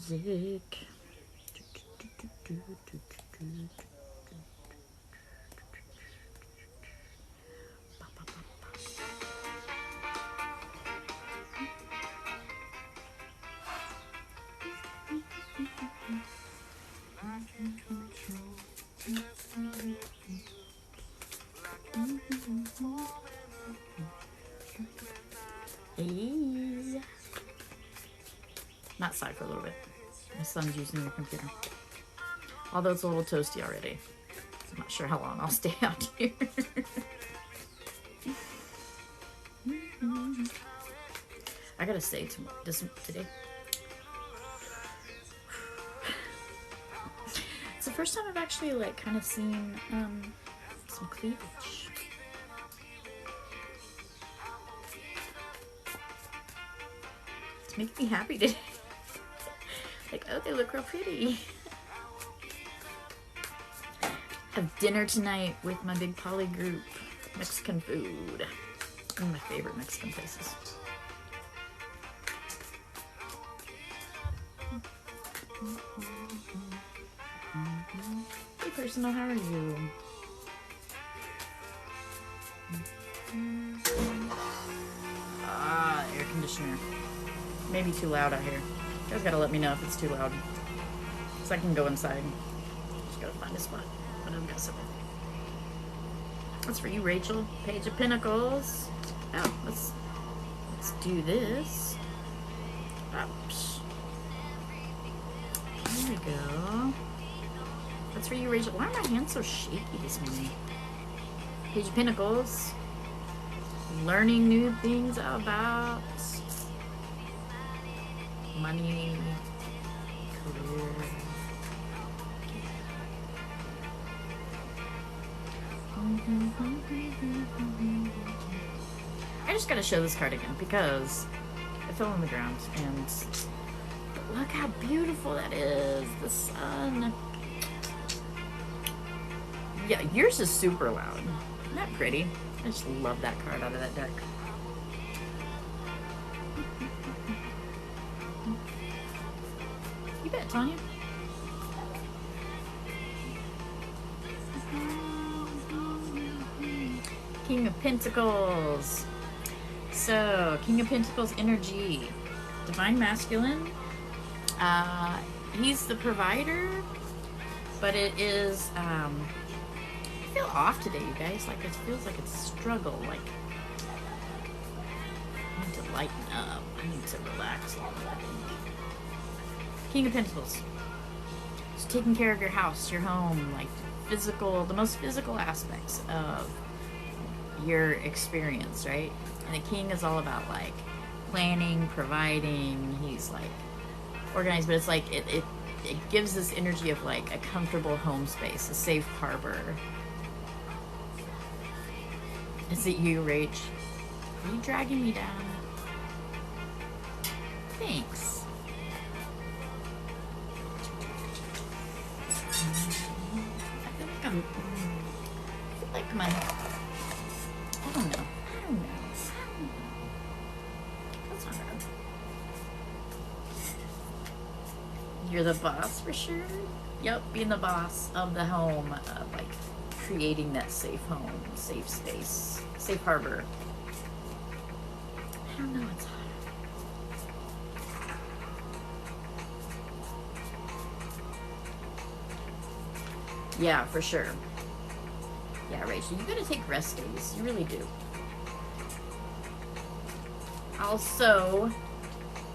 music. Hey. Not side for a little bit. My son's using your computer. Although it's a little toasty already. I'm not sure how long I'll stay out here. I gotta say today. It's the first time I've actually like kind of seen some cleavage. It's making me happy today. Like, oh, they look real pretty. Have dinner tonight with my big poly group. Mexican food. One of my favorite Mexican places. Hey, personal, how are you? Air conditioner. Maybe too loud out here. You guys gotta let me know if it's too loud. So I can go inside. Just gotta find a spot. But I'm gonna sit there. That's for you, Rachel. Page of Pentacles. Oh, let's do this. Oops. Here we go. That's for you, Rachel. Why are my hands so shaky this morning? Page of Pentacles. Learning new things about money, career. I just gotta show this card again because it fell on the ground, and look how beautiful that is. The sun. Yeah, yours is super loud. Isn't that pretty? I just love that card out of that deck. You bet, Tanya. King of Pentacles. So, King of Pentacles energy. Divine Masculine. He's the provider, but it is, I feel off today, you guys. Like, it feels like it's a struggle. Like, I need to lighten up. I need to relax a little bit. King of Pentacles. Just taking care of your house, your home, like physical, the most physical aspects of your experience, right? And the king is all about like planning, providing. He's like organized, but it's like it gives this energy of like a comfortable home space, a safe harbor. Is it you, Rach? Are you dragging me down? Thanks. I feel like my, I don't know. That's not bad. You're the boss for sure? Yep, being the boss of the home, like creating that safe home, safe space, safe harbor. I don't know, it's hard. Yeah, for sure. Yeah, Rachel, you gotta take rest days. You really do. Also,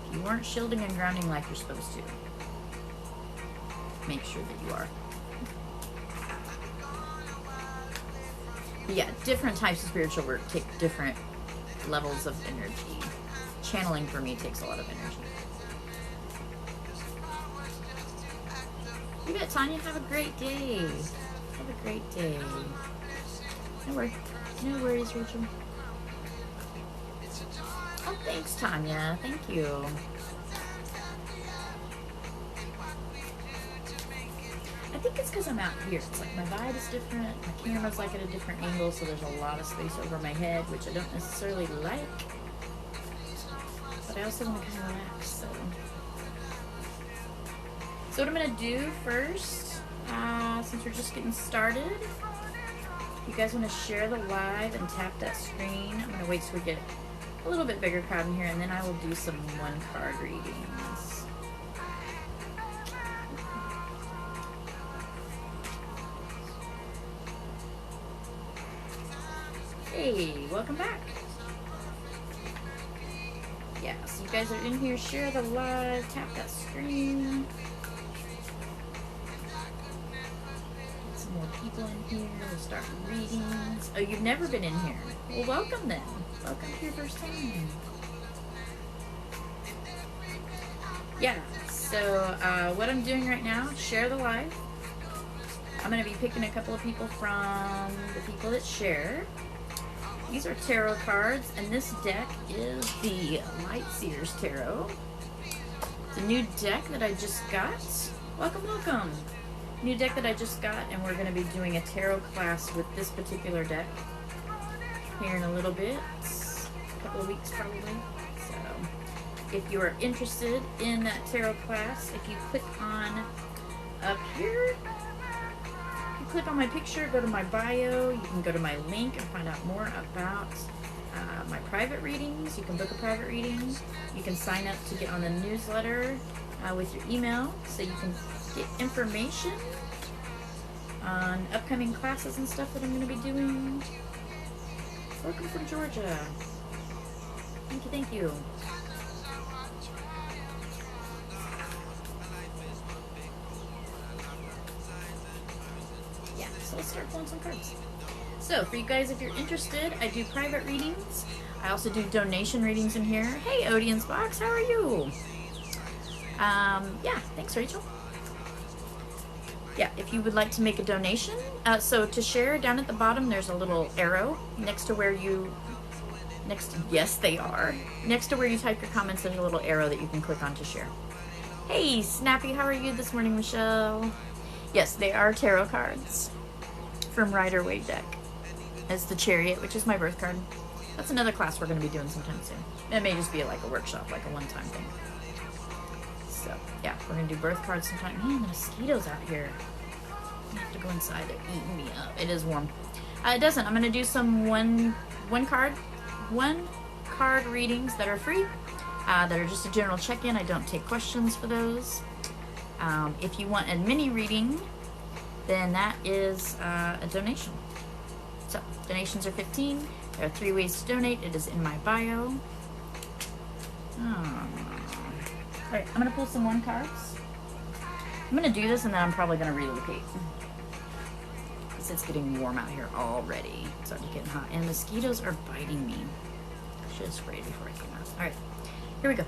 if you weren't shielding and grounding like you're supposed to, make sure that you are. But yeah, different types of spiritual work take different levels of energy. Channeling for me takes a lot of energy. You bet, Tanya. Have a great day. Have a great day. No worries, Rachel. Oh, thanks, Tanya. Thank you. I think it's because I'm out here. It's like my vibe is different. My camera's like at a different angle, so there's a lot of space over my head, which I don't necessarily like. But I also want to kind of relax, so. So what I'm going to do first, since we're just getting started, you guys want to share the live and tap that screen. I'm going to wait till we get a little bit bigger crowd in here, and then I will do some one card readings. Hey, welcome back. Yeah, so you guys are in here, share the live, tap that screen. Get some more people in here, we'll start readings. Oh, you've never been in here. Well, welcome then. Welcome to your first time. Yeah, so what I'm doing right now, share the live. I'm going to be picking a couple of people from the people that share. These are tarot cards, and this deck is the Lightseers Tarot. It's a new deck that I just got. Welcome, welcome. New deck that I just got, and we're going to be doing a tarot class with this particular deck here in a little bit. A couple of weeks probably. So if you are interested in that tarot class, if you click on up here, click on my picture, go to my bio, you can go to my link and find out more about my private readings. You can book a private reading. You can sign up to get on the newsletter with your email, so you can get information on upcoming classes and stuff that I'm going to be doing. Welcome from Georgia. Thank you, thank you. So let's start pulling some cards. So for you guys, if you're interested, I do private readings. I also do donation readings in here. Hey, Audience Box, how are you? Yeah, thanks, Rachel. Yeah, if you would like to make a donation, so to share, down at the bottom, there's a little arrow next to where you, yes, they are. Next to where you type your comments, there's a little arrow that you can click on to share. Hey, Snappy, how are you this morning, Michelle? Yes, they are tarot cards from Rider-Waite deck. As the Chariot, which is my birth card. That's another class we're going to be doing sometime soon. It may just be like a workshop, like a one-time thing. So, yeah, we're going to do birth cards sometime. Man, the mosquitoes out here. I have to go inside. They're eating me up. It is warm. It doesn't. I'm going to do some one card readings that are free, that are just a general check-in. I don't take questions for those. If you want a mini reading, then that is a donation. So, donations are $15. There are 3 ways to donate. It is in my bio. Alright, I'm going to pull some one cards. I'm going to do this and then I'm probably going to relocate. Because it's getting warm out here already. It's starting to get hot. And mosquitoes are biting me. I should have sprayed before I came out. Alright, here we go.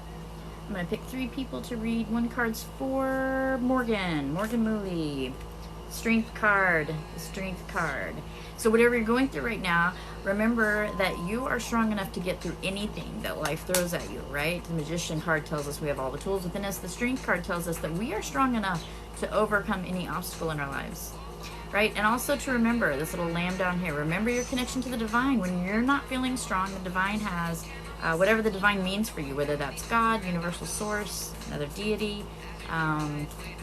I'm going to pick 3 people to read. One card's for Morgan Mooley. Strength card, strength card. So whatever you're going through right now, remember that you are strong enough to get through anything that life throws at you, right? The Magician card tells us we have all the tools within us. The Strength card tells us that we are strong enough to overcome any obstacle in our lives, right? And also to remember this little lamb down here. Remember your connection to the divine. When you're not feeling strong, the divine has whatever the divine means for you, whether that's God, universal source, another deity.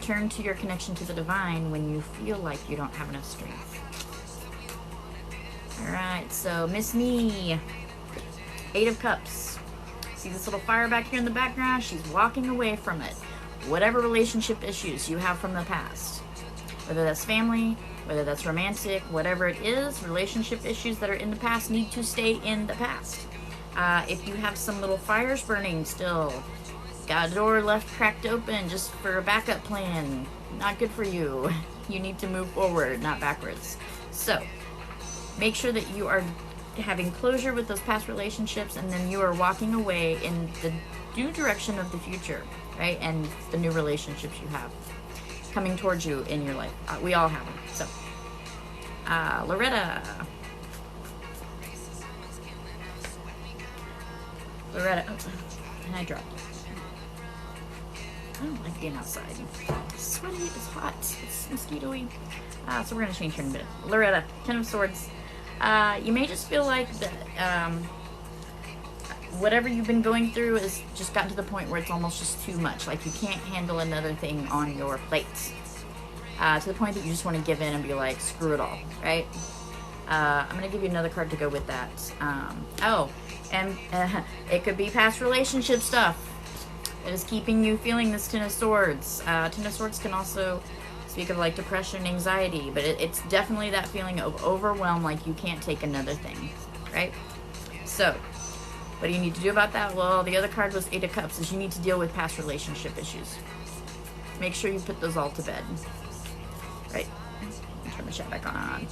Turn to your connection to the divine when you feel like you don't have enough strength. Alright, so Miss Me, 8 of Cups. See this little fire back here in the background? She's walking away from it. Whatever relationship issues you have from the past, whether that's family, whether that's romantic, whatever it is, relationship issues that are in the past need to stay in the past. If you have some little fires burning still, got a door left cracked open just for a backup plan, not good for you. You need to move forward, not backwards. So make sure that you are having closure with those past relationships, and then you are walking away in the new direction of the future, right? And the new relationships you have coming towards you in your life. We all have them. So Loretta, oh, and I dropped it. I don't like being outside. It's sweaty, it's hot, it's mosquito-y. So we're going to change here in a minute. Loretta, 10 of Swords. You may just feel like that whatever you've been going through has just gotten to the point where it's almost just too much. Like, you can't handle another thing on your plate. To the point that you just want to give in and be like, screw it all, right? I'm going to give you another card to go with that. It could be past relationship stuff that is keeping you feeling this Ten of Swords. Ten of Swords can also speak of like depression, anxiety, but it's definitely that feeling of overwhelm, like you can't take another thing, right? So, what do you need to do about that? Well, the other card was Eight of Cups, is you need to deal with past relationship issues. Make sure you put those all to bed. Right. Turn the chat back on.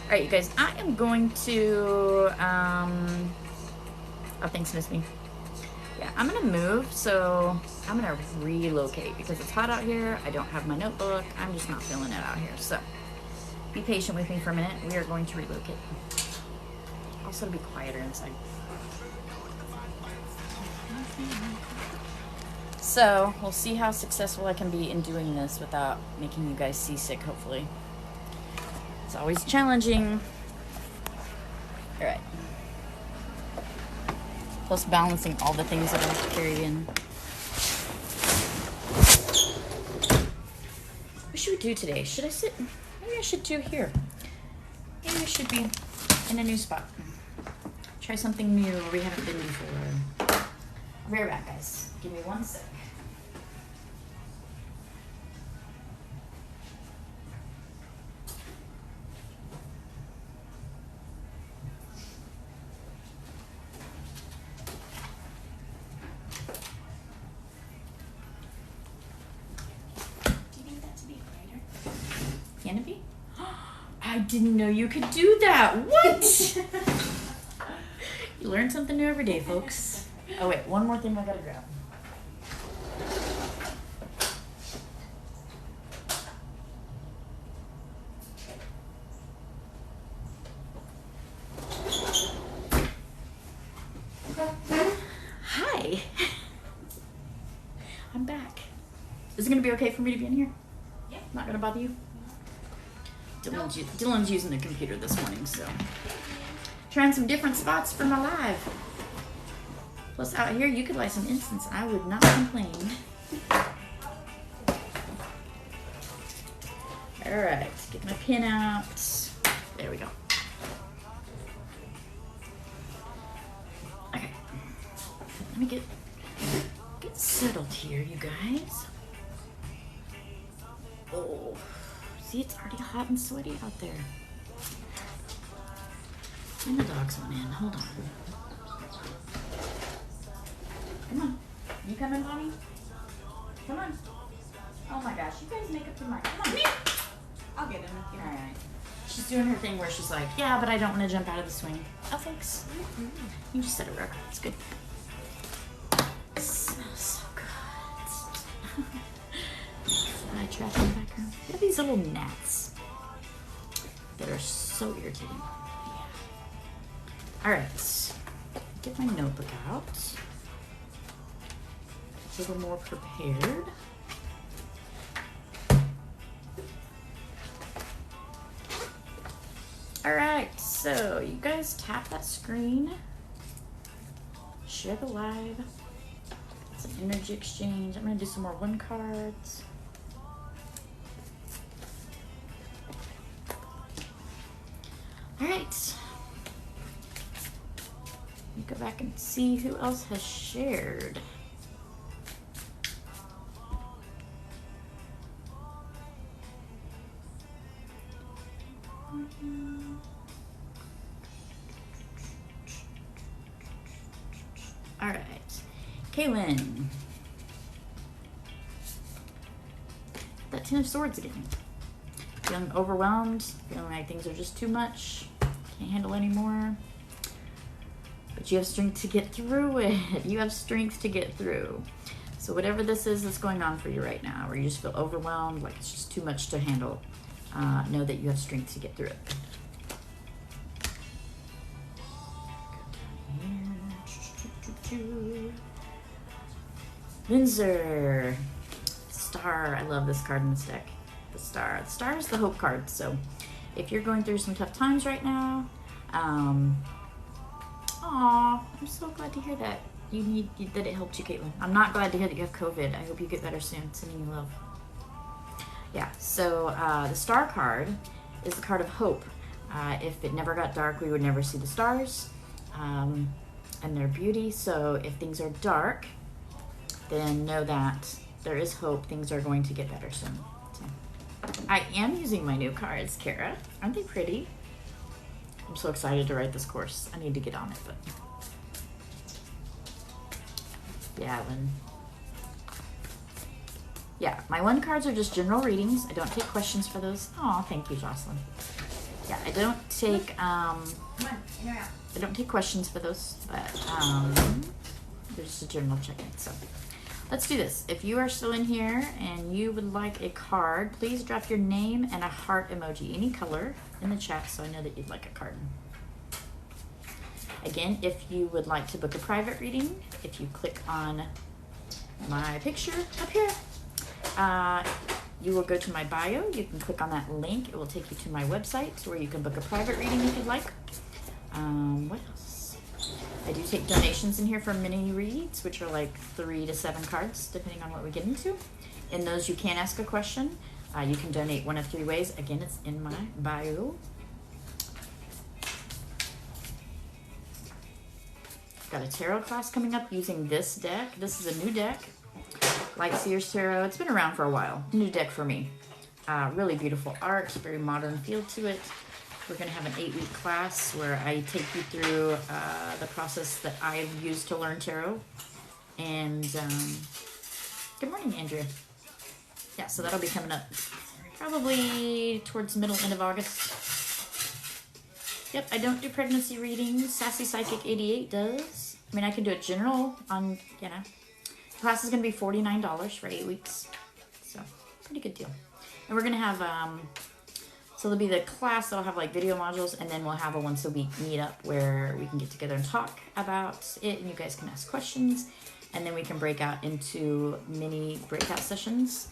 Alright, you guys, I am going to, oh, thanks, Miss Me. Yeah, I'm going to move, so I'm going to relocate because it's hot out here. I don't have my notebook. I'm just not feeling it out here. So, be patient with me for a minute. We are going to relocate. Also, to be quieter inside. So, we'll see how successful I can be in doing this without making you guys seasick, hopefully. It's always challenging. Alright. Plus balancing all the things that I have to carry in. What should we do today? Should I sit? Maybe I should do here. Maybe I should be in a new spot. Try something new where we haven't been before. I'll be right back, guys. Give me 1 sec. Can it be? I didn't know you could do that. What? You learn something new every day, folks. Oh wait, one more thing I gotta grab. Hi. I'm back. Is it gonna be okay for me to be in here? Yeah. Not gonna bother you? Dylan's using the computer this morning, so trying some different spots for my live. Plus, out here you could light some incense. I would not complain. All right, get my pin out. There we go. Okay, let me get settled here, you guys. Oh. See, it's already hot and sweaty out there. And the dogs went in. Hold on. Come on. You coming, Bonnie? Come on. Oh my gosh, you guys make up your mind. Come on. I'll get in with you. Alright. She's doing her thing where she's like, yeah, but I don't want to jump out of the swing. Oh, thanks. You just set it right. It's good. It smells so good. I trapped in the background. Look at these little gnats that are so irritating. Yeah. Alright. Get my notebook out. A little more prepared. Alright, so you guys tap that screen. Share the live. It's an energy exchange. I'm going to do some more 1 cards. All right, let me go back and see who else has shared. All right, Kaylin. That Ten of Swords again. Feeling overwhelmed, feeling like things are just too much, can't handle anymore. But you have strength to get through it. You have strength to get through. So whatever this is that's going on for you right now, where you just feel overwhelmed, like it's just too much to handle, know that you have strength to get through it. Windsor. Star. I love this card in this deck. The Star. The Star is the hope card. So if you're going through some tough times right now, Aw, I'm so glad to hear that. That it helped you, Caitlin. I'm not glad to hear that you have COVID. I hope you get better soon. Sending you love. Yeah, so the star card is the card of hope. If it never got dark, we would never see the stars and their beauty. So if things are dark, then know that there is hope. Things are going to get better soon. So, I am using my new cards, Kara. Aren't they pretty? I'm so excited to write this course. I need to get on it, but yeah, Lynn. Yeah, my one cards are just general readings. I don't take questions for those. Oh, thank you, Jocelyn. Yeah, I don't take I don't take questions for those, but they're just a general check-in. So let's do this. If you are still in here and you would like a card, please drop your name and a heart emoji, any color, in the chat so I know that you'd like a card. Again, if you would like to book a private reading, if you click on my picture up here, you will go to my bio. You can click on that link. It will take you to my website where you can book a private reading if you'd like. What else? I do take donations in here for mini reads, which are like 3 to 7 cards, depending on what we get into. In those, you can ask a question. You can donate one of 3 ways. Again, it's in my bio. Got a tarot class coming up using this deck. This is a new deck. Like Sears Tarot. It's been around for a while. New deck for me. Really beautiful art. Very modern feel to it. We're going to have an 8-week class where I take you through the process that I've used to learn tarot. And good morning, Andrea. Yeah, so that'll be coming up probably towards middle, end of August. Yep, I don't do pregnancy readings. Sassy Psychic 88 does. I mean, I can do it general on, you know. The class is going to be $49 for 8 weeks. So, pretty good deal. And we're going to have, so there'll be the class that'll have like video modules, and then we'll have a once a week meetup where we can get together and talk about it, and you guys can ask questions. And then we can break out into mini breakout sessions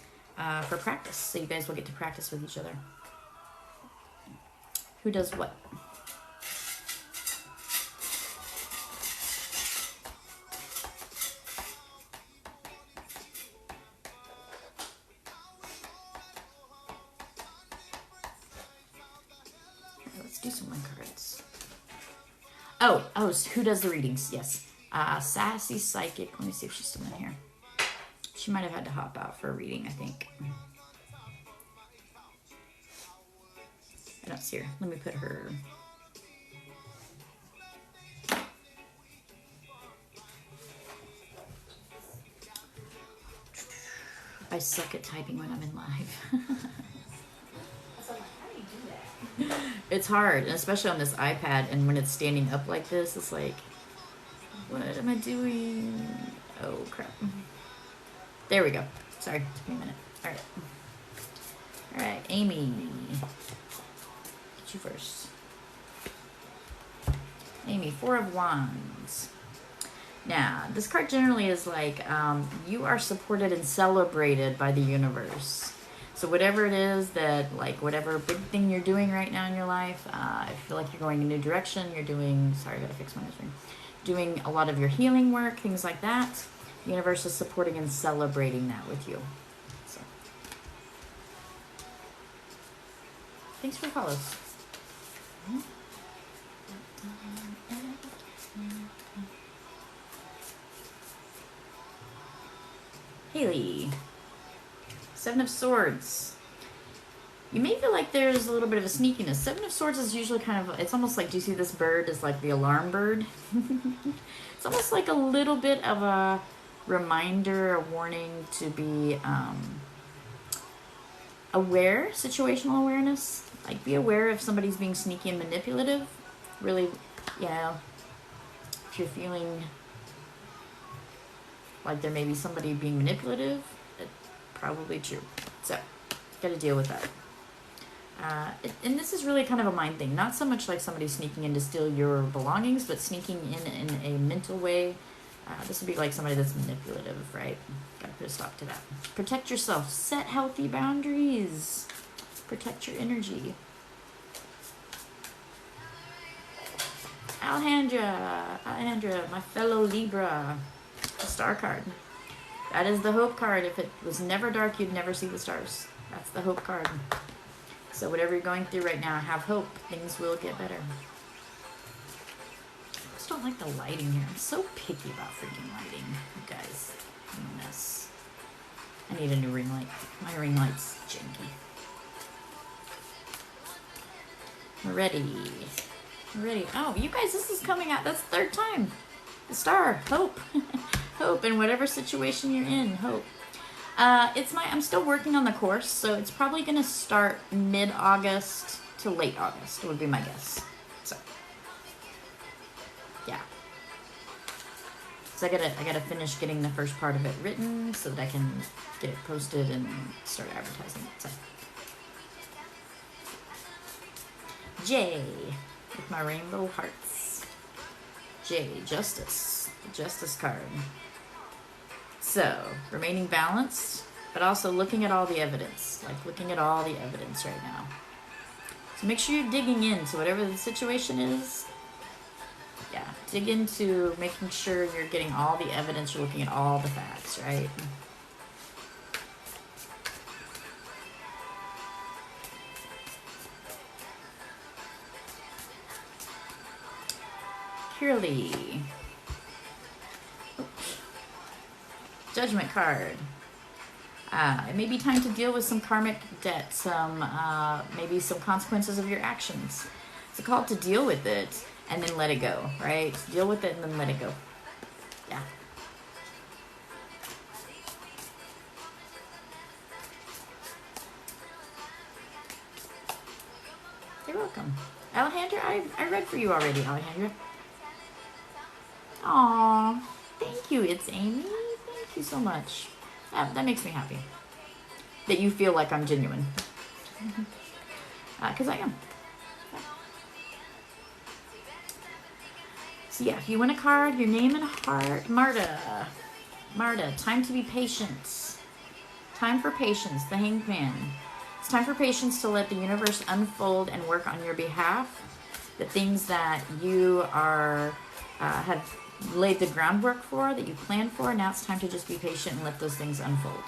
for practice. So you guys will get to practice with each other. Who does what? Do some one cards. Oh, who does the readings? Yes. Sassy Psychic. Let me see if she's still in here. She might have had to hop out for a reading, I think. I don't see her. Let me put her. I suck at typing when I'm in live. It's hard, and especially on this iPad, and when it's standing up like this, it's like, what am I doing? Oh, crap. There we go. Sorry, took me a minute. Alright. Alright, Amy. Get you first. Amy, 4 of Wands. Now, this card generally is like, you are supported and celebrated by the universe. So whatever it is that, like, whatever big thing you're doing right now in your life, I feel like you're going a new direction. You're doing, sorry, I gotta fix my screen. Doing a lot of your healing work, things like that. The universe is supporting and celebrating that with you. So, thanks for the follows. Haley. 7 of Swords. You may feel like there's a little bit of a sneakiness. 7 of Swords is usually kind of, it's almost like, do you see this bird as like the alarm bird? It's almost like a little bit of a reminder, a warning to be aware, situational awareness. Like, be aware if somebody's being sneaky and manipulative. Really, you know, if you're feeling like there may be somebody being manipulative, it's probably true. So, gotta deal with that. And this is really kind of a mind thing. Not so much like somebody sneaking in to steal your belongings, but sneaking in a mental way. This would be like somebody that's manipulative, right? Gotta put a stop to that. Protect yourself. Set healthy boundaries. Protect your energy. Alejandra, my fellow Libra. The star card. That is the hope card. If it was never dark, you'd never see the stars. That's the hope card. So whatever you're going through right now, have hope. Things will get better. I just don't like the lighting here. I'm so picky about freaking lighting, you guys. I'm a mess. I need a new ring light. My ring light's janky. We're ready. We're ready. Oh, you guys, this is coming out. That's the third time. The star. Hope. Hope in whatever situation you're in. Hope. I'm still working on the course, so it's probably going to start mid-August to late August would be my guess. So, yeah. So I gotta finish getting the first part of it written so that I can get it posted and start advertising it. So. J, with my rainbow hearts. J, Justice. The Justice card. So, remaining balanced, but also looking at all the evidence. Like, looking at all the evidence right now. So make sure you're digging into whatever the situation is. Yeah, dig into making sure you're getting all the evidence, you're looking at all the facts, right? Kirli. Oops. Judgment card. It may be time to deal with some karmic debt, maybe some consequences of your actions. It's a call to deal with it and then let it go, right? Deal with it and then let it go. Yeah. You're welcome. Alejandra, I read for you already, Alejandra. Aw, thank you. It's Amy. Thank you so much. That makes me happy. That you feel like I'm genuine. Because I am. So yeah, if you win a card, your name and heart. Marta. Marta, time to be patient. Time for patience, the Hanged Man. It's time for patience to let the universe unfold and work on your behalf. The things that you are have laid the groundwork for, that you planned for. Now it's time to just be patient and let those things unfold.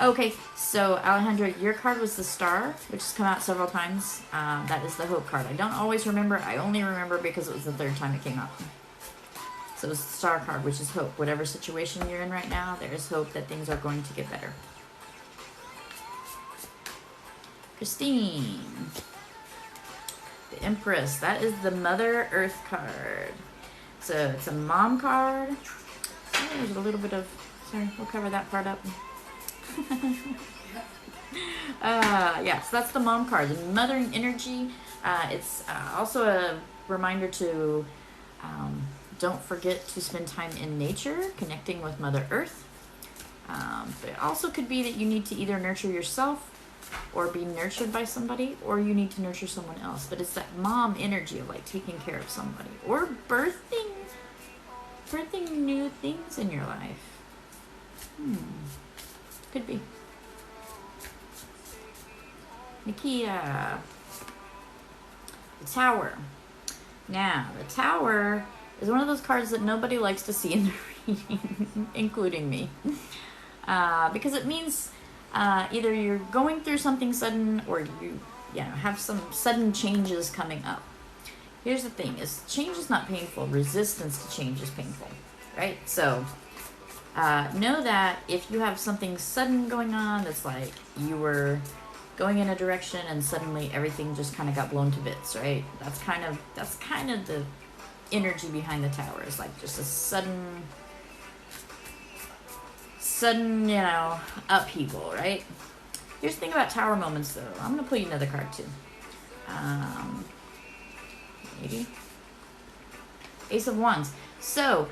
Okay, so Alejandra, your card was the Star, which has come out several times. That is the Hope card. I don't always remember. I only remember because it was the third time it came out. So it's the Star card, which is hope. Whatever situation you're in right now, there is hope that things are going to get better. Christine. The Empress. That is the Mother Earth card. So it's a mom card. Oh, there's a little bit of... Sorry, we'll cover that part up. Yeah, so that's the mom card. The mothering energy. It's also a reminder to don't forget to spend time in nature, connecting with Mother Earth. But it also could be that you need to either nurture yourself or be nurtured by somebody, or you need to nurture someone else. But it's that mom energy of like taking care of somebody or birthing new things in your life. Could be. Nakia. The Tower. Now, the Tower is one of those cards that nobody likes to see in the reading, including me. Because it means either you're going through something sudden or you have some sudden changes coming up. Here's the thing, is change is not painful. Resistance to change is painful, right? So know that if you have something sudden going on that's like you were going in a direction and suddenly everything just kind of got blown to bits, right? That's kind of the energy behind the Tower. Is like just a sudden, upheaval, right? Here's the thing about Tower moments, though. I'm going to pull you another card, too. Maybe. Ace of Wands. So,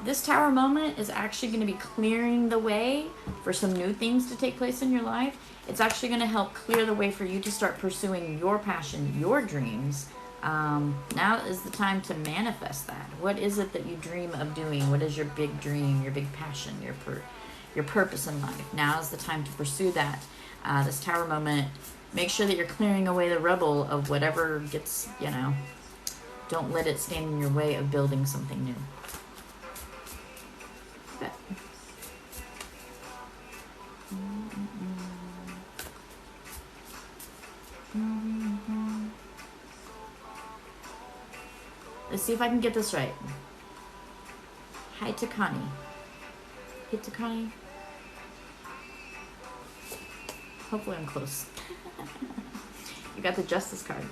this Tower moment is actually going to be clearing the way for some new things to take place in your life. It's actually going to help clear the way for you to start pursuing your passion, your dreams. Now is the time to manifest that. What is it that you dream of doing? What is your big dream, your big passion, your purpose in life? Now is the time to pursue that. This Tower moment, make sure that you're clearing away the rubble of whatever gets, Don't let it stand in your way of building something new. Okay. Let's see if I can get this right. Hi, Takani. Hey, Takani. Hopefully I'm close. You got the Justice card.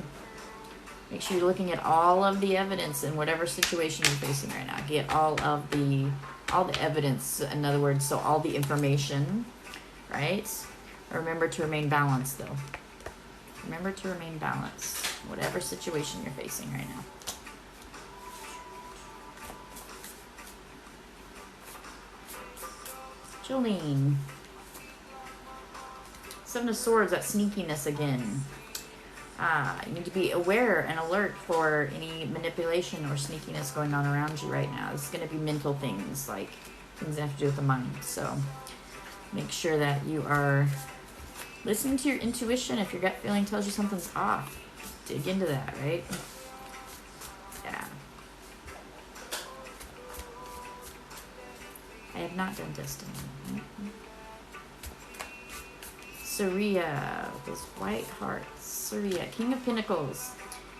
Make sure you're looking at all of the evidence in whatever situation you're facing right now. Get all the evidence, in other words, so all the information, right? Remember to remain balanced, though. Remember to remain balanced, whatever situation you're facing right now. Jolene. Seven of Swords, that sneakiness again. You need to be aware and alert for any manipulation or sneakiness going on around you right now. This is going to be mental things, like things that have to do with the mind. So make sure that you are listening to your intuition. If your gut feeling tells you something's off, dig into that, right? Yeah. I have not done Destiny. Saria, those white hearts. Saria, King of Pentacles.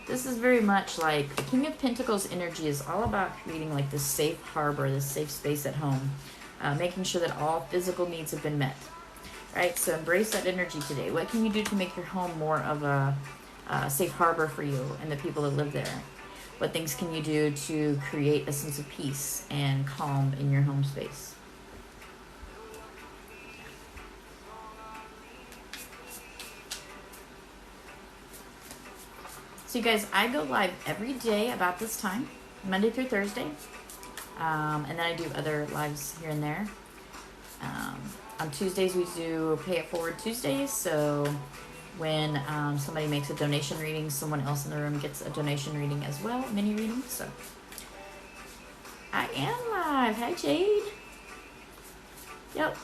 This is very much like the King of Pentacles energy is all about creating like this safe harbor, this safe space at home, making sure that all physical needs have been met. Right, so embrace that energy today. What can you do to make your home more of a safe harbor for you and the people that live there? What things can you do to create a sense of peace and calm in your home space? So you guys, I go live every day about this time, Monday through Thursday. And then I do other lives here and there. On Tuesdays, we do Pay It Forward Tuesdays. So when somebody makes a donation reading, someone else in the room gets a donation reading as well, mini reading. So I am live. Hi, Jade. Yep.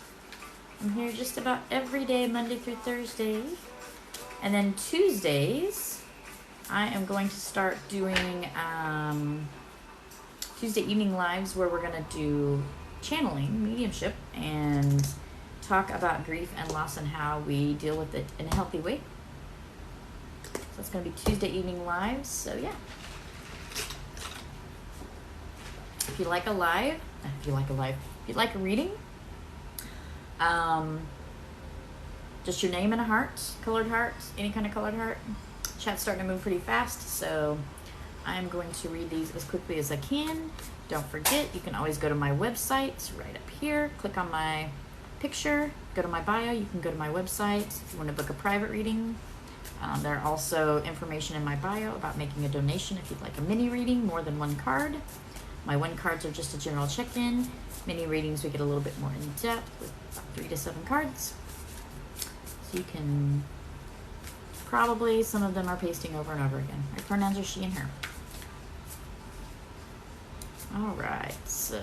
I'm here just about every day, Monday through Thursday. And then Tuesdays, I am going to start doing Tuesday evening lives where we're going to do channeling, mediumship, and talk about grief and loss and how we deal with it in a healthy way. So it's going to be Tuesday evening lives. So yeah. If you like a reading, just your name and a heart, colored heart, any kind of colored heart. Chat's starting to move pretty fast, so I'm going to read these as quickly as I can. Don't forget, you can always go to my website. It's right up here. Click on my picture, go to my bio. You can go to my website if you want to book a private reading. There are also information in my bio about making a donation if you'd like a mini reading, more than one card. My one cards are just a general check-in. Mini readings, we get a little bit more in depth with about 3 to 7 cards. So you can... Probably some of them are pasting over and over again. My pronouns are she and her. Alright, so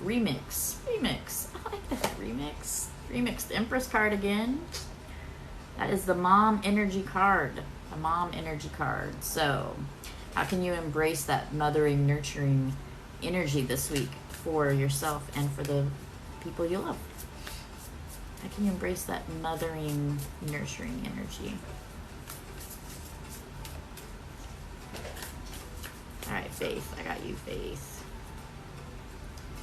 remix. I like that remix. The Empress card again. That is the mom energy card. The mom energy card. So how can you embrace that mothering, nurturing energy this week for yourself and for the people you love? How can you embrace that mothering, nurturing energy? All right, Faith. I got you, Faith.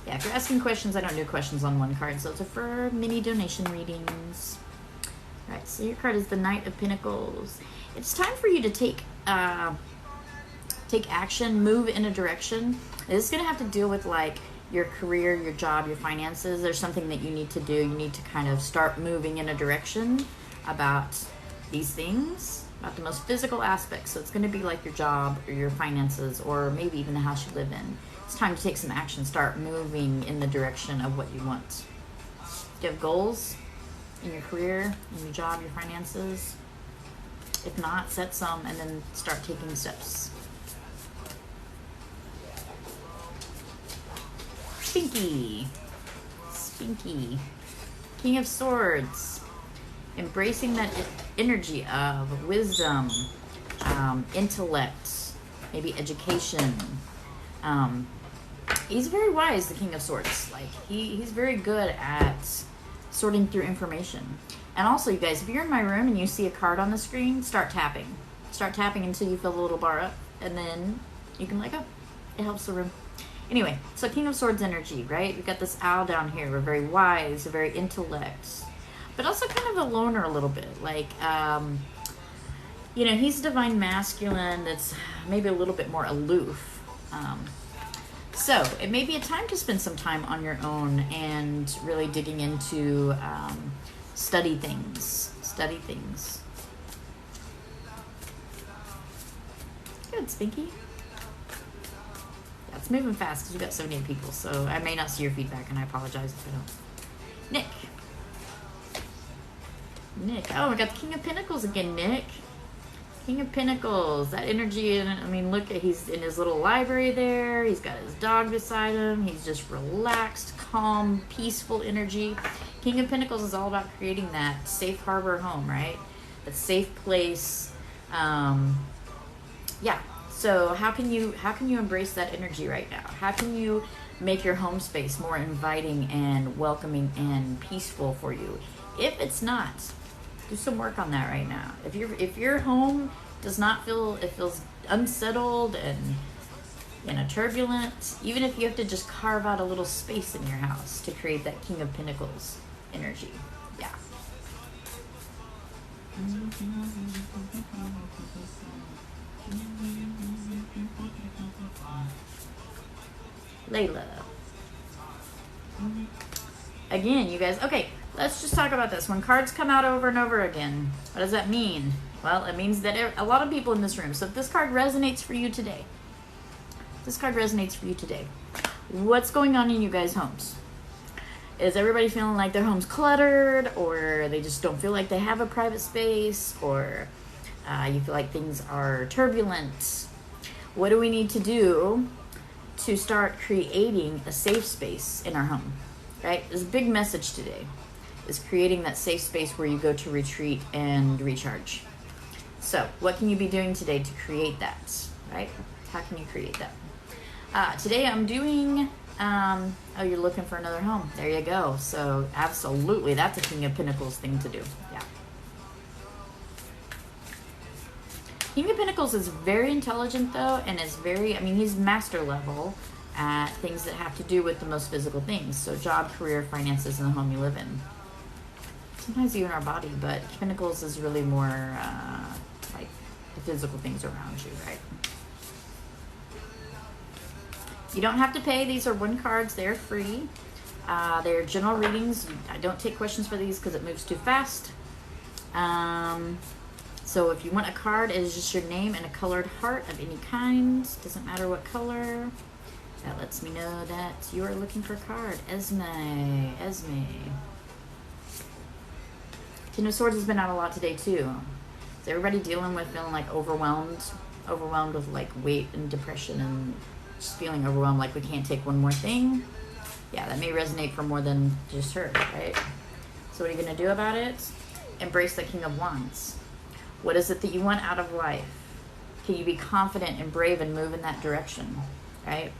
Yeah, if you're asking questions, I don't do questions on one card, so those are for mini donation readings. All right, so your card is the Knight of Pentacles. It's time for you to take action, move in a direction. This is going to have to deal with, like, your career, your job, your finances. There's something that you need to do. You need to kind of start moving in a direction about these things. About the most physical aspects. So it's going to be like your job or your finances or maybe even the house you live in. It's time to take some action. Start moving in the direction of what you want. Do you have goals in your career, in your job, your finances? If not, set some and then start taking steps. Spinky. King of Swords. Embracing that energy of wisdom, intellect, maybe education. He's very wise, the King of Swords. Like, he's very good at sorting through information. And also, you guys, if you're in my room and you see a card on the screen, start tapping. Start tapping until you feel the little bar up, and then you can let go. It helps the room. Anyway, so King of Swords energy, right? We've got this owl down here. We're very wise, we're very intellect, but also kind of a loner a little bit. Like, you know, he's a divine masculine that's maybe a little bit more aloof. So it may be a time to spend some time on your own and really digging into study things. Good, Spinky. Yeah, it's moving fast because we've got so many people, so I may not see your feedback, and I apologize if I don't. Nick. Oh, we got the King of Pentacles again, Nick. King of Pentacles, that energy, and I mean, look, he's in his little library there. He's got his dog beside him. He's just relaxed, calm, peaceful energy. King of Pentacles is all about creating that safe harbor home, right? That safe place. Yeah. So how can you embrace that energy right now? How can you make your home space more inviting and welcoming and peaceful for you? If it's not, do some work on that right now. If your home does not feels unsettled and, you know, turbulent, even if you have to just carve out a little space in your house to create that King of Pentacles energy. Yeah. Layla. Again, you guys, okay, let's just talk about this. When cards come out over and over again, what does that mean? Well, it means that a lot of people in this room, so if this card resonates for you today, what's going on in you guys' homes? Is everybody feeling like their home's cluttered, or they just don't feel like they have a private space, or you feel like things are turbulent? What do we need to do to start creating a safe space in our home? Right? There's a big message today, is creating that safe space where you go to retreat and recharge. So what can you be doing today to create that, right? How can you create that? Today I'm doing, oh, you're looking for another home. There you go. So absolutely, that's a King of Pentacles thing to do. Yeah. King of Pentacles is very intelligent though, and is very, I mean, he's master level at things that have to do with the most physical things. So job, career, finances, and the home you live in. Sometimes even our body, but Pentacles is really more like the physical things around you, right? You don't have to pay. These are one cards. They're free. They're general readings. I don't take questions for these because it moves too fast. So if you want a card, it is just your name and a colored heart of any kind. Doesn't matter what color. That lets me know that you are looking for a card. Esme. Ten of Swords has been out a lot today too. Is everybody dealing with feeling like overwhelmed with like weight and depression and just feeling overwhelmed, like we can't take one more thing? Yeah, that may resonate for more than just her, right? So what are you going to do about it? Embrace the King of Wands. What is it that you want out of life? Can you be confident and brave and move in that direction, right?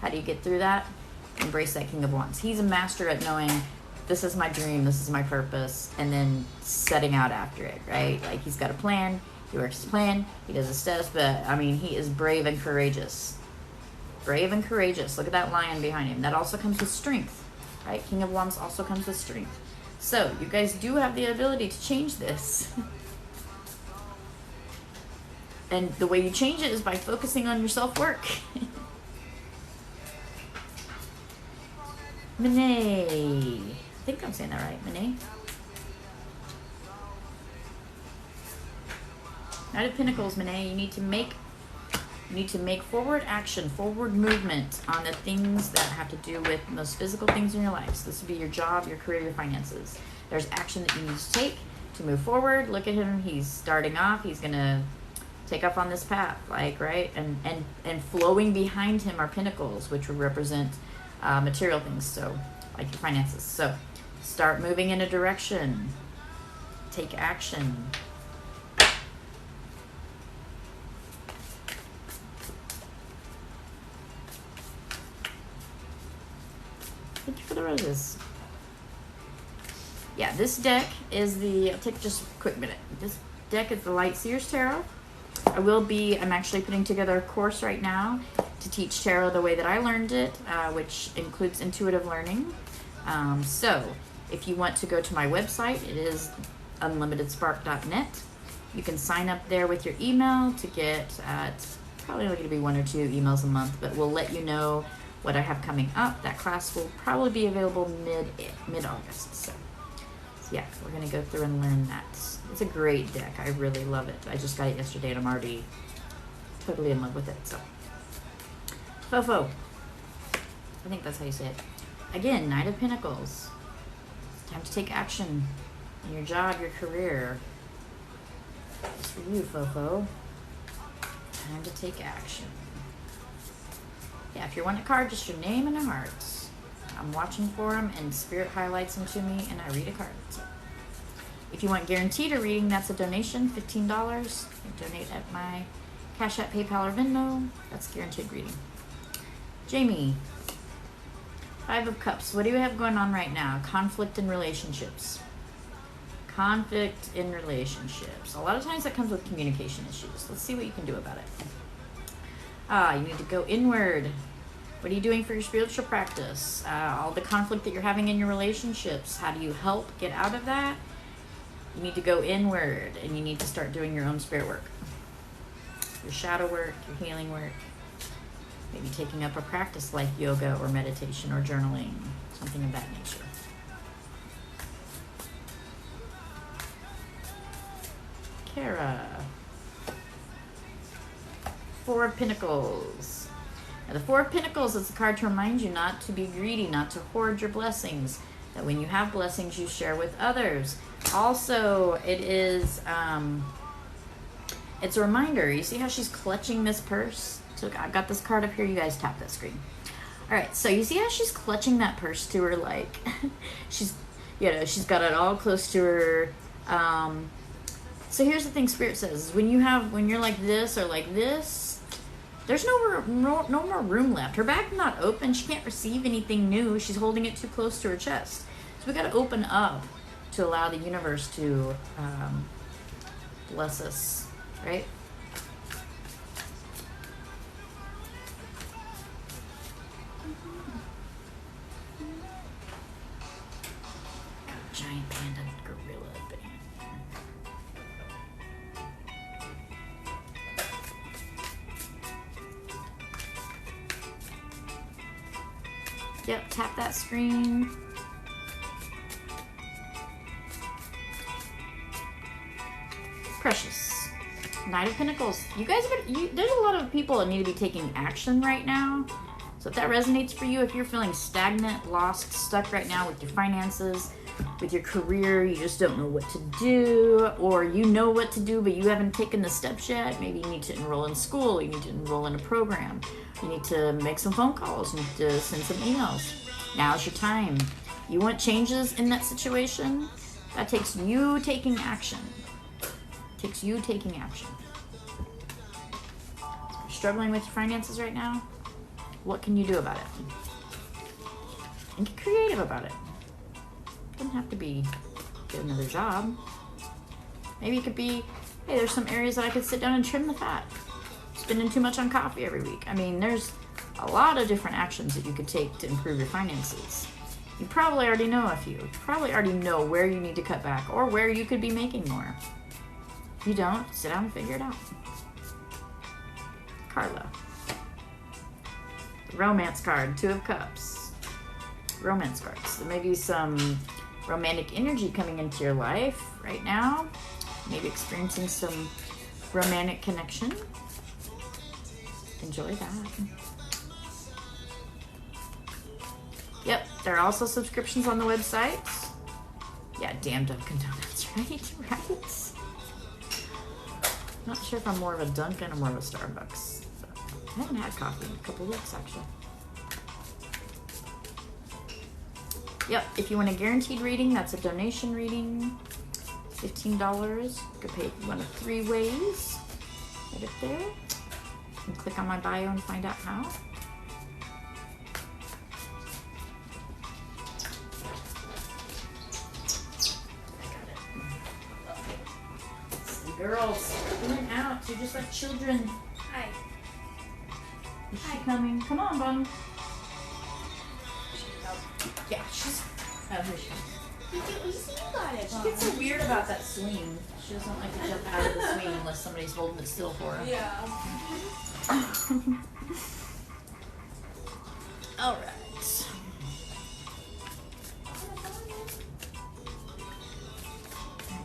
How do you get through that? Embrace that King of Wands. He's a master at knowing this is my dream, this is my purpose, and then setting out after it, right? Like he's got a plan, he works his plan, he does his steps, but I mean, he is brave and courageous. Brave and courageous. Look at that lion behind him. That also comes with strength, right? King of Wands also comes with strength. So you guys do have the ability to change this. And the way you change it is by focusing on your self-work. Monet. I think I'm saying that right, Monet. Knight of Pentacles, Monet. You need to make forward action, forward movement on the things that have to do with the most physical things in your life. So this would be your job, your career, your finances. There's action that you need to take to move forward. Look at him. He's starting off. He's going to take off on this path, like, right? And flowing behind him are pentacles, which would represent material things, so like your finances. So start moving in a direction. Take action. Thank you for the roses. Yeah, this deck is the, I'll take just a quick minute. This deck is the Light Seers Tarot. I'm actually putting together a course right now to teach tarot the way that I learned it, which includes intuitive learning. So if you want to go to my website, it is unlimitedspark.net. You can sign up there with your email to get, it's probably only going to be 1 or 2 emails a month, but we'll let you know what I have coming up. That class will probably be available mid-August. So yeah, we're going to go through and learn that. It's a great deck. I really love it. I just got it yesterday and I'm already totally in love with it. So, Fofo. I think that's how you say it. Again, Knight of Pentacles. It's time to take action in your job, your career. It's for you, Fofo. Time to take action. Yeah, if you want a card, just your name and a heart. I'm watching for them and Spirit highlights them to me and I read a card. So if you want guaranteed a reading, that's a donation, $15. You donate at my Cash App, PayPal, or Venmo. That's guaranteed reading. Jamie, 5 of Cups. What do you have going on right now? Conflict in relationships. Conflict in relationships. A lot of times that comes with communication issues. Let's see what you can do about it. You need to go inward. What are you doing for your spiritual practice? All the conflict that you're having in your relationships. How do you help get out of that? You need to go inward and you need to start doing your own spirit work. Your shadow work, your healing work. Maybe taking up a practice like yoga or meditation or journaling. Something of that nature. Kara. 4 of Pentacles. Now, the 4 of Pentacles is a card to remind you not to be greedy, not to hoard your blessings. That when you have blessings, you share with others. Also, it is, it's a reminder. You see how she's clutching this purse? So I've got this card up here. You guys tap that screen. All right, so you see how she's clutching that purse to her, like, she's got it all close to her. So here's the thing Spirit says, when you're like this or like this, there's no more room left. Her back's not open. She can't receive anything new. She's holding it too close to her chest. So we got to open up to allow the universe to bless us, right? Giant panda gorilla band. Yep, tap that screen. Precious. Knight of Pentacles. You guys, there's a lot of people that need to be taking action right now. So if that resonates for you, if you're feeling stagnant, lost, stuck right now with your finances, with your career, you just don't know what to do, or you know what to do, but you haven't taken the steps yet. Maybe you need to enroll in school, you need to enroll in a program, you need to make some phone calls, you need to send some emails. Now's your time. You want changes in that situation? That takes you taking action. It takes you taking action. So if you're struggling with your finances right now, what can you do about it? And get creative about it. Doesn't have to be get another job. Maybe it could be, hey, there's some areas that I could sit down and trim the fat. Spending too much on coffee every week. I mean, there's a lot of different actions that you could take to improve your finances. You probably already know a few. You probably already know where you need to cut back or where you could be making more. If you don't, sit down and figure it out. Carla. Romance card, 2 of Cups. Romance cards. There may be some romantic energy coming into your life right now. Maybe experiencing some romantic connection. Enjoy that. Yep, there are also subscriptions on the website. Yeah, damn Dunkin' Donuts, right? Right? Not sure if I'm more of a Dunkin' or more of a Starbucks. I haven't had coffee in a couple weeks, actually. Yep, if you want a guaranteed reading, that's a donation reading. $15. You can pay one of 3 ways. Right up there. You can click on my bio and find out how. girls. In and out. You're just like children. Hi. Is she coming? Come on, Bun. Yeah, she's... Oh, here she comes. You got it. She gets so weird about that swing. She doesn't like to jump out of the swing unless somebody's holding it still for her. Yeah. All right.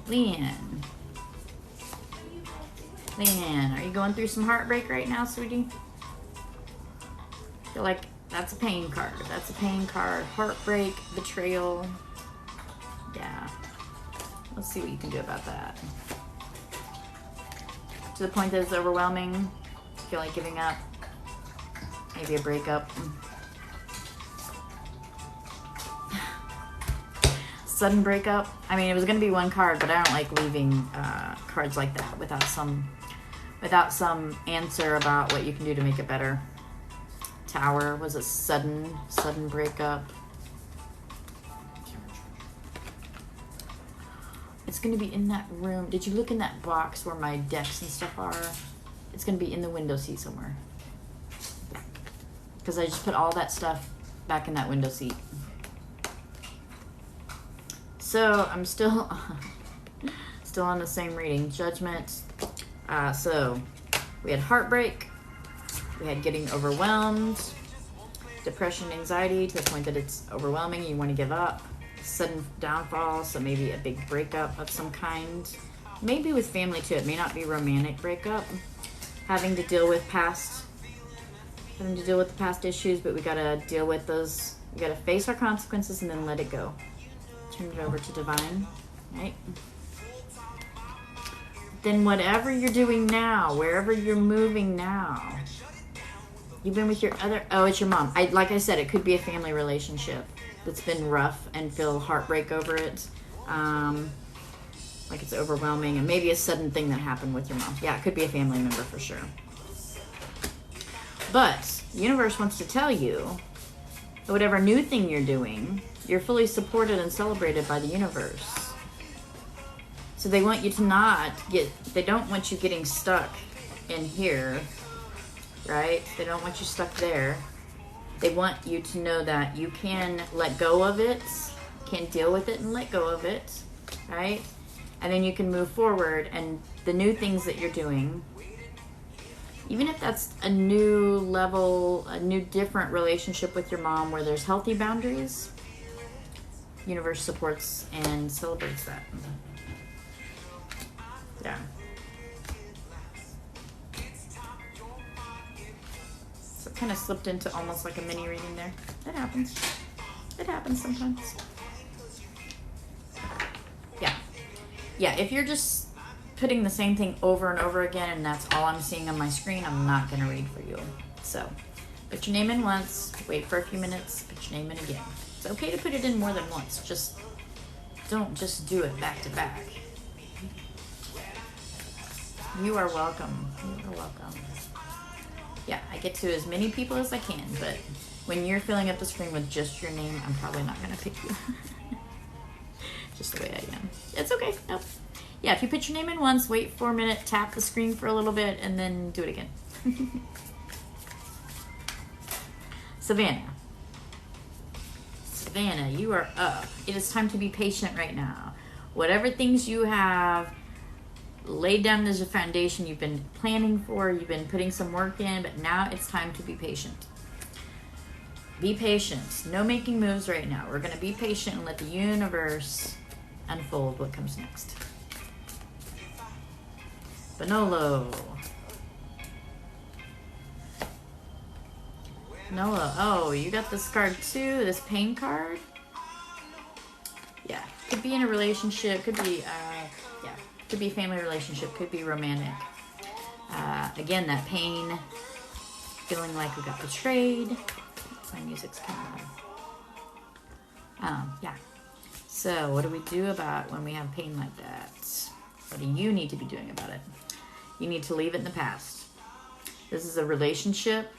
Leanne. Leanne, are you going through some heartbreak right now, sweetie? I feel like that's a pain card. That's a pain card. Heartbreak, betrayal. Yeah. Let's see what you can do about that. To the point that it's overwhelming. You feel like giving up. Maybe a breakup. Sudden breakup. I mean, it was going to be one card, but I don't like leaving cards like that without some answer about what you can do to make it better. Tower was a sudden breakup. It's going to be in that room. Did you look in that box where my decks and stuff are? It's going to be in the window seat somewhere. Because I just put all that stuff back in that window seat. So I'm still on the same reading. Judgment. So we had heartbreak. We had getting overwhelmed. Depression, anxiety to the point that it's overwhelming. You want to give up. Sudden downfall. So maybe a big breakup of some kind. Maybe with family too. It may not be romantic breakup. Having to deal with the past issues, but we gotta deal with those. We gotta face our consequences and then let it go. Turn it over to divine, right? Then whatever you're doing now, wherever you're moving now, you've been with your other, oh, it's your mom. Like I said, it could be a family relationship that's been rough and feel heartbreak over it. Like it's overwhelming, and maybe a sudden thing that happened with your mom. Yeah, it could be a family member for sure. But the universe wants to tell you that whatever new thing you're doing, you're fully supported and celebrated by the universe. So they want you to they don't want you getting stuck in here, right? They don't want you stuck there. They want you to know that you can let go of it, can deal with it and let go of it, right? And then you can move forward, and the new things that you're doing, even if that's a new level, a new different relationship with your mom where there's healthy boundaries, universe supports and celebrates that. Yeah. So it kind of slipped into almost like a mini reading there. That happens. It happens sometimes. Yeah. Yeah, if you're just putting the same thing over and over again and that's all I'm seeing on my screen, I'm not going to read for you. So put your name in once, wait for a few minutes, put your name in again. It's okay to put it in more than once. Just don't just do it back to back. You are welcome. You are welcome. Yeah, I get to as many people as I can, but when you're filling up the screen with just your name, I'm probably not going to pick you. Just the way I am. It's okay. Nope. Yeah, if you put your name in once, wait for a minute, tap the screen for a little bit, and then do it again. Savannah. Savannah, you are up. It is time to be patient right now. Whatever things you have laid down as a foundation you've been planning for, you've been putting some work in, but now it's time to be patient. Be patient. No making moves right now. We're going to be patient and let the universe unfold what comes next. Bonolo. Noah. Oh, you got this card too? This pain card? Yeah. Could be in a relationship. Could be, could be a family relationship. Could be romantic. Again, that pain. Feeling like we got betrayed. My music's coming on. Yeah. So, what do we do about when we have pain like that? What do you need to be doing about it? You need to leave it in the past. This is a relationship.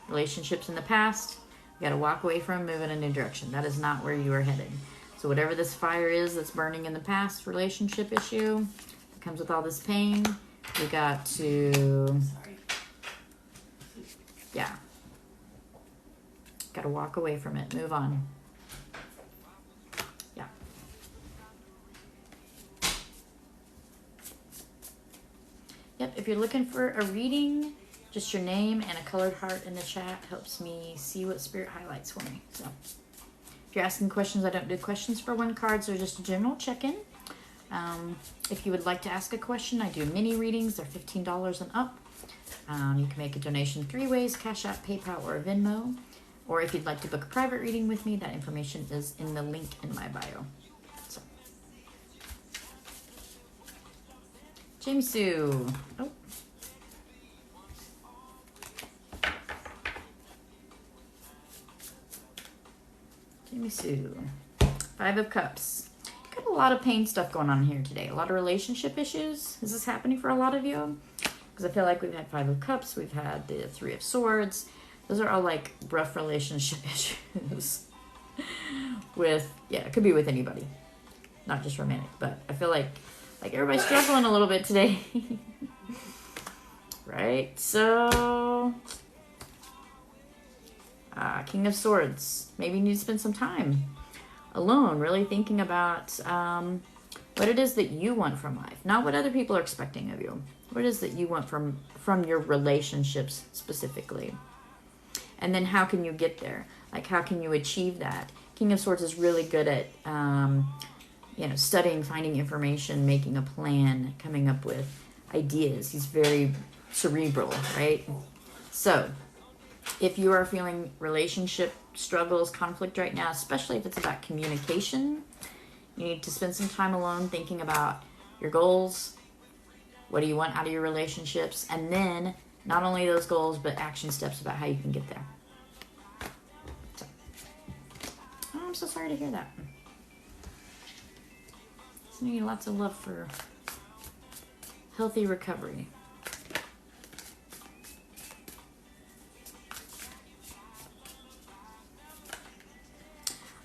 Relationships in the past. You got to walk away from, move in a new direction. That is not where you are headed. So whatever this fire is that's burning in the past relationship issue, comes with all this pain. We got to, Sorry. yeah. Got to walk away from it. Move on. Yeah. Yep, if you're looking for a reading, just your name and a colored heart in the chat helps me see what Spirit highlights for me. So if you're asking questions, I don't do questions for one cards. They're just a general check-in. If you would like to ask a question, I do mini readings. They're $15 and up. You can make a donation 3 ways: Cash App, PayPal, or Venmo. Or if you'd like to book a private reading with me, that information is in the link in my bio. So, Jamie Sue. Oh. Jamie Sue. 5 of Cups. Got a lot of pain stuff going on here today. A lot of relationship issues. Is this happening for a lot of you? Because I feel like we've had 5 of Cups. We've had the 3 of Swords. Those are all like rough relationship issues. With, yeah, it could be with anybody. Not just romantic. But I feel like everybody's struggling a little bit today. Right? So, King of Swords. Maybe you need to spend some time alone, really thinking about what it is that you want from life. Not what other people are expecting of you. What it is that you want from your relationships specifically. And then how can you get there? Like, how can you achieve that? King of Swords is really good at, studying, finding information, making a plan, coming up with ideas. He's very cerebral, right? So, if you are feeling relationship struggles, conflict right now, especially if it's about communication, you need to spend some time alone thinking about your goals. What do you want out of your relationships? And then, not only those goals, but action steps about how you can get there. So, I'm so sorry to hear that. So you need lots of love for healthy recovery.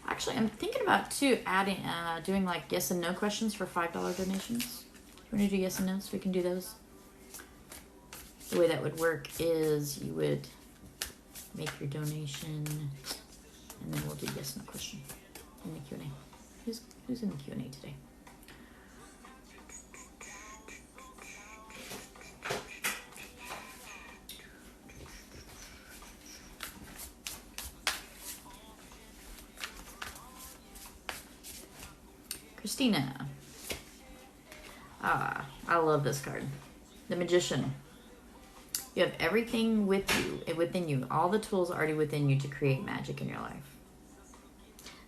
Actually, I'm thinking about, too, doing like yes and no questions for $5 donations. You want to do yes and no's? We can do those. The way that would work is you would make your donation, and then we'll do yes and no question in the Q&A. Who's in the Q&A today? Christina. I love this card. The Magician. You have everything within you. All the tools already within you to create magic in your life.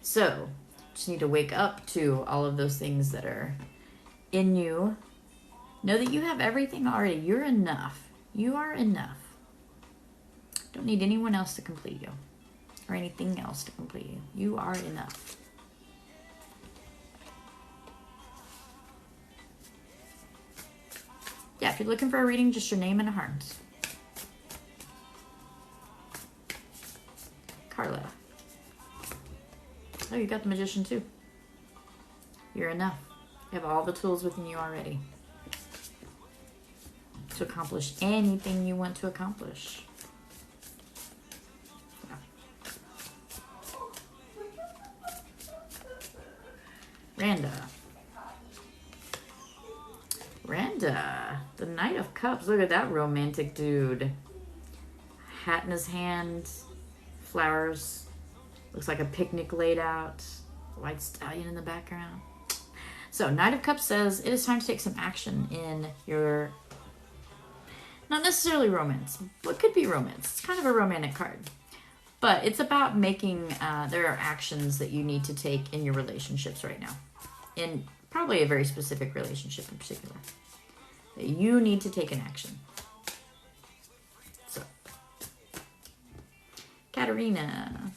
So, just need to wake up to all of those things that are in you. Know that you have everything already. You're enough. You are enough. Don't need anyone else to complete you. Or anything else to complete you. You are enough. Yeah, if you're looking for a reading, just your name and a heart. Carla. Oh, you got the Magician too. You're enough. You have all the tools within you already to accomplish anything you want to accomplish. Yeah. Randa, the Knight of Cups. Look at that romantic dude. Hat in his hand, flowers. Looks like a picnic laid out. White stallion in the background. So, Knight of Cups says it is time to take some action in your, not necessarily romance, but could be romance. It's kind of a romantic card. But it's about making, there are actions that you need to take in your relationships right now. In probably a very specific relationship in particular. That you need to take an action. So, Katerina.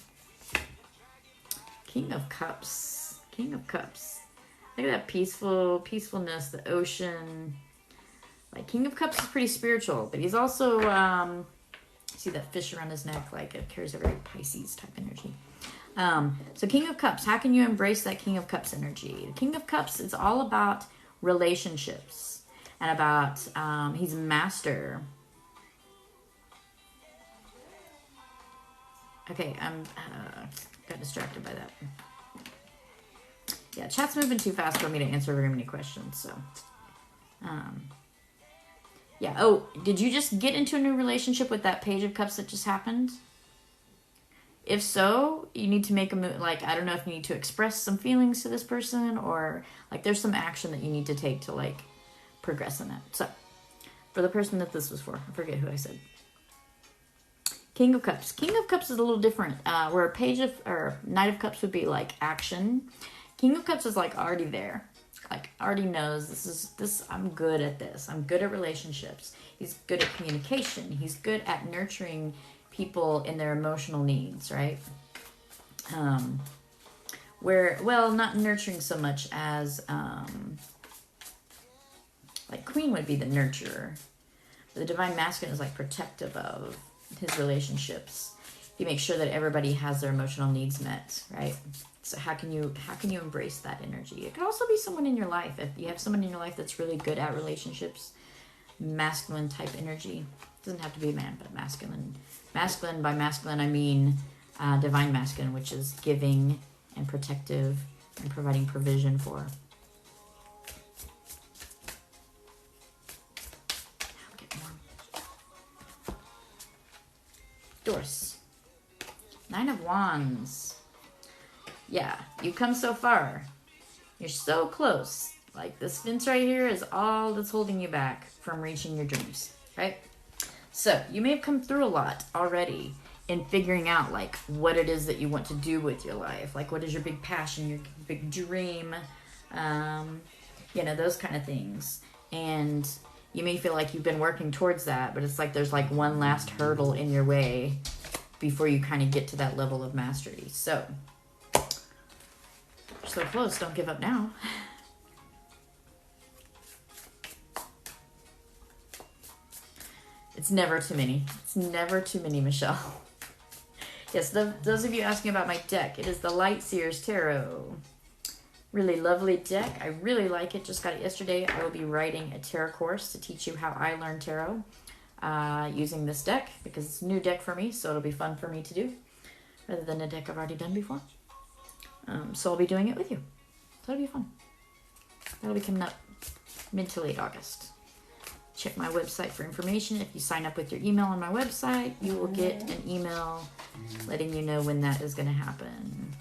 King of Cups. King of Cups. Look at that peacefulness, the ocean. Like, King of Cups is pretty spiritual, but he's also, see that fish around his neck, like it carries a very Pisces type energy. So King of Cups, how can you embrace that King of Cups energy? The King of Cups is all about relationships. and about he's master. Okay, I'm got distracted by that. Yeah, chat's moving too fast for me to answer very many questions, so. Yeah, oh, did you just get into a new relationship with that Page of Cups that just happened? If so, you need to make a move. Like, I don't know if you need to express some feelings to this person, or, like, there's some action that you need to take to, like, progress in that. So, for the person that this was for, I forget who I said. King of Cups. King of Cups is a little different. Where a Page of, or Knight of Cups would be, like, action. King of Cups is, like, already there. Like, already knows this, I'm good at this. I'm good at relationships. He's good at communication. He's good at nurturing people in their emotional needs, right? Well, not nurturing so much as, like, Queen would be the nurturer. The Divine Masculine is, like, protective of his relationships. He makes sure that everybody has their emotional needs met, right? So how can you embrace that energy? It could also be someone in your life. If you have someone in your life that's really good at relationships, masculine type energy. It doesn't have to be a man, but masculine. Masculine, by masculine I mean Divine Masculine, which is giving and protective and providing provision for. Okay, more. Doris. 9 of Wands. Yeah, you come so far. You're so close. Like, this fence right here is all that's holding you back from reaching your dreams, right? So, you may have come through a lot already in figuring out, like, what it is that you want to do with your life. Like, what is your big passion, your big dream, you know, those kind of things. And you may feel like you've been working towards that, but it's like there's, like, one last hurdle in your way before you kind of get to that level of mastery. So, you're so close, don't give up now. It's never too many. It's never too many, Michelle. Yes, those of you asking about my deck, it is the Light Seers Tarot. Really lovely deck. I really like it. Just got it yesterday. I will be writing a tarot course to teach you how I learn tarot using this deck, because it's a new deck for me, so it'll be fun for me to do rather than a deck I've already done before. So I'll be doing it with you. So it'll be fun. That'll be coming up mid to late August. Check my website for information. If you sign up with your email on my website, you will get an email letting you know when that is going to happen.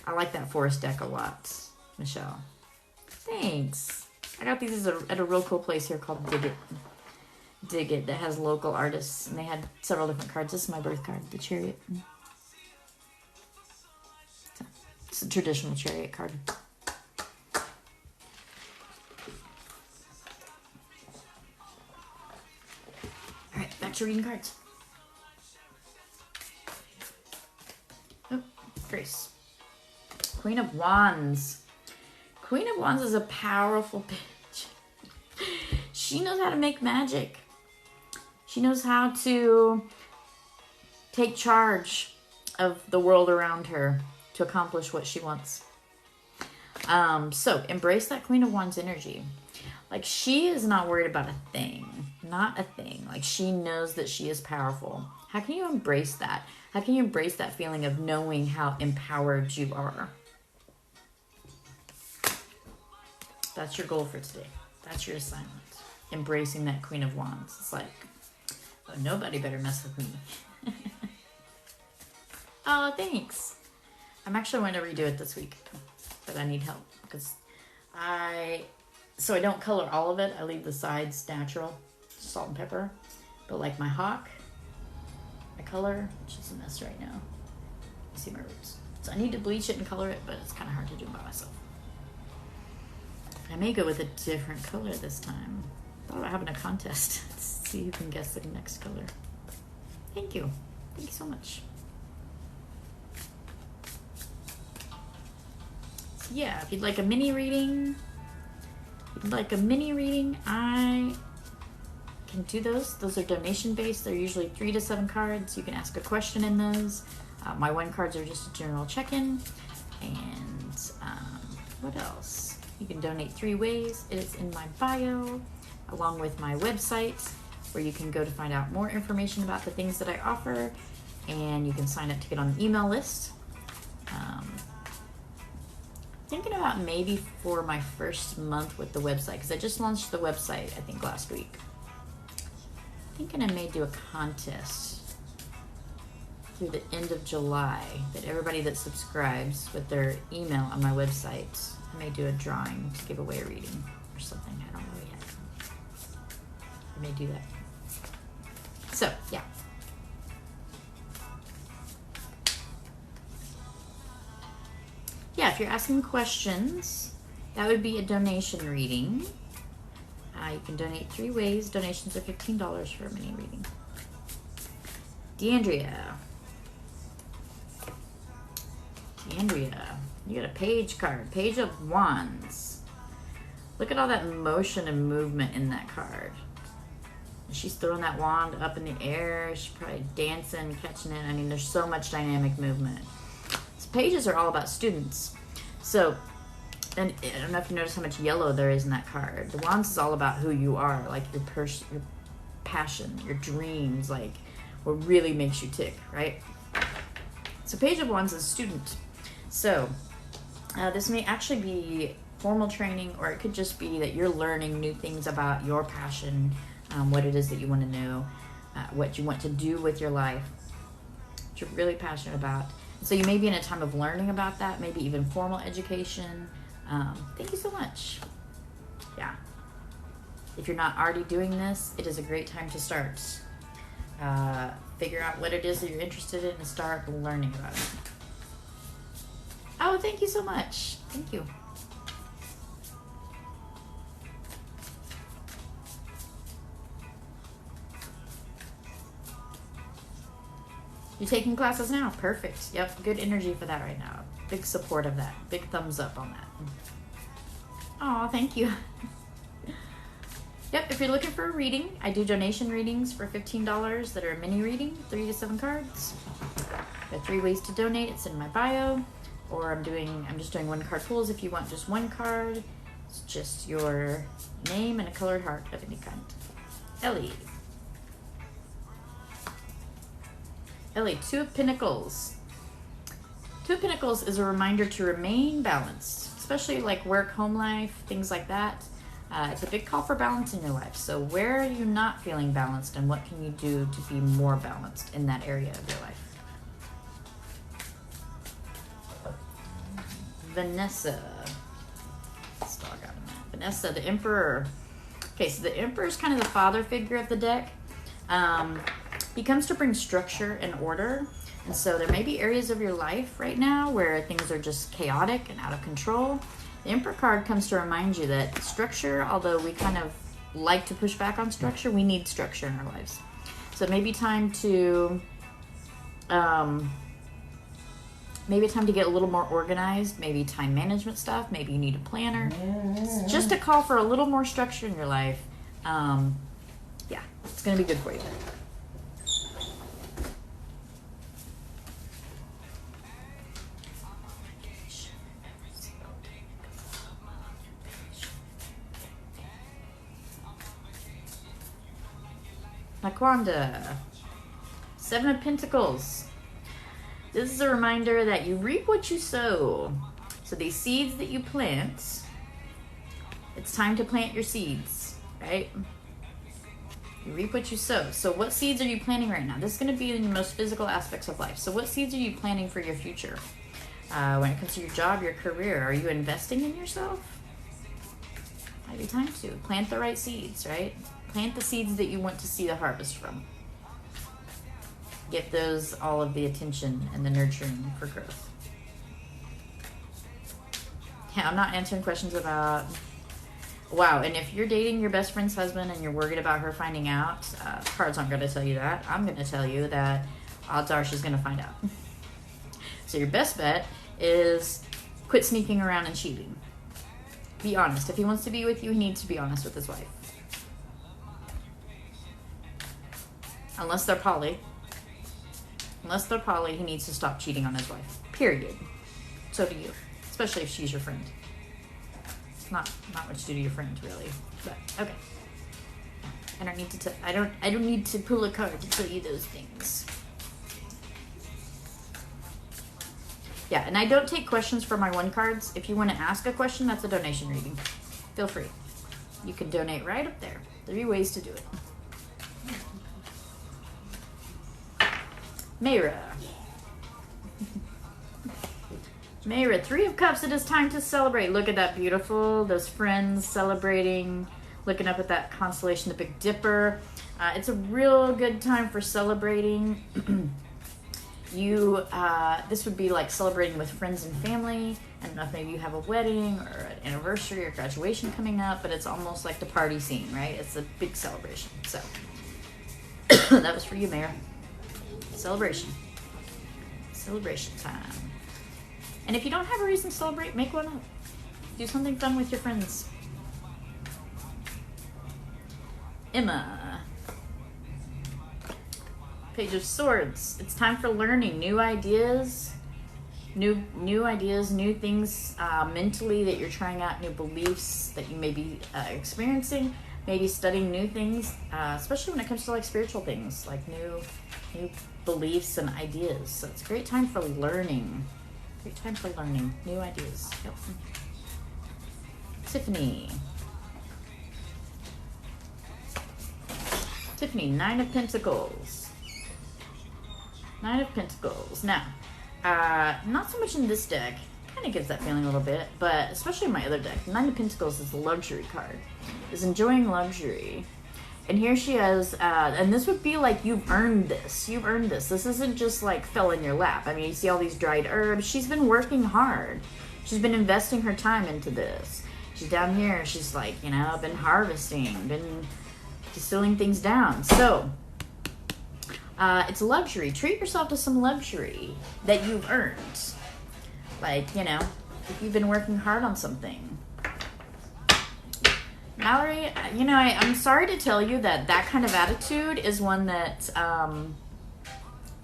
I like that forest deck a lot, Michelle. Thanks. I got these at a real cool place here called Dig It. Dig It, that has local artists, and they had several different cards. This is my birth card, the Chariot. It's a traditional Chariot card. Alright, back to reading cards. Oh, Grace. Queen of Wands. Queen of Wands is a powerful bitch. She knows how to make magic. She knows how to take charge of the world around her to accomplish what she wants. So embrace that Queen of Wands energy. Like, she is not worried about a thing. Not a thing. Like, she knows that she is powerful. How can you embrace that? How can you embrace that feeling of knowing how empowered you are? That's your goal for today. That's your assignment. Embracing that Queen of Wands. It's like, oh, nobody better mess with me. Oh, thanks. I'm actually going to redo it this week, but I need help because so I don't color all of it. I leave the sides natural, salt and pepper. But like my hawk, I color, which is a mess right now. You see my roots. So I need to bleach it and color it, but it's kind of hard to do by myself. I may go with a different color this time. Thought about having a contest. Let's see who can guess the next color. Thank you. Thank you so much. So yeah, if you'd like a mini reading, I can do those. Those are donation based. They're usually 3 to 7 cards. You can ask a question in those. My 1 cards are just a general check-in. And what else? You can donate 3 ways. It is in my bio, along with my website, where you can go to find out more information about the things that I offer, and you can sign up to get on the email list. Thinking about maybe for my first month with the website, because I just launched the website, I think, last week. Thinking I may do a contest through the end of July that everybody that subscribes with their email on my website, I may do a drawing to give away a reading or something. I don't know yet. I may do that. So, yeah. Yeah, if you're asking questions, that would be a donation reading. You can donate 3 ways. Donations are $15 for a mini reading. D'Andrea, you got a page card. Page of Wands. Look at all that motion and movement in that card. She's throwing that wand up in the air. She's probably dancing, catching it. I mean, there's so much dynamic movement. Pages are all about students. So, and I don't know if you notice how much yellow there is in that card. The Wands is all about who you are, like your passion, your dreams, like what really makes you tick, right? So Page of Wands is student. So this may actually be formal training, or it could just be that you're learning new things about your passion, what it is that you want to know, what you want to do with your life, what you're really passionate about. So you may be in a time of learning about that, maybe even formal education. Thank you so much. Yeah. If you're not already doing this, it is a great time to start. Figure out what it is that you're interested in and start learning about it. Oh, thank you so much. Thank you. You're taking classes now? Perfect. Yep, good energy for that right now. Big support of that. Big thumbs up on that. Oh, thank you. Yep, if you're looking for a reading, I do donation readings for $15 that are a mini reading, 3 to 7 cards. There are 3 ways to donate. It's in my bio. Or I'm just doing 1-card pulls if you want just 1 card. It's just your name and a colored heart of any kind. Ellie, 2 of Pentacles. 2 of Pentacles is a reminder to remain balanced, especially like work, home life, things like that. It's a big call for balance in your life. So where are you not feeling balanced, and what can you do to be more balanced in that area of your life? Vanessa. Let's talk out of that. Vanessa, the Emperor. Okay, so the Emperor is kind of the father figure of the deck. He comes to bring structure and order. And so there may be areas of your life right now where things are just chaotic and out of control. The Emperor card comes to remind you that structure, although we kind of like to push back on structure, we need structure in our lives. So it may be time to get a little more organized, maybe time management stuff, maybe you need a planner. It's just a call for a little more structure in your life. Yeah, it's going to be good for you. Laquanda, 7 of Pentacles. This is a reminder that you reap what you sow. So these seeds that you plant, it's time to plant your seeds, right? You reap what you sow. So what seeds are you planting right now? This is going to be in the most physical aspects of life. So what seeds are you planting for your future? When it comes to your job, your career, are you investing in yourself? Might be time to plant the right seeds, right? Plant the seeds that you want to see the harvest from. Give those all of the attention and the nurturing for growth. Yeah, I'm not answering questions about... Wow, and if you're dating your best friend's husband and you're worried about her finding out, cards aren't going to tell you that. I'm going to tell you that odds are she's going to find out. So your best bet is quit sneaking around and cheating. Be honest. If he wants to be with you, he needs to be honest with his wife. Unless they're poly. Unless they're poly, he needs to stop cheating on his wife. Period. so do you, especially if she's your friend. Not much to do to your friend, really, but okay. I don't need to. I don't need to pull a card to tell you those things. Yeah, and I don't take questions for my 1 cards. If you want to ask a question, that's a donation reading. Feel free. You can donate right up there. 3 ways to do it. Mayra. Mayra, 3 of Cups. It is time to celebrate. Look at that beautiful. Those friends celebrating. Looking up at that constellation, the Big Dipper. It's a real good time for celebrating. This would be like celebrating with friends and family. I don't know if maybe you have a wedding or an anniversary or graduation coming up, but it's almost like the party scene, right? It's a big celebration. So that was for you, Mayor. Celebration. Celebration time. And if you don't have a reason to celebrate, make one up. Do something fun with your friends. Emma. Page of Swords. It's time for learning new ideas, new ideas, new things mentally that you're trying out, new beliefs that you may be experiencing, maybe studying new things, especially when it comes to like spiritual things, like new beliefs and ideas. So it's a great time for learning. Great time for learning new ideas. Yep. Tiffany, 9 of Pentacles. 9 of Pentacles. Now, not so much in this deck. Kind of gives that feeling a little bit, but especially in my other deck. 9 of Pentacles is the luxury card. Is enjoying luxury. And here she is, and this would be like you've earned this. You've earned this. This isn't just like fell in your lap. I mean, you see all these dried herbs. She's been working hard. She's been investing her time into this. She's down here. She's like, been harvesting, been distilling things down. So it's luxury. Treat yourself to some luxury that you've earned. Like, if you've been working hard on something. Mallory, I'm sorry to tell you that kind of attitude is one that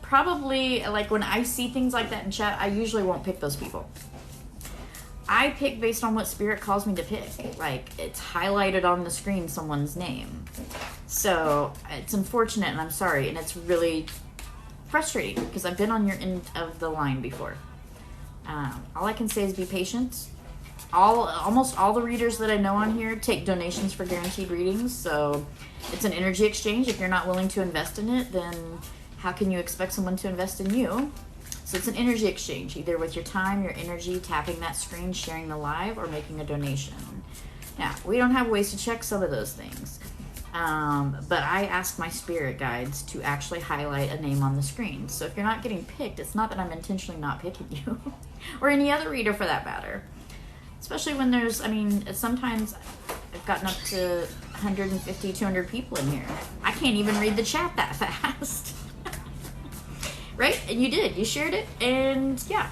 probably, like when I see things like that in chat, I usually won't pick those people. I pick based on what spirit calls me to pick. Like, it's highlighted on the screen someone's name. So, it's unfortunate, and I'm sorry, and it's really frustrating, because I've been on your end of the line before. All I can say is be patient. Almost all the readers that I know on here take donations for guaranteed readings, so it's an energy exchange. If you're not willing to invest in it, then how can you expect someone to invest in you? So it's an energy exchange, either with your time, your energy, tapping that screen, sharing the live, or making a donation. Now, we don't have ways to check some of those things, but I ask my spirit guides to actually highlight a name on the screen. So if you're not getting picked, it's not that I'm intentionally not picking you, or any other reader for that matter. Especially when there's, sometimes I've gotten up to 150, 200 people in here. I can't even read the chat that fast. Right? And you did. You shared it, and yeah.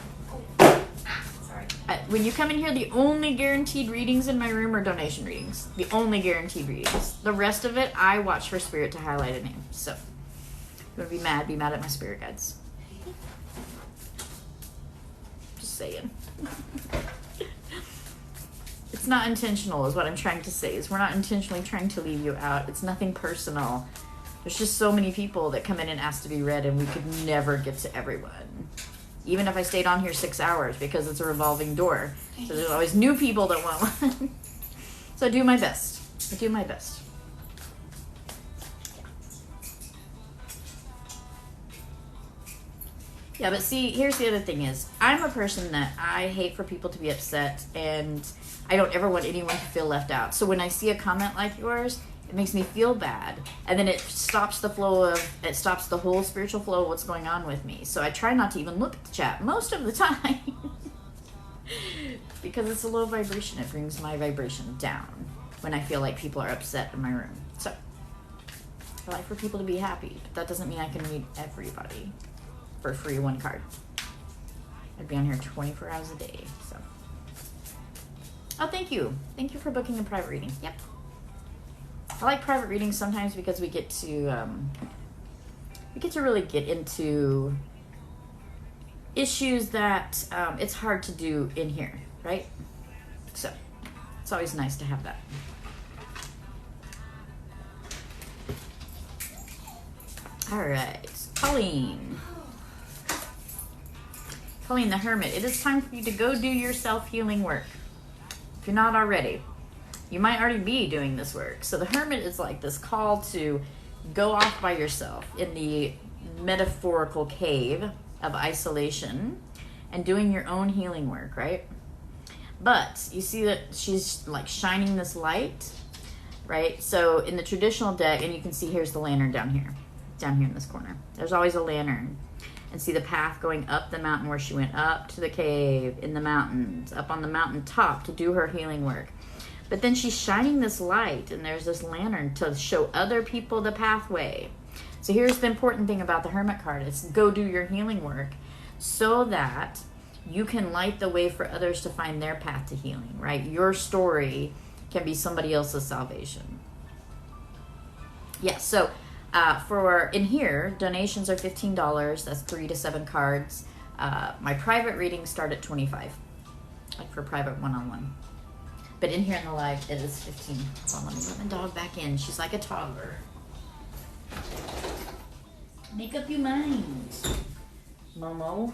Sorry. When you come in here, the only guaranteed readings in my room are donation readings. The only guaranteed readings. The rest of it, I watch for spirit to highlight a name. So, if you want to be mad at my spirit guides. Just saying. It's not intentional is what I'm trying to say. We're not intentionally trying to leave you out. It's nothing personal. There's just so many people that come in and ask to be read, and we could never get to everyone. Even if I stayed on here 6 hours, because it's a revolving door. So there's always new people that want one. So I do my best. I do my best. Yeah, but see, here's the other thing is, I'm a person that I hate for people to be upset, and I don't ever want anyone to feel left out. So when I see a comment like yours, it makes me feel bad, and then it stops the whole spiritual flow of what's going on with me. So I try not to even look at the chat most of the time because it's a low vibration. It brings my vibration down when I feel like people are upset in my room. So I like for people to be happy, but that doesn't mean I can read everybody for free 1 card. I'd be on here 24 hours a day. So, oh, thank you for booking a private reading. Yep. I like private readings sometimes because we get to really get into issues that it's hard to do in here, right? So it's always nice to have that. All right, Colleen. Colleen the Hermit, it is time for you to go do your self-healing work. If you're not already, you might already be doing this work. So the Hermit is like this call to go off by yourself in the metaphorical cave of isolation and doing your own healing work, right? But you see that she's like shining this light, right? So in the traditional deck, and you can see here's the lantern down here in this corner. There's always a lantern. And see the path going up the mountain where she went up to the cave, in the mountains, up on the mountain top to do her healing work. But then she's shining this light, and there's this lantern to show other people the pathway. So here's the important thing about the Hermit card. It's go do your healing work so that you can light the way for others to find their path to healing, right? Your story can be somebody else's salvation. Yes, so for in here, donations are $15. That's 3 to 7 cards. My private readings start at $25, like for private one-on-one. But in here in the live, it is $15. Hold on, let me let my dog back in. She's like a toddler. Make up your mind, Momo.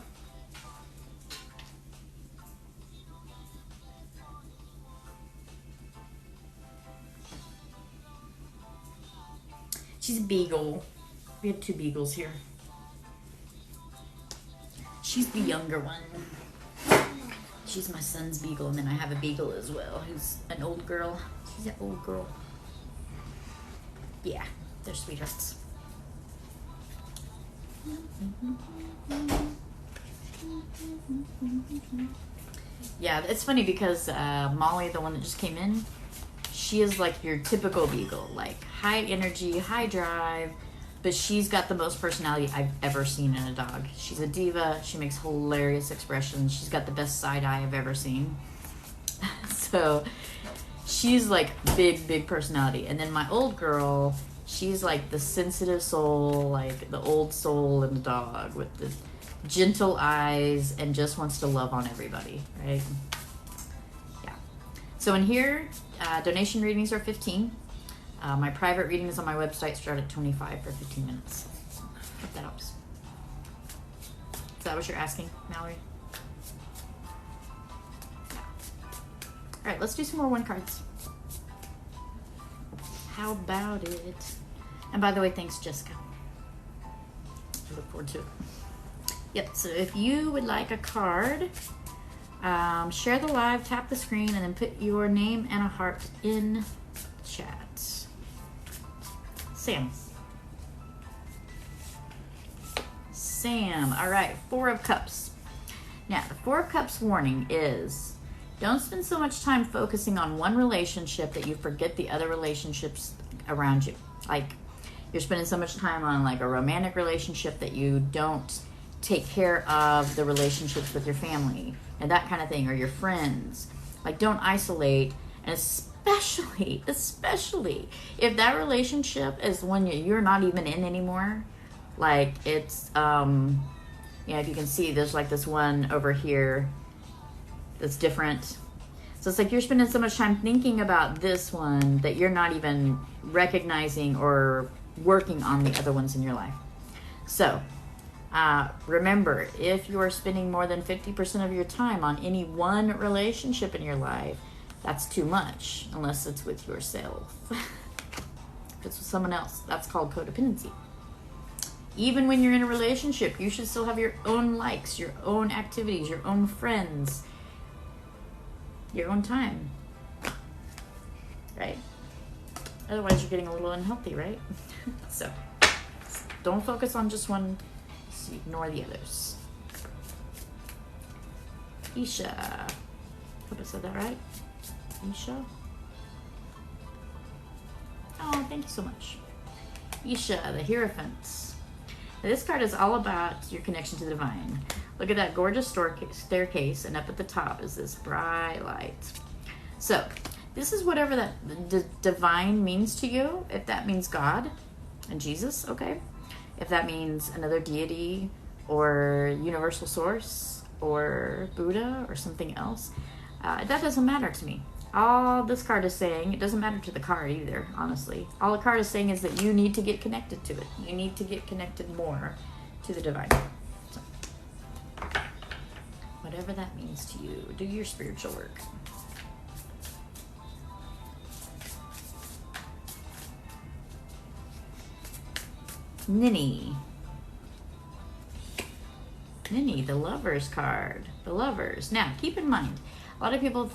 She's a beagle. We have 2 beagles here. She's the younger one. She's my son's beagle, and then I have a beagle as well, who's an old girl. She's an old girl. Yeah, they're sweethearts. Yeah, it's funny because Molly, the one that just came in, she is like your typical beagle, like high energy, high drive, but she's got the most personality I've ever seen in a dog. She's a diva. She makes hilarious expressions. She's got the best side eye I've ever seen. So she's like big personality. And then my old girl, she's like the sensitive soul, like the old soul in the dog with the gentle eyes and just wants to love on everybody, right? Yeah. So in here, donation readings are $15. My private readings on my website start at $25 for 15 minutes. Hope that helps. Is that what you're asking, Mallory? Yeah. All right, let's do some more 1 cards. How about it? And by the way, thanks, Jessica. I look forward to it. Yep, so if you would like a card, share the live, tap the screen, and then put your name and a heart in chat. Sam. All right, 4 of Cups. Now, the 4 of Cups warning is don't spend so much time focusing on one relationship that you forget the other relationships around you. Like, you're spending so much time on like a romantic relationship that you don't take care of the relationships with your family and that kind of thing, or your friends. Like, don't isolate, and especially if that relationship is one you're not even in anymore. Like, it's if you can see, there's like this one over here that's different. So it's like you're spending so much time thinking about this one that you're not even recognizing or working on the other ones in your life. So remember, if you're spending more than 50% of your time on any one relationship in your life, that's too much, unless it's with yourself. If it's with someone else, that's called codependency. Even when you're in a relationship, you should still have your own likes, your own activities, your own friends, your own time, right? Otherwise, you're getting a little unhealthy, right? So don't focus on just one, so ignore the others. Isha. Hope I said that right. Isha. Oh, thank you so much. Isha, the Hierophant. Now, this card is all about your connection to the divine. Look at that gorgeous staircase, and up at the top is this bright light. So, this is whatever that divine means to you. If that means God and Jesus, okay. If that means another deity or universal source or Buddha or something else. That doesn't matter to me. All this card is saying, it doesn't matter to the card either, honestly. All the card is saying is that you need to get connected to it. You need to get connected more to the divine. So, whatever that means to you, do your spiritual work. Ninny, the Lovers card. The Lovers. Now, keep in mind, a lot of people,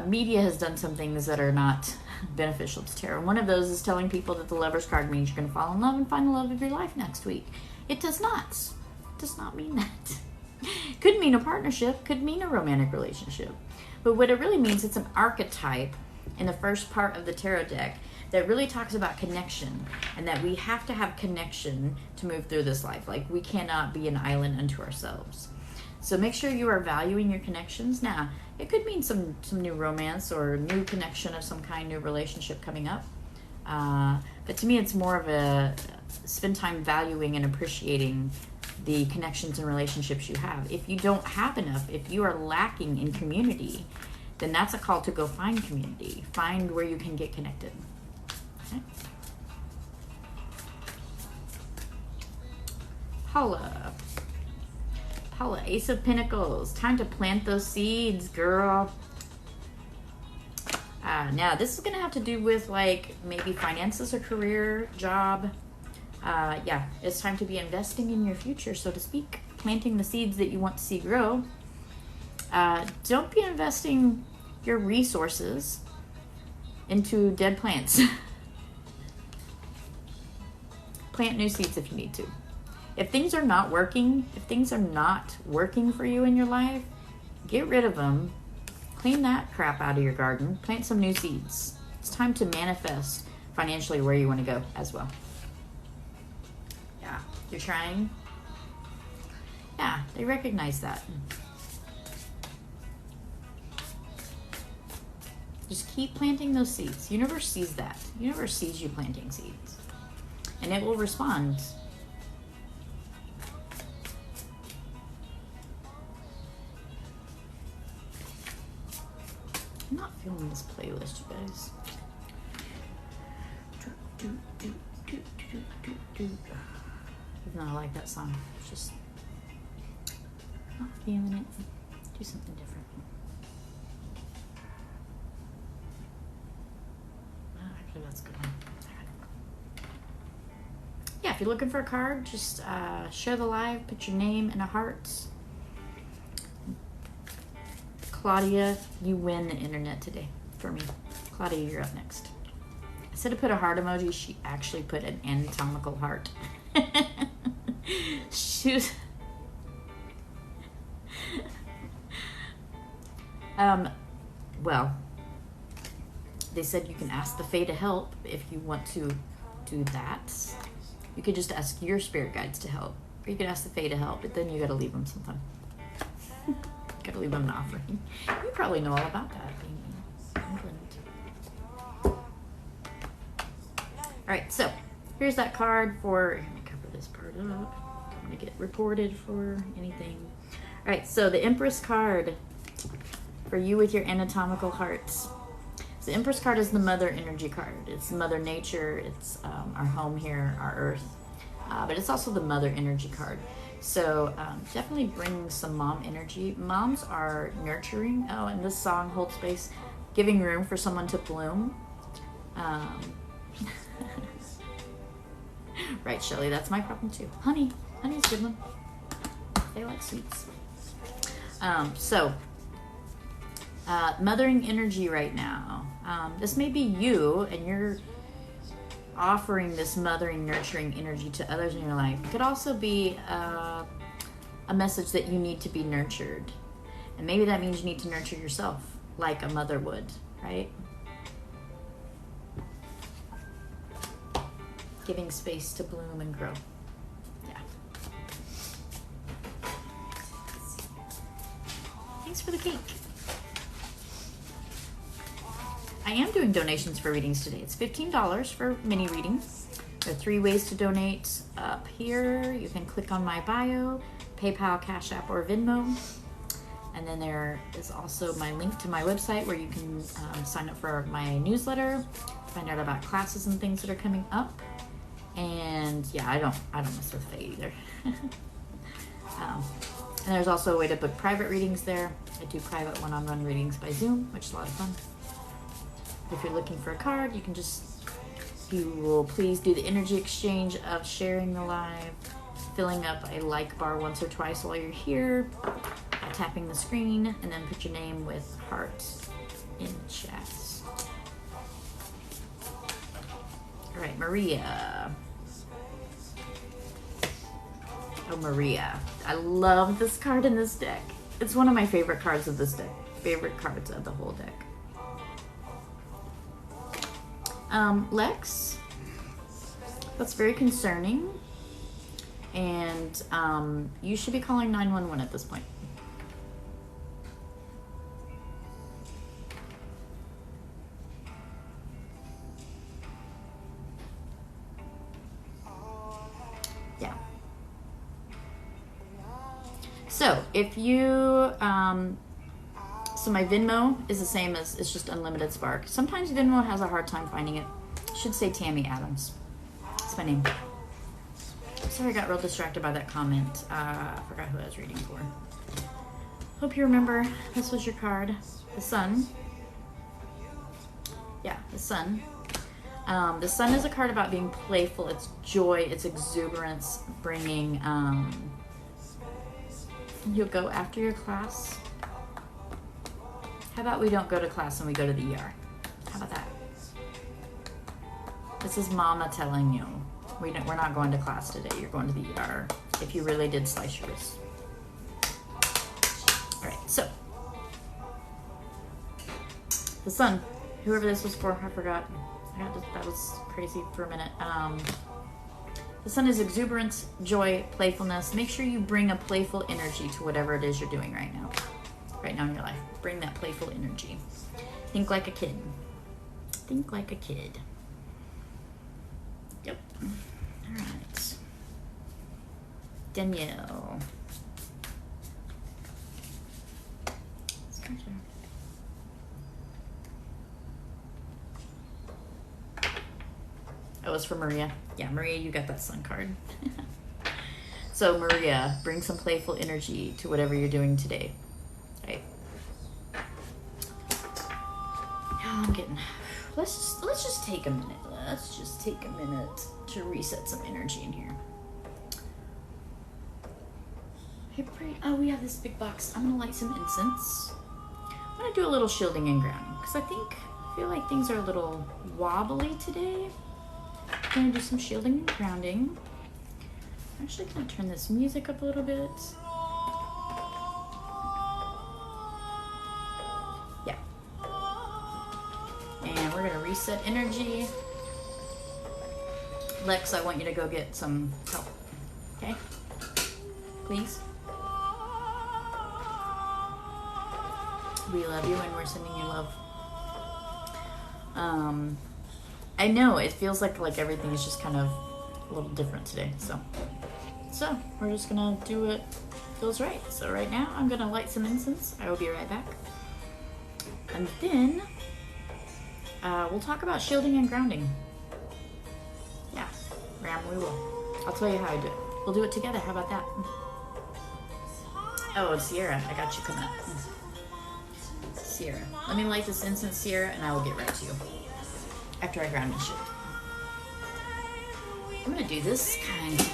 media has done some things that are not beneficial to tarot. And one of those is telling people that the Lovers card means you're going to fall in love and find the love of your life next week. It does not. It does not mean that. Could mean a partnership, could mean a romantic relationship. But what it really means, it's an archetype in the first part of the tarot deck that really talks about connection, and that we have to have connection to move through this life. Like, we cannot be an island unto ourselves. So make sure you are valuing your connections. Now, it could mean some new romance or new connection of some kind, new relationship coming up. But to me, it's more of a spend time valuing and appreciating the connections and relationships you have. If you don't have enough, if you are lacking in community, then that's a call to go find community. Find where you can get connected. Okay. Paula, Ace of Pentacles. Time to plant those seeds, girl. Now, this is going to have to do with, like, maybe finances or career, job. Yeah, it's time to be investing in your future, so to speak. Planting the seeds that you want to see grow. Don't be investing your resources into dead plants. Plant new seeds if you need to. If things are not working, for you in your life, get rid of them. Clean that crap out of your garden. Plant some new seeds. It's time to manifest financially where you want to go as well. Yeah, you're trying. Yeah, they recognize that. Just keep planting those seeds. Universe sees that. Universe sees you planting seeds. And it will respond. I'm not feeling this playlist, you guys. Even though I like that song, it's just not feeling it. Do something different. Actually, that's a good one. Yeah, if you're looking for a card, just share the live, put your name in a heart. Claudia, you win the internet today for me. Claudia, you're up next. Instead of put a heart emoji, she actually put an anatomical heart. Shoot. Well, they said you can ask the Fae to help if you want to do that. You could just ask your spirit guides to help, or you could ask the Fae to help, but then you gotta leave them sometime. You gotta leave them an offering. You probably know all about that, being in England. Alright, so here's that card for, let me cover this part up. Don't want to get reported for anything. Alright, so the Empress card for you with your anatomical hearts. The Empress card is the mother energy card. It's Mother Nature. It's our home here, our earth. But it's also the mother energy card. So definitely bring some mom energy. Moms are nurturing. Oh, and this song, Hold Space, giving room for someone to bloom. Right, Shelly, that's my problem too. Honey's a good one. They like sweets. Mothering energy right now. This may be you, and you're offering this mothering, nurturing energy to others in your life. It could also be a message that you need to be nurtured. And maybe that means you need to nurture yourself like a mother would, right? Giving space to bloom and grow. Yeah. Thanks for the cake. I am doing donations for readings today. It's $15 for mini readings. There are 3 ways to donate up here. You can click on my bio, PayPal, Cash App, or Venmo. And then there is also my link to my website where you can sign up for my newsletter, find out about classes and things that are coming up. And yeah, I don't mess with Faye either. And there's also a way to book private readings there. I do private one-on-one readings by Zoom, which is a lot of fun. If you're looking for a card, you will please do the energy exchange of sharing the live, filling up a like bar once or twice while you're here, by tapping the screen, and then put your name with heart in the chat. All right, Maria. Oh, Maria. I love this card in this deck. It's one of my favorite cards of this deck. Favorite cards of the whole deck. Lex. That's very concerning. And you should be calling 911 at this point. Yeah. So if you, so my Venmo is the same as, it's just Unlimited Spark. Sometimes Venmo has a hard time finding it. It should say Tammy Adams. That's my name. Sorry, I got real distracted by that comment. I forgot who I was reading for. Hope you remember this was your card. The Sun. Yeah, the Sun. The Sun is a card about being playful. It's joy. It's exuberance. Bringing, you'll go after your class. How about we don't go to class and we go to the ER? How about that? This is Mama telling you. We're not going to class today. You're going to the ER if you really did slice your wrist. All right, so. The Sun. Whoever this was for, I forgot. That was crazy for a minute. The Sun is exuberance, joy, playfulness. Make sure you bring a playful energy to whatever it is you're doing right now. Right now in your life. Bring that playful energy. Think like a kid. Think like a kid. Yep. All right. Danielle. Oh, it's for Maria. Yeah, Maria, you got that Sun card. So Maria, bring some playful energy to whatever you're doing today. Right. Oh, I'm getting. Let's just take a minute. Let's just take a minute to reset some energy in here. Hey, oh, we have this big box. I'm gonna light some incense. I'm gonna do a little shielding and grounding because I feel like things are a little wobbly today. I'm gonna do some shielding and grounding. I'm actually gonna turn this music up a little bit. Yeah. And we're gonna reset energy. Lex, I want you to go get some help. Okay? Please. We love you and we're sending you love. I know it feels like everything is just kind of a little different today. So we're just gonna do what feels right. So right now I'm gonna light some incense. I will be right back. And then we'll talk about shielding and grounding. Yeah, Ram, we will. I'll tell you how I do it. We'll do it together. How about that? Oh, it's Sierra. I got you coming up. Sierra. Let me light this incense, Sierra, and I will get right to you. After I ground and shield. I'm gonna do this kind today.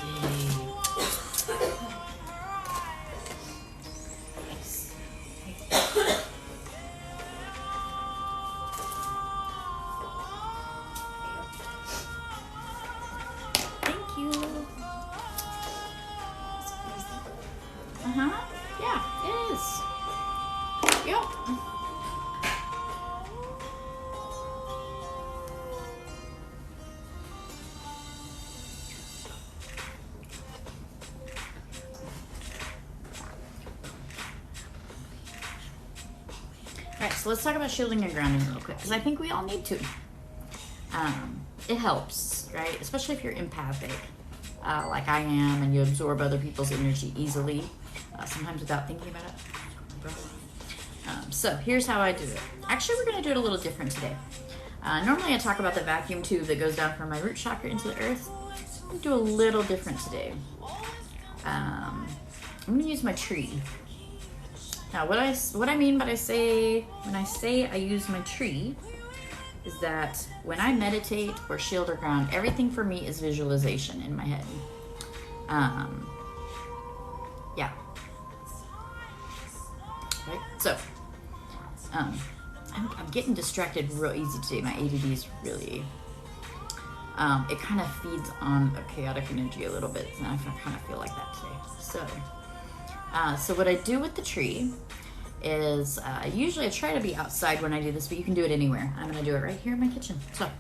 Thank you. Yeah, it is. Yep. So let's talk about shielding and grounding real quick, because I think we all need to. It helps, right? Especially if you're empathic. like I am, and you absorb other people's energy easily, sometimes without thinking about it. So here's how I do it. Actually, we're going to do it a little different today. Normally I talk about the vacuum tube that goes down from my root chakra into the earth. I'm going to do a little different today. I'm going to use my tree. Now, what I mean when I say I use my tree is that when I meditate or shield or ground, everything for me is visualization in my head. Yeah. Right? So, I'm getting distracted real easy today. My ADD is really, it kind of feeds on a chaotic energy a little bit, and I kind of feel like that today. So what I do with the tree is, usually I try to be outside when I do this, but you can do it anywhere. I'm going to do it right here in my kitchen. So,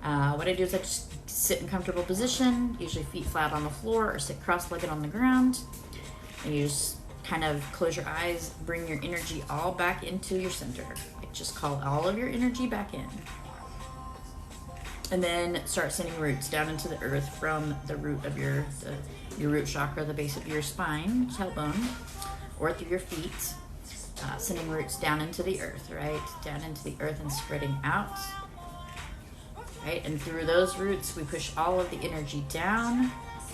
what I do is I just sit in comfortable position, usually feet flat on the floor or sit cross-legged on the ground, and you just kind of close your eyes, bring your energy all back into your center. Like, just call all of your energy back in. And then start sending roots down into the earth from the root of your root chakra, the base of your spine, tailbone, or through your feet. Sending roots down into the earth, right? Down into the earth and spreading out. Right? And through those roots, we push all of the energy down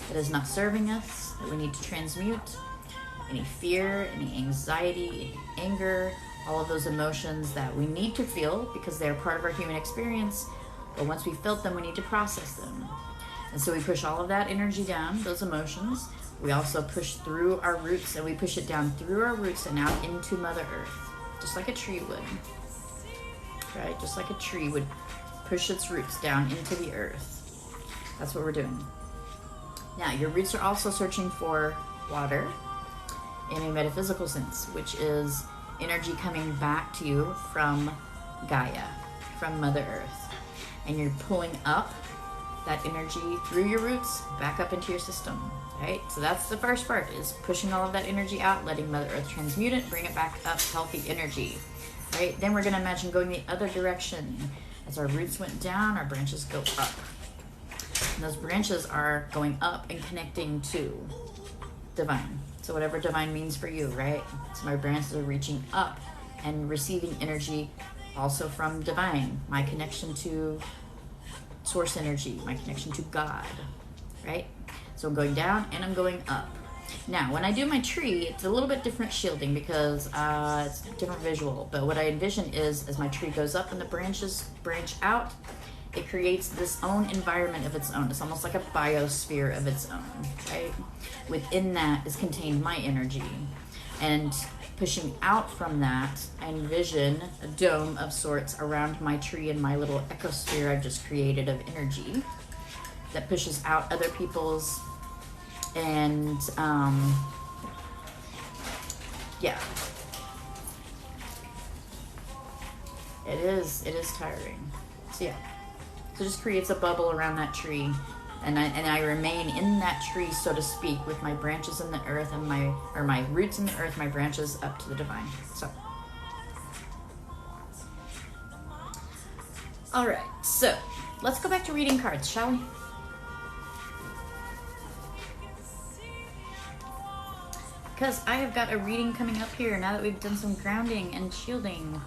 that is not serving us, that we need to transmute. Any fear, any anxiety, any anger, all of those emotions that we need to feel because they're part of our human experience. But once we've felt them, we need to process them. And so we push all of that energy down, those emotions. We also push through our roots, and we push it down through our roots and out into Mother Earth, just like a tree would. Right? Just like a tree would push its roots down into the earth. That's what we're doing. Now, your roots are also searching for water in a metaphysical sense, which is energy coming back to you from Gaia, from Mother Earth. And you're pulling up that energy through your roots back up into your system, right? So that's the first part, is pushing all of that energy out, letting Mother Earth transmute it, bring it back up, healthy energy, right? Then we're going to imagine going the other direction. As our roots went down, our branches go up. And those branches are going up and connecting to divine. So whatever divine means for you, right? So my branches are reaching up and receiving energy also from divine. My connection to source energy, my connection to God, right? So I'm going down and I'm going up. Now, when I do my tree, it's a little bit different shielding because it's a different visual. But what I envision is, as my tree goes up and the branches branch out, it creates this own environment of its own. It's almost like a biosphere of its own, right? Within that is contained my energy. And pushing out from that, I envision a dome of sorts around my tree and my little ecosphere I've just created of energy that pushes out other people's. And yeah, it is tiring. So yeah, so it just creates a bubble around that tree, and I remain in that tree, so to speak, with my branches in the earth and my roots in the earth, my branches up to the divine. So all right, so let's go back to reading cards, shall we? Because I have got a reading coming up here now that we've done some grounding and shielding.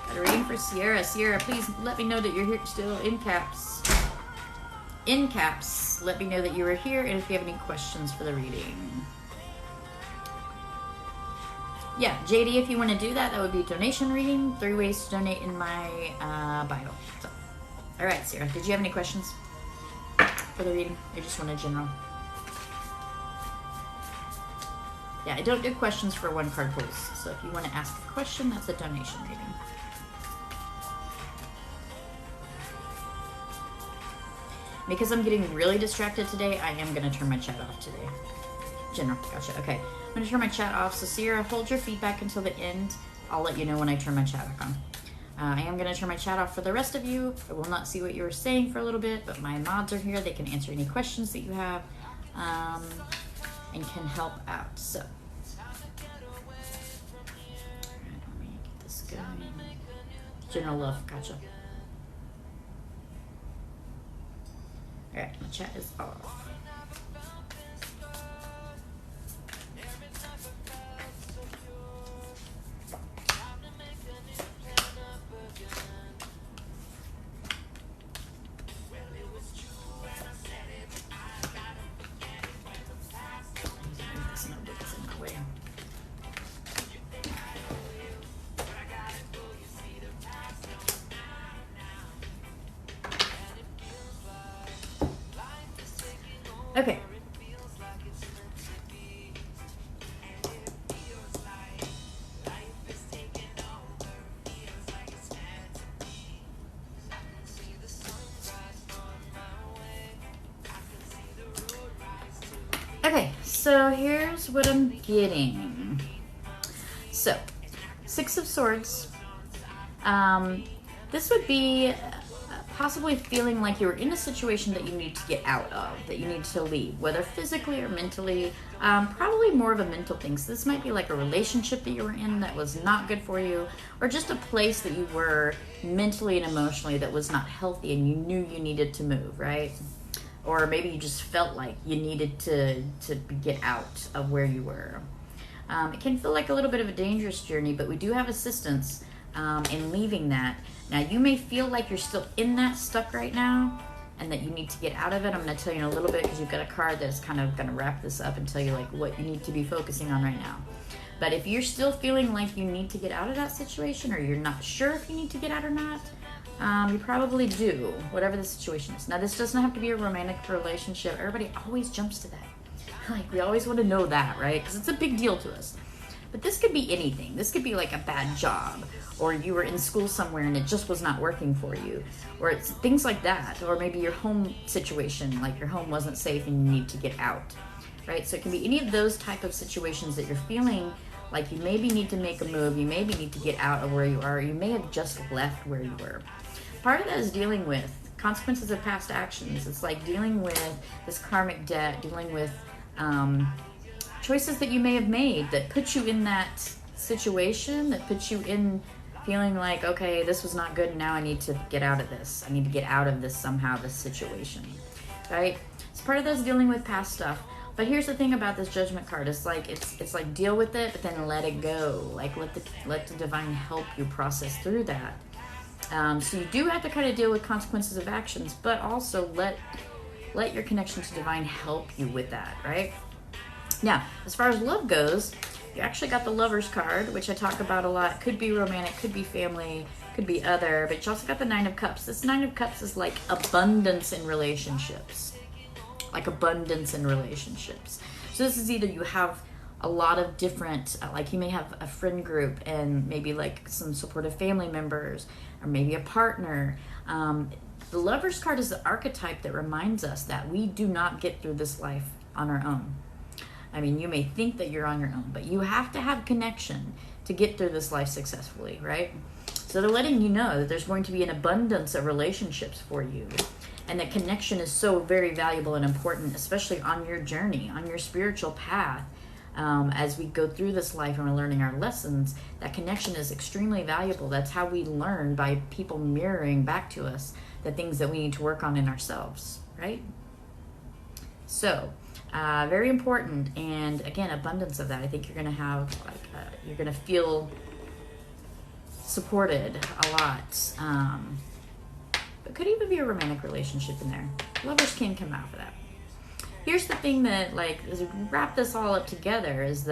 Got a reading for Sierra. Sierra, please let me know that you're here still in caps. In caps, let me know that you are here and if you have any questions for the reading. Yeah, JD, if you want to do that, that would be donation reading. 3 ways to donate in my bio. So, all right, Sierra, did you have any questions for the reading? I just want a general. Yeah, I don't do questions for one card pulls. So if you want to ask a question, that's a donation reading. Because I'm getting really distracted today, I am going to turn my chat off today. General, gotcha. Okay, I'm going to turn my chat off. So Sierra, hold your feedback until the end. I'll let you know when I turn my chat back on. I am going to turn my chat off for the rest of you. I will not see what you were saying for a little bit, but my mods are here. They can answer any questions that you have. And can help out. So, all right, let me get this going. General love, gotcha. Alright, my chat is off. This notebook is in my way. Okay. Okay, so here's what I'm getting. So, Six of Swords. This would be possibly feeling like you were in a situation that you need to get out of, that you need to leave, whether physically or mentally. Probably more of a mental thing. So this might be like a relationship that you were in that was not good for you, or just a place that you were mentally and emotionally that was not healthy and you knew you needed to move, right? Or maybe you just felt like you needed to get out of where you were. It can feel like a little bit of a dangerous journey, but we do have assistance in leaving that. Now, you may feel like you're still in that stuck right now and that you need to get out of it. I'm going to tell you in a little bit because you've got a card that's kind of going to wrap this up and tell you like what you need to be focusing on right now. But if you're still feeling like you need to get out of that situation, or you're not sure if you need to get out or not, you probably do, whatever the situation is. Now, this doesn't have to be a romantic relationship. Everybody always jumps to that. Like, we always want to know that, right? Because it's a big deal to us. But this could be anything. This could be like a bad job, or you were in school somewhere and it just was not working for you, or it's things like that. Or maybe your home situation, like your home wasn't safe and you need to get out, right? So it can be any of those type of situations that you're feeling like you maybe need to make a move, you maybe need to get out of where you are, you may have just left where you were. Part of that is dealing with consequences of past actions. It's like dealing with this karmic debt, dealing with choices that you may have made that put you in that situation, that put you in feeling like, okay, this was not good, and now I need to get out of this. I need to get out of this somehow, this situation, right? So part of that is dealing with past stuff. But here's the thing about this Judgment card. It's like deal with it, but then let it go. Like let the divine help you process through that. So you do have to kind of deal with consequences of actions, but also let your connection to divine help you with that, right? Now, as far as love goes, you actually got the Lover's card, which I talk about a lot. Could be romantic, could be family, could be other, but you also got the Nine of Cups. This Nine of Cups is like abundance in relationships. Like abundance in relationships. So this is either you have a lot of different, like you may have a friend group and maybe like some supportive family members, or maybe a partner. The Lover's card is the archetype that reminds us that we do not get through this life on our own. I mean, you may think that you're on your own, but you have to have connection to get through this life successfully, right? So they're letting you know that there's going to be an abundance of relationships for you, and that connection is so very valuable and important, especially on your journey, on your spiritual path. As we go through this life and we're learning our lessons, that connection is extremely valuable. That's how we learn, by people mirroring back to us the things that we need to work on in ourselves, right? So, very important, and again, abundance of that. I think you're going to have, you're going to feel supported a lot. But could even be a romantic relationship in there. Lovers can come out for that. Here's the thing that, like, is wrap this all up together is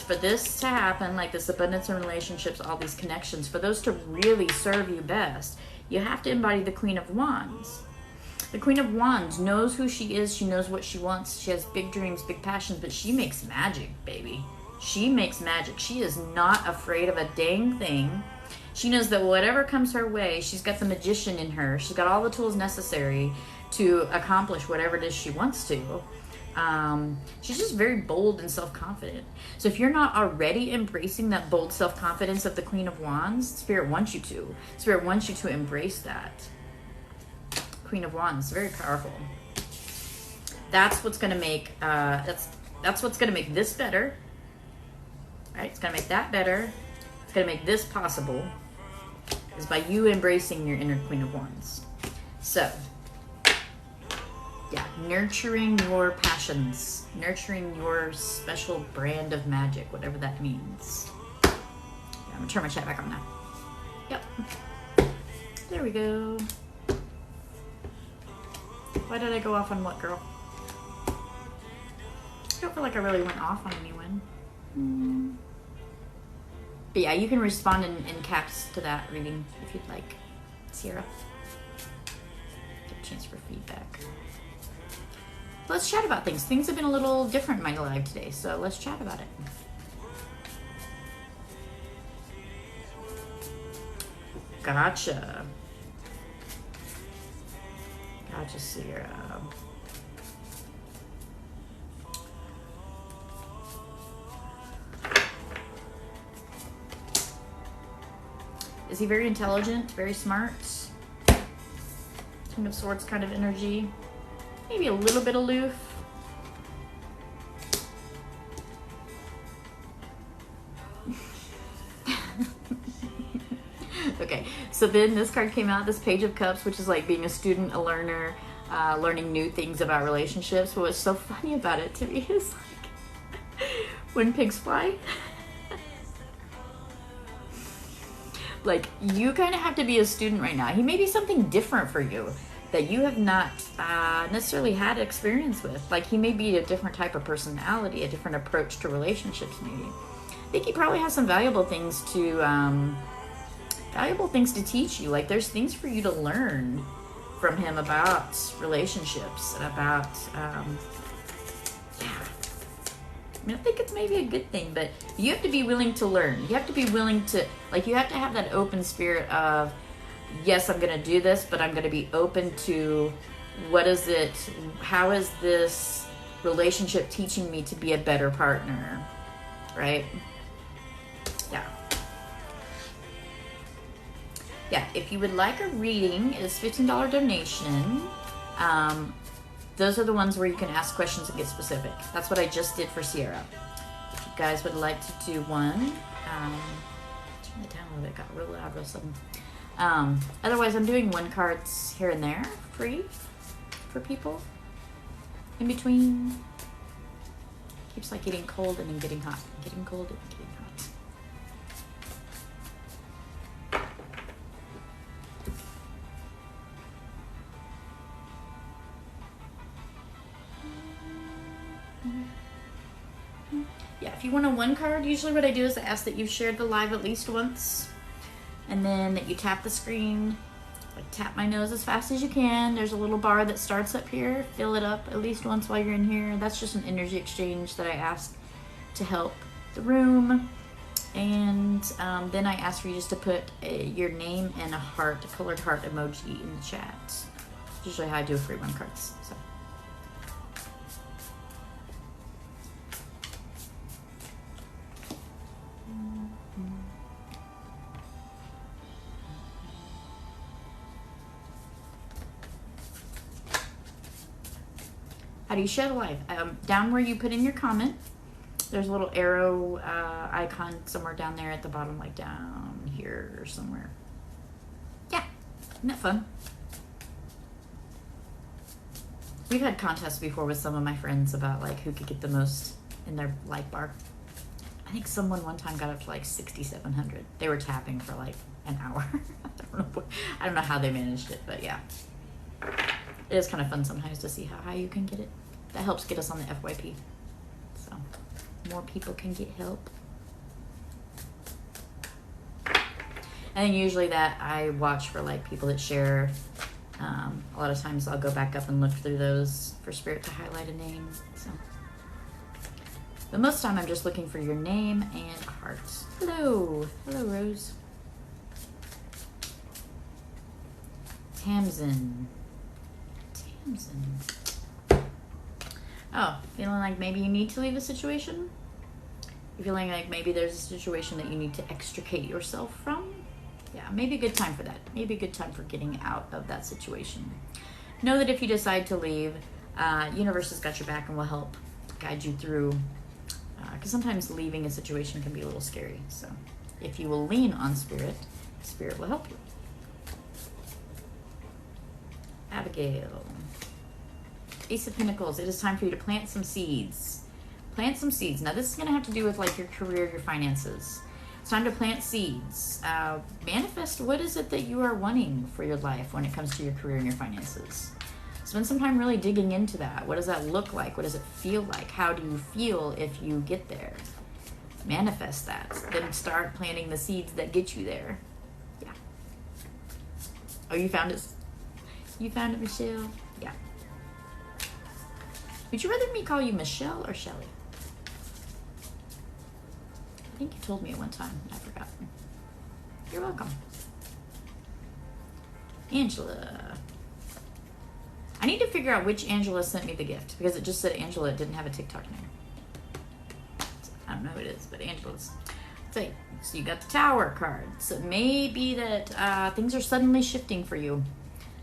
for this to happen, like this abundance in relationships, all these connections, for those to really serve you best, you have to embody the Queen of Wands. The Queen of Wands knows who she is. She knows what she wants. She has big dreams, big passions, but she makes magic, baby. She makes magic. She is not afraid of a dang thing. She knows that whatever comes her way, she's got the magician in her. She's got all the tools necessary to accomplish whatever it is she wants to. She's just very bold and self-confident. So if you're not already embracing that bold self-confidence of the Queen of Wands, Spirit wants you to. Spirit wants you to embrace that. Queen of Wands, very powerful. That's what's going to make that's what's going to make this better. Right? It's going to make that better. It's going to make this possible, is by you embracing your inner Queen of Wands. So Yeah, nurturing your passions, nurturing your special brand of magic, whatever that means. Yeah, I'm gonna turn my chat back on now. Yep. There we go. Why did I go off on what, girl? I don't feel like I really went off on anyone. But yeah, you can respond in caps to that reading if you'd like, Sierra. Get a chance for feedback. Let's chat about things. Things have been a little different in my life today, so let's chat about it. Gotcha. Gotcha, Sierra. Is he very intelligent, very smart? King of Swords kind of energy. Maybe a little bit aloof. Okay, so then this card came out, this Page of Cups, which is like being a student, a learner, learning new things about relationships. But what's so funny about it to me is like when pigs fly. Like, you kind of have to be a student right now. He may be something different for you that you have not necessarily had experience with. Like, he may be a different type of personality, a different approach to relationships maybe. I think he probably has some valuable things to teach you. Like, there's things for you to learn from him about relationships and about, I mean, I think it's maybe a good thing, but you have to be willing to learn. You have to be willing to, like, you have to have that open spirit of, yes, I'm going to do this, but I'm going to be open to what is it, how is this relationship teaching me to be a better partner, right? Yeah. Yeah, if you would like a reading, it's $15 donation. Those are the ones where you can ask questions and get specific. That's what I just did for Sierra. If you guys would like to do one, turn it down a little bit, it got real loud real sudden. Otherwise, I'm doing one cards here and there, free, for people. In between. Keeps like getting cold and then getting hot. Getting cold and getting hot. Yeah, if you want a one card, usually what I do is I ask that you've shared the live at least once, and then that you tap the screen, like tap my nose as fast as you can. There's a little bar that starts up here. Fill it up at least once while you're in here. That's just an energy exchange that I ask to help the room. And then I ask for you just to put your name and a heart, a colored heart emoji in the chat. That's usually how I do free one cards. So. How do you share the live? Down where you put in your comment, there's a little arrow icon somewhere down there at the bottom, like down here or somewhere. Yeah, isn't that fun? We've had contests before with some of my friends about like who could get the most in their like bar. I think someone one time got up to like 6,700. They were tapping for like an hour. I don't know how they managed it, but yeah. It is kind of fun sometimes to see how high you can get it. That helps get us on the FYP. So, more people can get help. And then usually that I watch for like people that share. A lot of times I'll go back up and look through those for Spirit to highlight a name. So, but most of the time I'm just looking for your name and hearts. Hello. Hello, Rose. Tamsin. Oh, feeling like maybe you need to leave a situation? You're feeling like maybe there's a situation that you need to extricate yourself from? Yeah, maybe a good time for that. Maybe a good time for getting out of that situation. Know that if you decide to leave, universe has got your back and will help guide you through. Because sometimes leaving a situation can be a little scary. So if you will lean on Spirit, Spirit will help you. Abigail. Ace of Pentacles. It is time for you to plant some seeds. Plant some seeds. Now this is going to have to do with like your career, your finances. It's time to plant seeds. Manifest what is it that you are wanting for your life when it comes to your career and your finances. Spend some time really digging into that. What does that look like? What does it feel like? How do you feel if you get there? Manifest that. Then start planting the seeds that get you there. Yeah. Oh, you found it? You found it, Michelle? Yeah. Would you rather me call you Michelle or Shelly? I think you told me at one time. I forgot. You're welcome. Angela. I need to figure out which Angela sent me the gift because it just said Angela. It didn't have a TikTok name. I don't know who it is, but Angela's. So you got the Tower card. So it may be that things are suddenly shifting for you.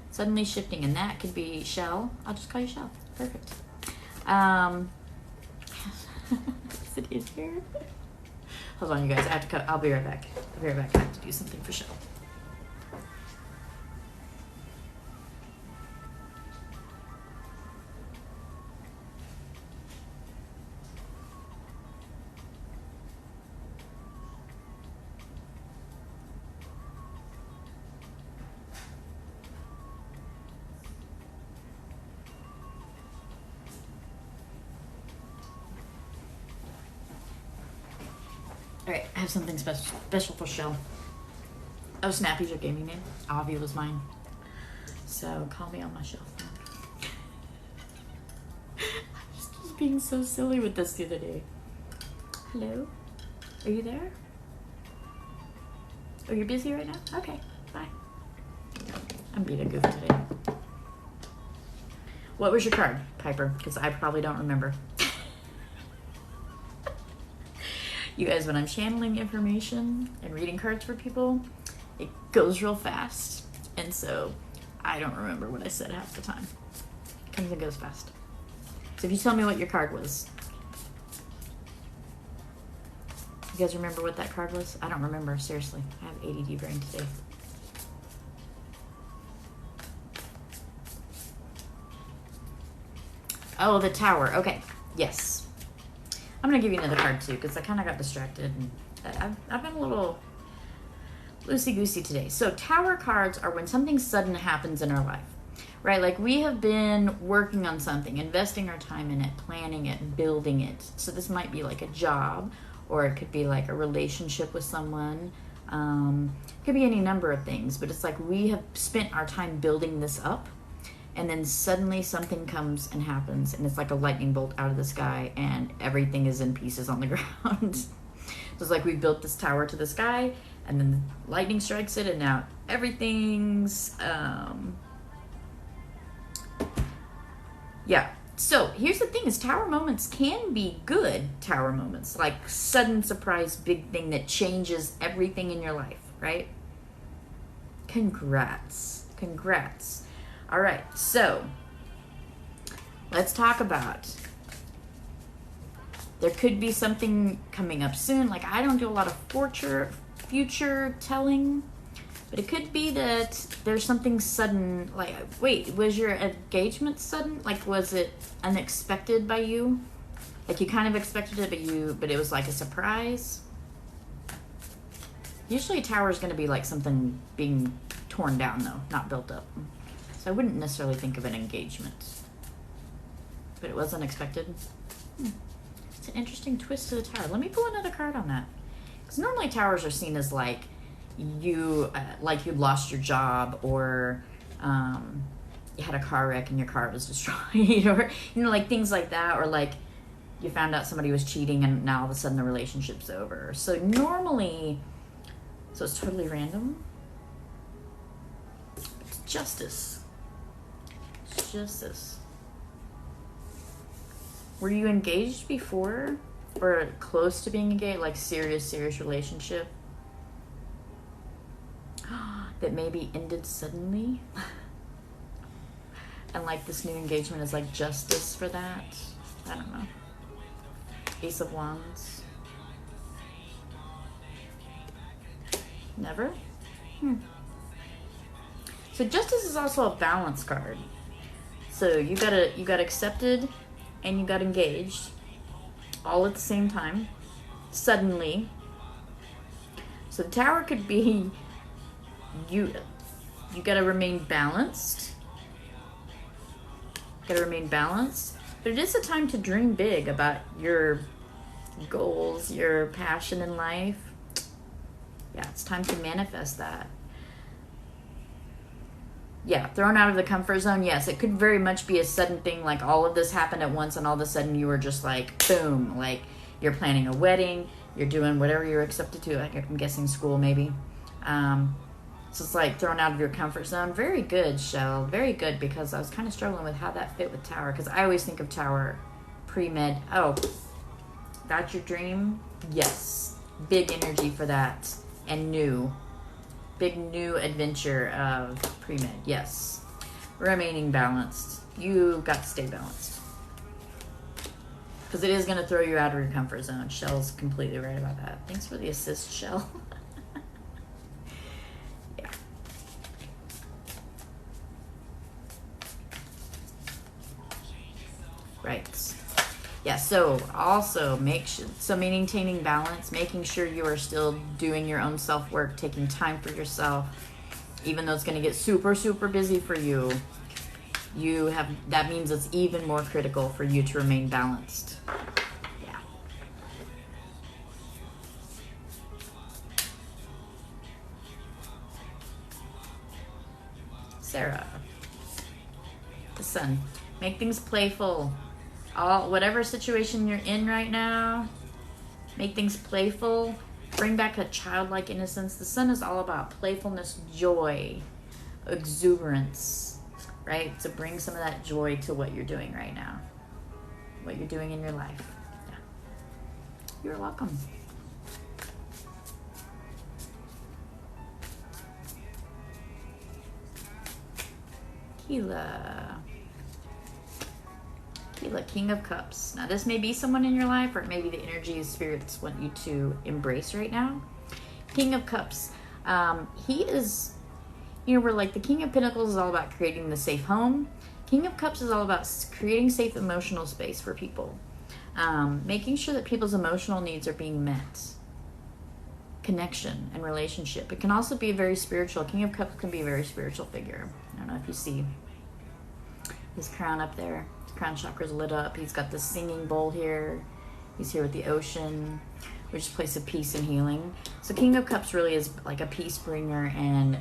Suddenly shifting, and that could be Shell. I'll just call you Shell. Perfect. Is it in here? Hold on, you guys. I have to cut. I'll be right back. I'll be right back. I have to do something for Shell. Alright, I have something special for Shell. Oh, Snappy's your gaming name. Avi was mine. So call me on my Shell phone. I was just being so silly with this the other day. Hello? Are you there? Oh, you're busy right now? Okay, bye. I'm being a goof today. What was your card, Piper? Because I probably don't remember. You guys, when I'm channeling information and reading cards for people, it goes real fast. And so I don't remember what I said half the time. It comes and goes fast. So if you tell me what your card was. You guys remember what that card was? I don't remember, seriously. I have ADD brain today. Oh, the Tower. Okay. Yes. I'm going to give you another card, too, because I kind of got distracted. And I've been a little loosey-goosey today. So Tower cards are when something sudden happens in our life, right? Like we have been working on something, investing our time in it, planning it, building it. So this might be like a job, or it could be like a relationship with someone. It could be any number of things, but it's like we have spent our time building this up. And then suddenly something comes and happens, and it's like a lightning bolt out of the sky, and everything is in pieces on the ground. So it's like we built this tower to the sky, and then lightning strikes it, and now everything's... Yeah. So here's the thing, is tower moments can be good tower moments. Like sudden surprise, big thing that changes everything in your life, right? Congrats. Congrats. All right, so let's talk about, there could be something coming up soon. Like I don't do a lot of future telling, but it could be that there's something sudden. Like, wait, was your engagement sudden? Like, was it unexpected by you? Like you kind of expected it, but it was like a surprise. Usually a tower is going to be like something being torn down though, not built up. So I wouldn't necessarily think of an engagement. But it was unexpected. It's an interesting twist to the tower. Let me pull another card on that. Because normally towers are seen as like you lost your job, or you had a car wreck and your car was destroyed, or like things like that, or like you found out somebody was cheating and now all of a sudden the relationship's over. So normally, so it's totally random. It's justice. Justice. Were you engaged before, or close to being engaged, like serious relationship that maybe ended suddenly? And like this new engagement is like justice for that? I don't know. Ace of Wands. Never? So justice is also a balance card. So you got accepted and you got engaged all at the same time, suddenly. So the Tower could be you got to remain balanced. Got to remain balanced. But it is a time to dream big about your goals, your passion in life. Yeah, it's time to manifest that. Yeah, thrown out of the comfort zone. Yes, it could very much be a sudden thing, like all of this happened at once and all of a sudden you were just like, boom, like you're planning a wedding, you're doing whatever you're accepted to, like I'm guessing school maybe. So it's like thrown out of your comfort zone. Very good, Shell. Very good, because I was kind of struggling with how that fit with Tower, because I always think of Tower pre-med. Oh, that's your dream? Yes. Big energy for that. And new. Big new adventure of pre-med. Yes. Remaining balanced. You got to stay balanced. Because it is going to throw you out of your comfort zone. Shell's completely right about that. Thanks for the assist, Shell. Yeah. Right. Yeah, so also maintaining balance, making sure you are still doing your own self-work, taking time for yourself, even though it's going to get super, super busy for you. That means it's even more critical for you to remain balanced. Yeah. Sarah. The Sun. Make things playful. Whatever situation you're in right now, make things playful. Bring back a childlike innocence. The Sun is all about playfulness, joy, exuberance, right? To bring some of that joy to what you're doing right now, what you're doing in your life. Yeah. You're welcome. Keela, King of Cups. Now this may be someone in your life, or it may be the energy of spirits want you to embrace right now. King of Cups. He is, we're like the King of Pentacles is all about creating the safe home. King of Cups is all about creating safe emotional space for people. Making sure that people's emotional needs are being met. Connection and relationship. It can also be very spiritual. King of Cups can be a very spiritual figure. I don't know if you see his crown up there. Crown chakra's lit up. He's got this singing bowl here. He's here with the ocean, which is a place of peace and healing. So King of Cups really is like a peace bringer, and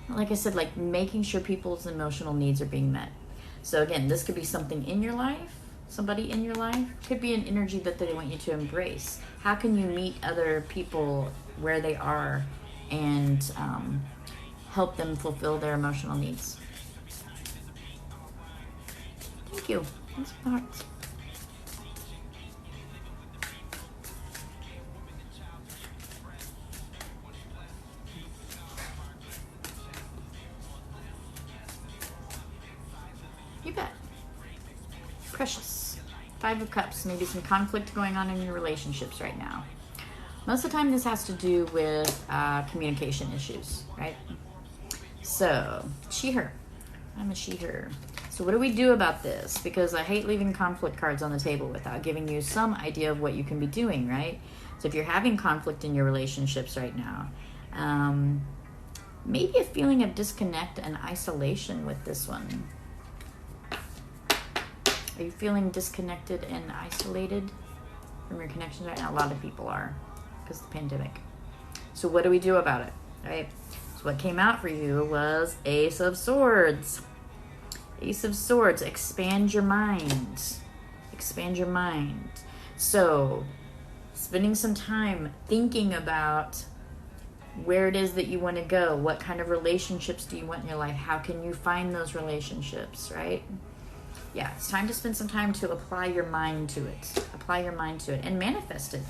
like I said, like making sure people's emotional needs are being met. So again, this could be something in your life, somebody in your life. Could be an energy that they want you to embrace. How can you meet other people where they are and help them fulfill their emotional needs? Thank you. Thanks for the hearts. You bet. Precious. Five of Cups. Maybe some conflict going on in your relationships right now. Most of the time this has to do with communication issues, right? So, she, her. I'm a she, her. So what do we do about this? Because I hate leaving conflict cards on the table without giving you some idea of what you can be doing, right? So if you're having conflict in your relationships right now, maybe a feeling of disconnect and isolation with this one. Are you feeling disconnected and isolated from your connections right now? A lot of people are, because of the pandemic. So what do we do about it, right? So what came out for you was Ace of Swords. Ace of Swords, expand your mind. Expand your mind. So, spending some time thinking about where it is that you want to go. What kind of relationships do you want in your life? How can you find those relationships, right? Yeah, it's time to spend some time to apply your mind to it. Apply your mind to it and manifest it.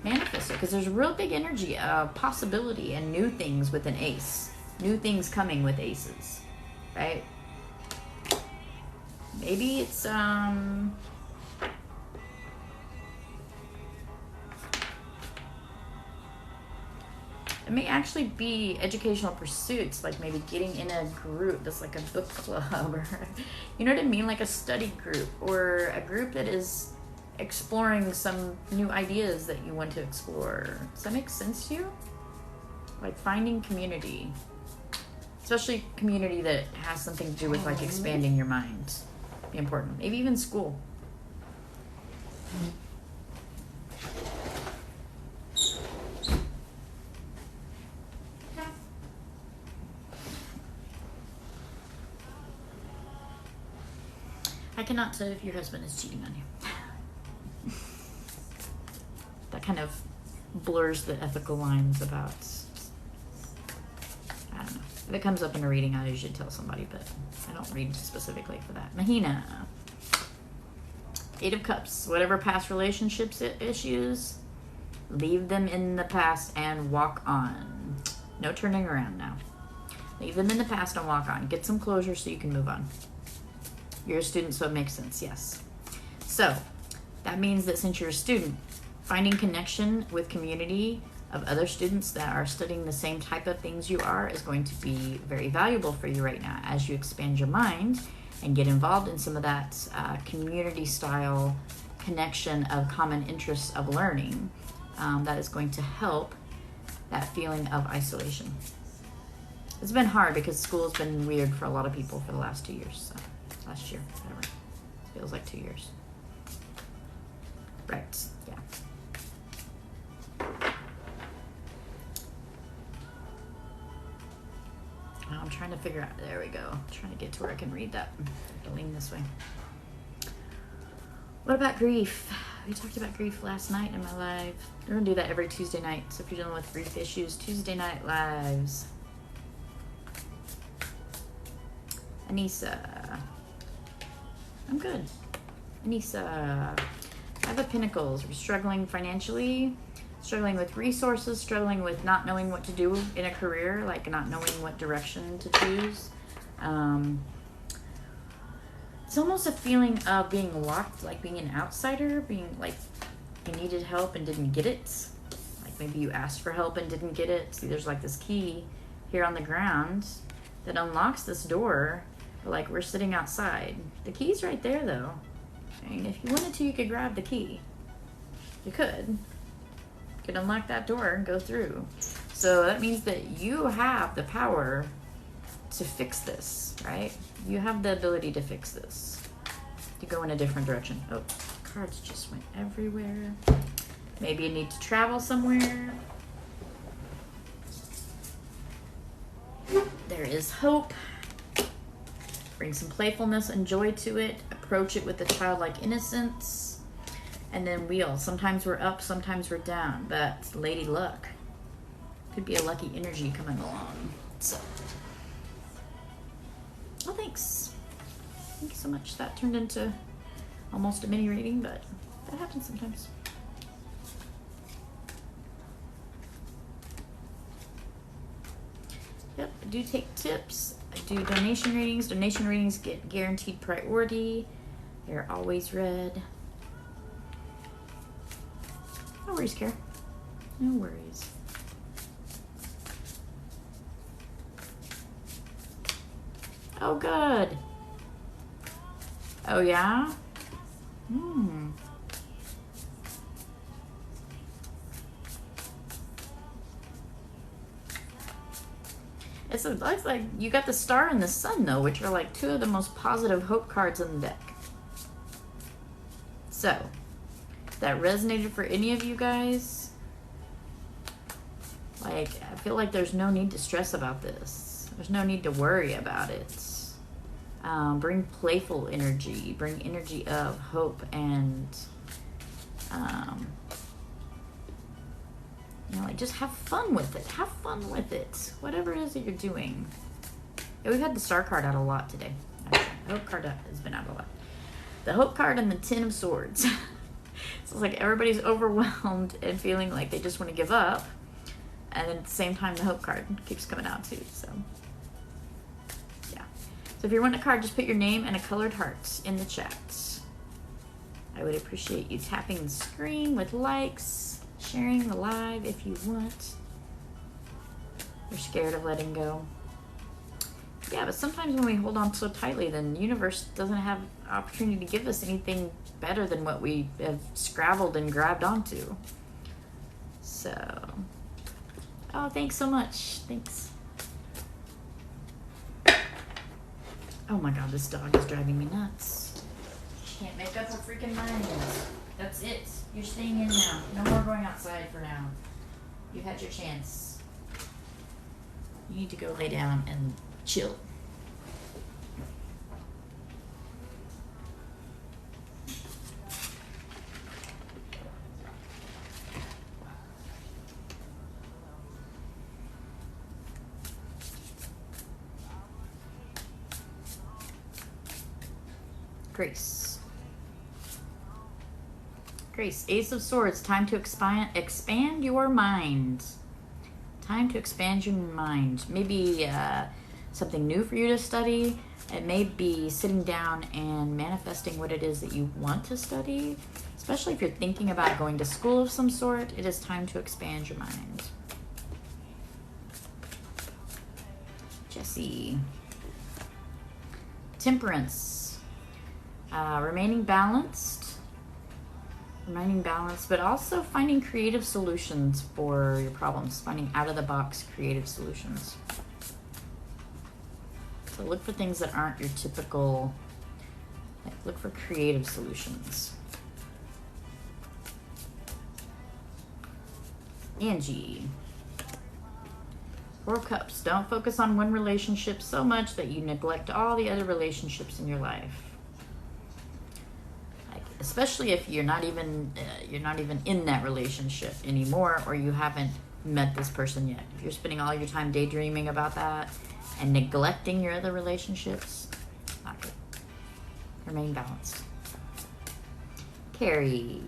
Manifest it, because there's a real big energy of possibility and new things with an ace. New things coming with aces, right? Maybe it's, It may actually be educational pursuits, like maybe getting in a group that's like a book club, or you know what I mean, like a study group, or a group that is exploring some new ideas that you want to explore. Does that make sense to you? Like finding community, especially community that has something to do with like expanding your mind. Be important. Maybe even school. I cannot tell if your husband is cheating on you. That kind of blurs the ethical lines about, I don't know. If it comes up in a reading, I usually tell somebody, but I don't read specifically for that. Mahina. 8 of Cups. Whatever past relationships issues, leave them in the past and walk on. No turning around now. Leave them in the past and walk on. Get some closure so you can move on. You're a student, so it makes sense, yes. So, that means that since you're a student, finding connection with community of other students that are studying the same type of things you are is going to be very valuable for you right now as you expand your mind and get involved in some of that community-style connection of common interests of learning. That is going to help that feeling of isolation. It's been hard because school has been weird for a lot of people for the last 2 years. So. Last year, whatever. It feels like 2 years. Right, yeah. Oh, I'm trying to figure out, there we go. I'm trying to get to where I can read that. I have to lean this way. What about grief? We talked about grief last night in my live. We're gonna do that every Tuesday night. So if you're dealing with grief issues, Tuesday night lives. Anissa. I'm good. Anissa. 5 of Pentacles. We're struggling financially, struggling with resources, struggling with not knowing what to do in a career, like not knowing what direction to choose. It's almost a feeling of being locked, like being an outsider, being like you needed help and didn't get it. Like maybe you asked for help and didn't get it. See, there's like this key here on the ground that unlocks this door. Like we're sitting outside. The key's right there though. I mean, if you wanted to, you could grab the key. You could. You could unlock that door and go through. So that means that you have the power to fix this, right? You have the ability to fix this. To go in a different direction. Oh, cards just went everywhere. Maybe you need to travel somewhere. There is hope. Bring some playfulness and joy to it. Approach it with a childlike innocence. And then wheel. Sometimes we're up, sometimes we're down. But Lady Luck. Could be a lucky energy coming along. So. Well, thanks. Thank you so much. That turned into almost a mini reading, but that happens sometimes. Yep, I do take tips. I do donation readings. Donation readings get guaranteed priority. They're always read. No worries, Kara. No worries. Oh, good. Oh, yeah? It looks like you got the Star and the Sun, though, which are like 2 of the most positive hope cards in the deck. So, if that resonated for any of you guys, like, I feel like there's no need to stress about this. There's no need to worry about it. Bring playful energy. Bring energy of hope and, you know, like just have fun with it. Have fun with it. Whatever it is that you're doing. Yeah, we've had the Star card out a lot today. Actually, the Hope card has been out a lot. The Hope card and the Ten of Swords. So it's like everybody's overwhelmed and feeling like they just want to give up. And at the same time, the Hope card keeps coming out too. So, yeah. So if you're wanting a card, just put your name and a colored heart in the chat. I would appreciate you tapping the screen with likes, sharing the live if you want. You're scared of letting go. Yeah, but sometimes when we hold on so tightly, then the universe doesn't have opportunity to give us anything better than what we have scrabbled and grabbed onto. So, oh, thanks so much. Thanks. Oh my god, this dog is driving me nuts. She can't make up her freaking mind. That's it. You're staying in now. No more going outside for now. You've had your chance. You need to go lay down and chill. Grace. Grace, Ace of Swords, time to expand your mind. Time to expand your mind. Maybe something new for you to study. It may be sitting down and manifesting what it is that you want to study. Especially if you're thinking about going to school of some sort, it is time to expand your mind. Jesse. Temperance. Remaining balanced, but also finding creative solutions for your problems, finding out-of-the-box creative solutions. So look for things that aren't your typical, like look for creative solutions. Angie. 4 Cups. Don't focus on one relationship so much that you neglect all the other relationships in your life. Especially if you're not even in that relationship anymore, or you haven't met this person yet. If you're spending all your time daydreaming about that and neglecting your other relationships, not good. Remain balanced. Carrie,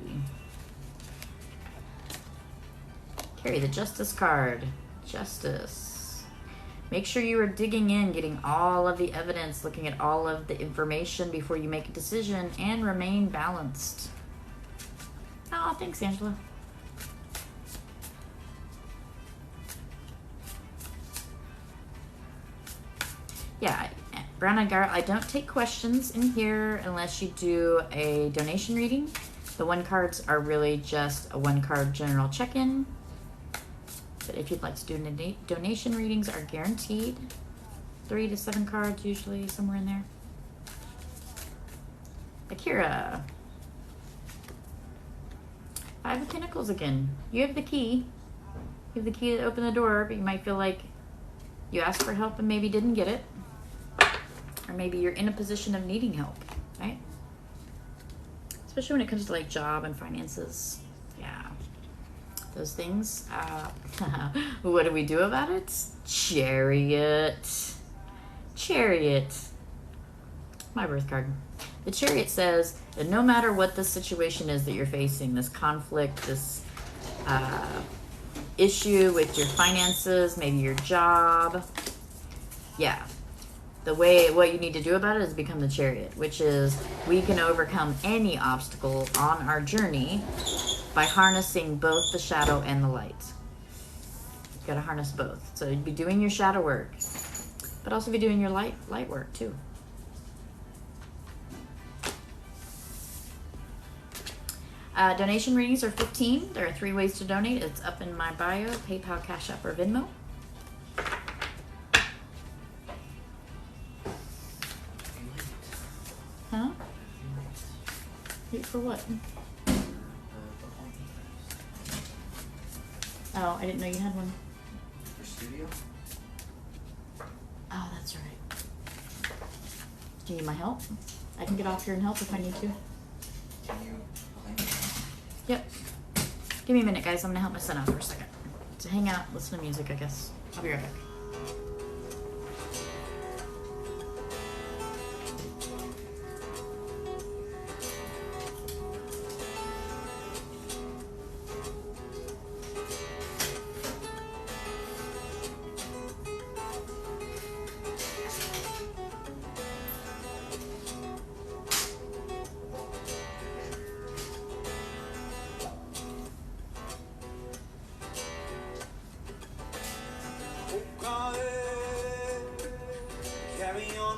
the Justice card. Justice. Make sure you are digging in, getting all of the evidence, looking at all of the information before you make a decision, and remain balanced. Oh, thanks, Angela. Yeah, Brown-Eyed Girl, I don't take questions in here unless you do a donation reading. The 1 cards are really just a 1 card general check-in. But if you'd like to do donation readings, are guaranteed. 3 to 7 cards, usually, somewhere in there. Akira. 5 of Pentacles again. You have the key. You have the key to open the door, but you might feel like you asked for help and maybe didn't get it. Or maybe you're in a position of needing help, right? Especially when it comes to like job and finances. Yeah. Those things. What do we do about it? Chariot. Chariot. My birth card. The Chariot says that no matter what the situation is that you're facing, this conflict, this issue with your finances, maybe your job, yeah. What you need to do about it is become the Chariot, which is we can overcome any obstacle on our journey by harnessing both the shadow and the light. You gotta harness both. So you'd be doing your shadow work, but also be doing your light work too. Donation readings are $15. There are 3 ways to donate. It's up in my bio: PayPal, Cash App, or Venmo. Huh? Wait for what? Oh, I didn't know you had one. For studio? Oh, that's right. Do you need my help? I can get off here and help if I need to. Can you play me? Yep. Give me a minute, guys. I'm gonna help my son out for a second. So hang out, listen to music, I guess. I'll be right back.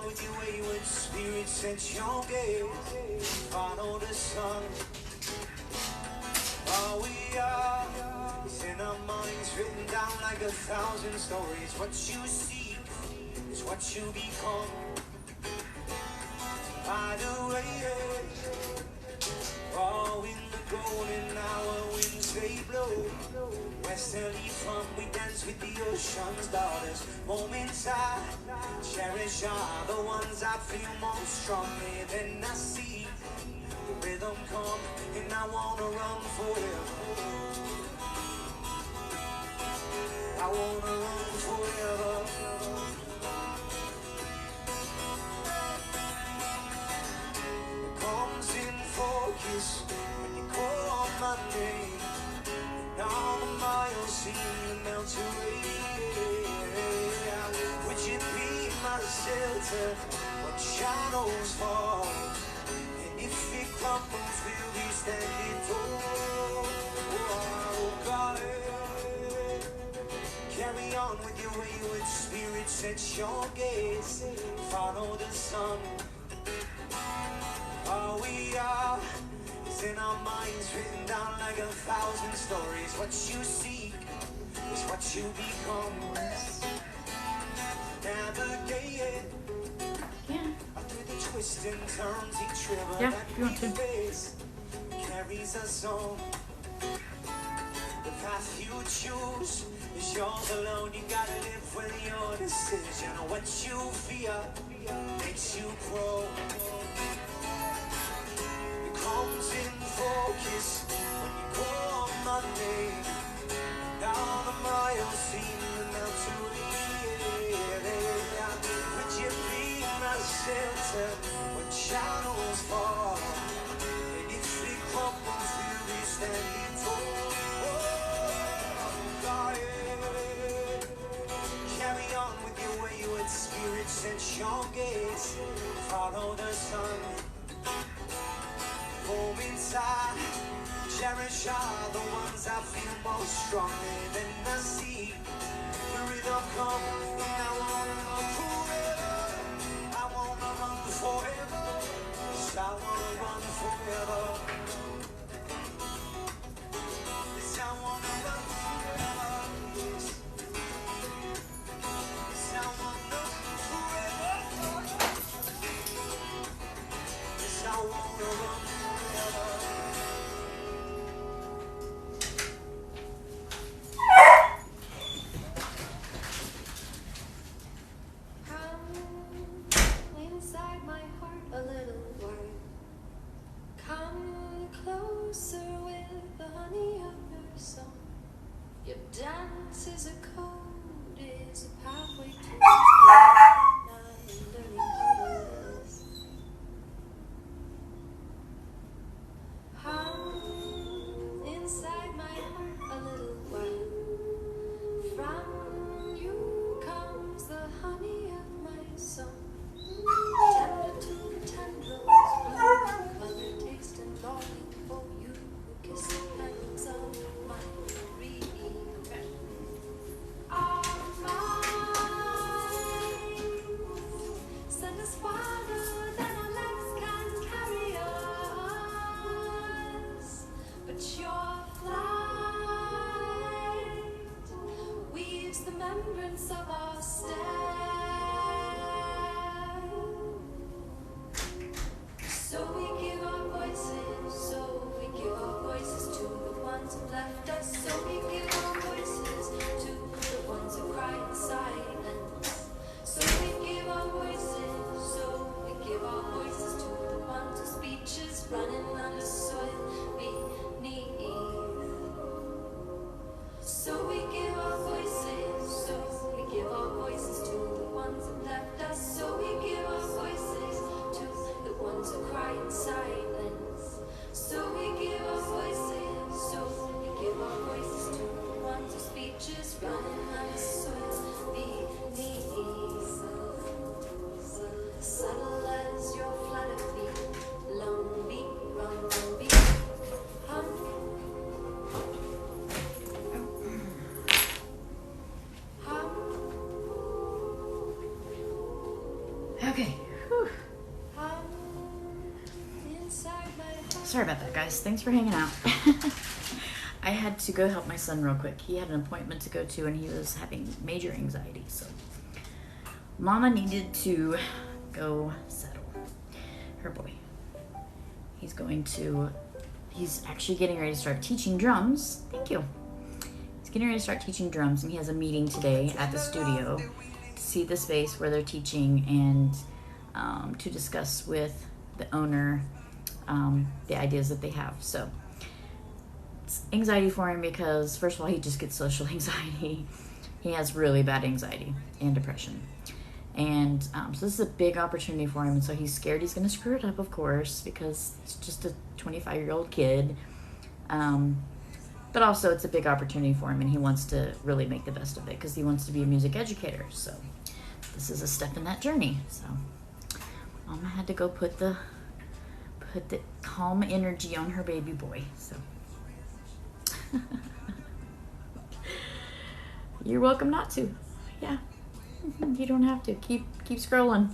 on with your wayward spirit, set your gaze, follow the sun. All we are is in our minds, written down like 1,000 stories. What you seek is what you become. By the way, all in the golden hour, winds they blow. Westerly from, we dance with the ocean's daughters. Moments I cherish are the ones I feel most strongly. Then I see the rhythm come, and I wanna run forever. I wanna run forever. It comes in focus when you call on my name. And all the miles seem to melt away. Would you be my shelter when shadows fall? And if it crumbles, we'll be standing tall. Oh, God, carry on with your wayward spirit, set your gaze, follow the sun. All we are is in our minds, written down like 1,000 stories. What you seek is what you become. Navigate through the twists and turns, each river that we face carries us on. The path you choose is yours alone. You gotta live with your decision. What you fear makes you grow. It comes in focus when you call my name. Now the miles seem to melt away. Would you be my shelter when shadows fall? And if it crumbles, we'll be standing tall. Carry on with your wayward spirit, set your gaze, follow the sun. Moments I cherish are the ones I feel most strongly. Then I see the rhythm come, and I wanna run forever. I wanna run forever. Yes, I wanna run forever. Yes, I wanna run forever. Yes, I wanna run forever. Yes, I wanna run forever. Come inside my heart a little while. Come closer with the honey of your song. Your dance is a code, is a pathway to learning how to listen. Come inside my heart a little while. From you comes the honey of my song. Tender to the tendrils, color, taste, and longing for you. Kiss the hands of my regret. Our minds send us farther than our legs can carry us. But your flight weaves the membranes of our step. So we give our voices to the ones who left us. So we give our voices to the ones who cry in silence. So we give our voices, so Okay. Whew. Inside my heart. Sorry about that, guys. Thanks for hanging out. I had to go help my son real quick. He had an appointment to go to, and he was having major anxiety. So, Mama needed to go settle her boy. He's actually getting ready to start teaching drums. Thank you. He's getting ready to start teaching drums, and he has a meeting today at the studio to see the space where they're teaching and to discuss with the owner the ideas that they have. So it's anxiety for him because, first of all, he just gets social anxiety. He has really bad anxiety and depression. And so this is a big opportunity for him. And so he's scared he's going to screw it up, of course, because it's just a 25-year-old kid. But also it's a big opportunity for him, and he wants to really make the best of it because he wants to be a music educator. So this is a step in that journey. So Mama had to go put the calm energy on her baby boy. So you're welcome not to. Yeah. You don't have to. Keep scrolling.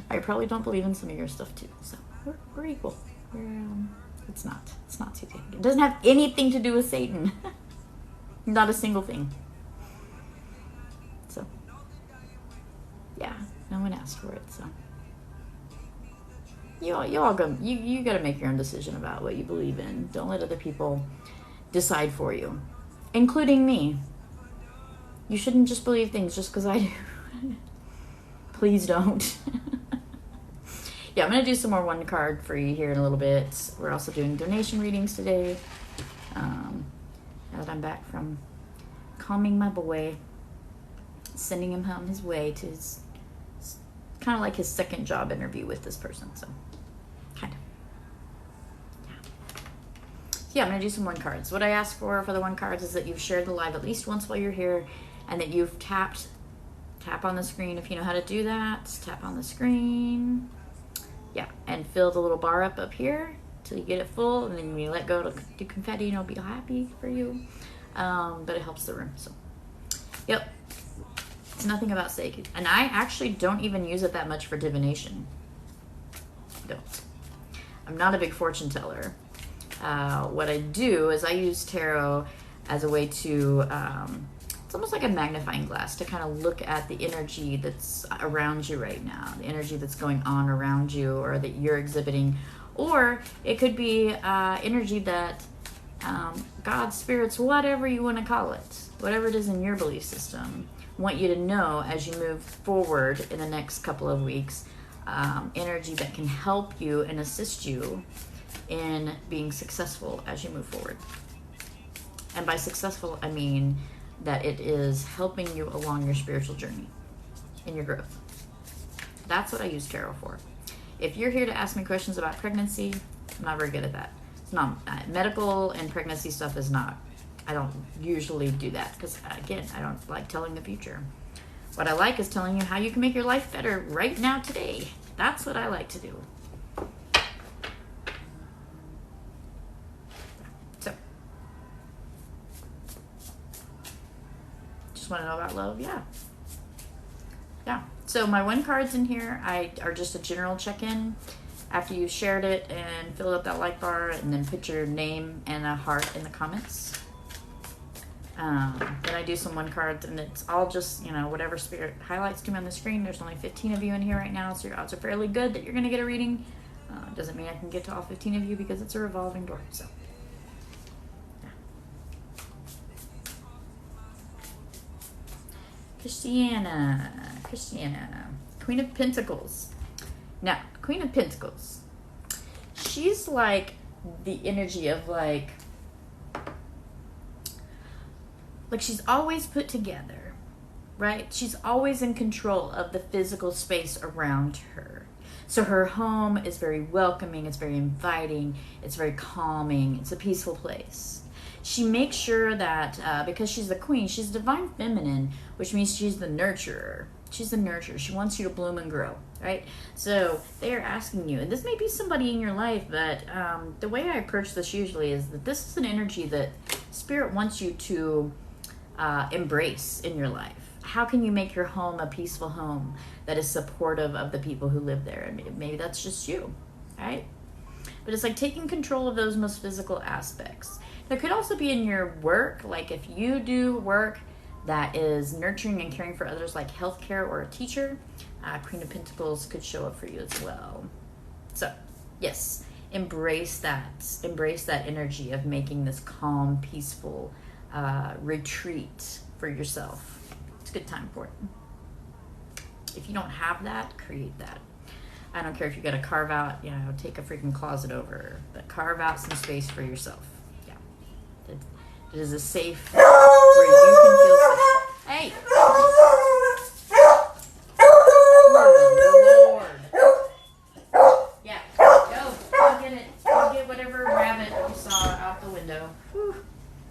I probably don't believe in some of your stuff too. So we're equal. It's not too big. It doesn't have anything to do with Satan. Not a single thing. So yeah, no one asked for it. So you all go. You got to make your own decision about what you believe in. Don't let other people decide for you, including me. You shouldn't just believe things just because I do. Please don't. Yeah, I'm going to do some more one card for you here in a little bit. We're also doing donation readings today. Now that I'm back from calming my boy, sending him on his way to his, kind of like his second job interview with this person. So, kind of. Yeah, I'm going to do some one cards. What I ask for the one cards is that you've shared the live at least once while you're here, and that you've tap on the screen if you know how to do that. Tap on the screen. Yeah, and fill the little bar up here till you get it full, and then when you let go to do confetti, and it'll be happy for you. But it helps the room. So, yep. It's nothing about Seiki. And I actually don't even use it that much for divination. Don't. I'm not a big fortune teller. What I do is I use tarot as a way to, it's almost like a magnifying glass to kind of look at the energy that's around you right now, the energy that's going on around you or that you're exhibiting. Or it could be energy that God, spirits, whatever you want to call it, whatever it is in your belief system, want you to know as you move forward in the next couple of weeks, energy that can help you and assist you in being successful as you move forward. And by successful, I mean that it is helping you along your spiritual journey, in your growth. That's what I use tarot for. If you're here to ask me questions about pregnancy, I'm not very good at that. It's not medical and pregnancy stuff is not. I don't usually do that because, again, I don't like telling the future. What I like is telling you how you can make your life better right now, today. That's what I like to do. So, just want to know about love? Yeah. Yeah. So my one cards in here are just a general check-in after you shared it and fill out that like bar and then put your name and a heart in the comments. Then I do some one cards, and it's all just, whatever spirit highlights to me on the screen. There's only 15 of you in here right now, so your odds are fairly good that you're going to get a reading. Doesn't mean I can get to all 15 of you because it's a revolving door. So, yeah. Christiana, Queen of Pentacles. Now, Queen of Pentacles, she's like the energy of like she's always put together, right? She's always in control of the physical space around her. So her home is very welcoming, it's very inviting, it's very calming, it's a peaceful place. She makes sure that, because she's the queen, she's divine feminine, which means she's the nurturer. She's the nurturer. She wants you to bloom and grow, right? So they are asking you, and this may be somebody in your life, but the way I approach this usually is that this is an energy that Spirit wants you to embrace in your life. how can you make your home a peaceful home that is supportive of the people who live there? And maybe that's just you, right? But it's like taking control of those most physical aspects. That could also be in your work, like if you do work that is nurturing and caring for others, like healthcare or a teacher, Queen of Pentacles could show up for you as well. So, yes, embrace that energy of making this calm, peaceful retreat for yourself. It's a good time for it. If you don't have that, create that. I don't care if you got to carve out, take a freaking closet over, but carve out some space for yourself. Yeah. It is a safe where you can feel safe. Hey! Good Lord. Yeah, go get it. Go get whatever rabbit you saw out the window. Whew.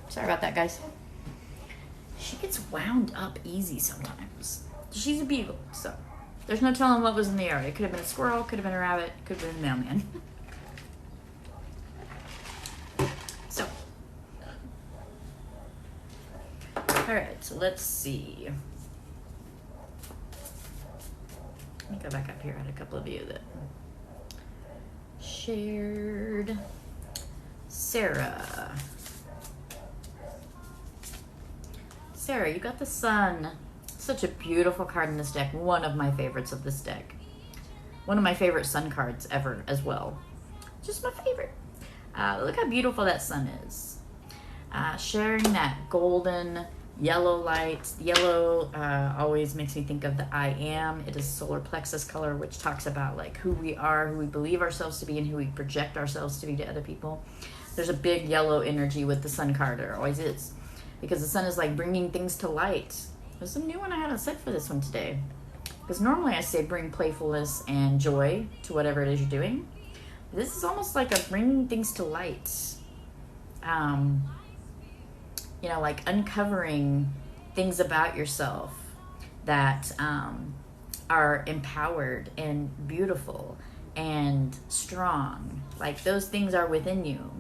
Sorry about that, guys. She gets wound up easy sometimes. She's a beagle, so there's no telling what was in the area. It could have been a squirrel, could have been a rabbit, could have been a mailman. So, alright, so let's see. Let me go back up here. I had a couple of you that shared. Sarah, you got the Sun. Such a beautiful card in this deck. One of my favorites of this deck. One of my favorite Sun cards ever as well. Just my favorite. Look how beautiful that Sun is. Sharing that golden yellow light. Yellow always makes me think of the I am. It is solar plexus color, which talks about like who we are, who we believe ourselves to be, and who we project ourselves to be to other people. There's a big yellow energy with the Sun card. There always is. Because the Sun is like bringing things to light. There's a new one I haven't said for this one today. Because normally I say bring playfulness and joy to whatever it is you're doing. This is almost like a bringing things to light. Like uncovering things about yourself that are empowered and beautiful and strong. Like those things are within you.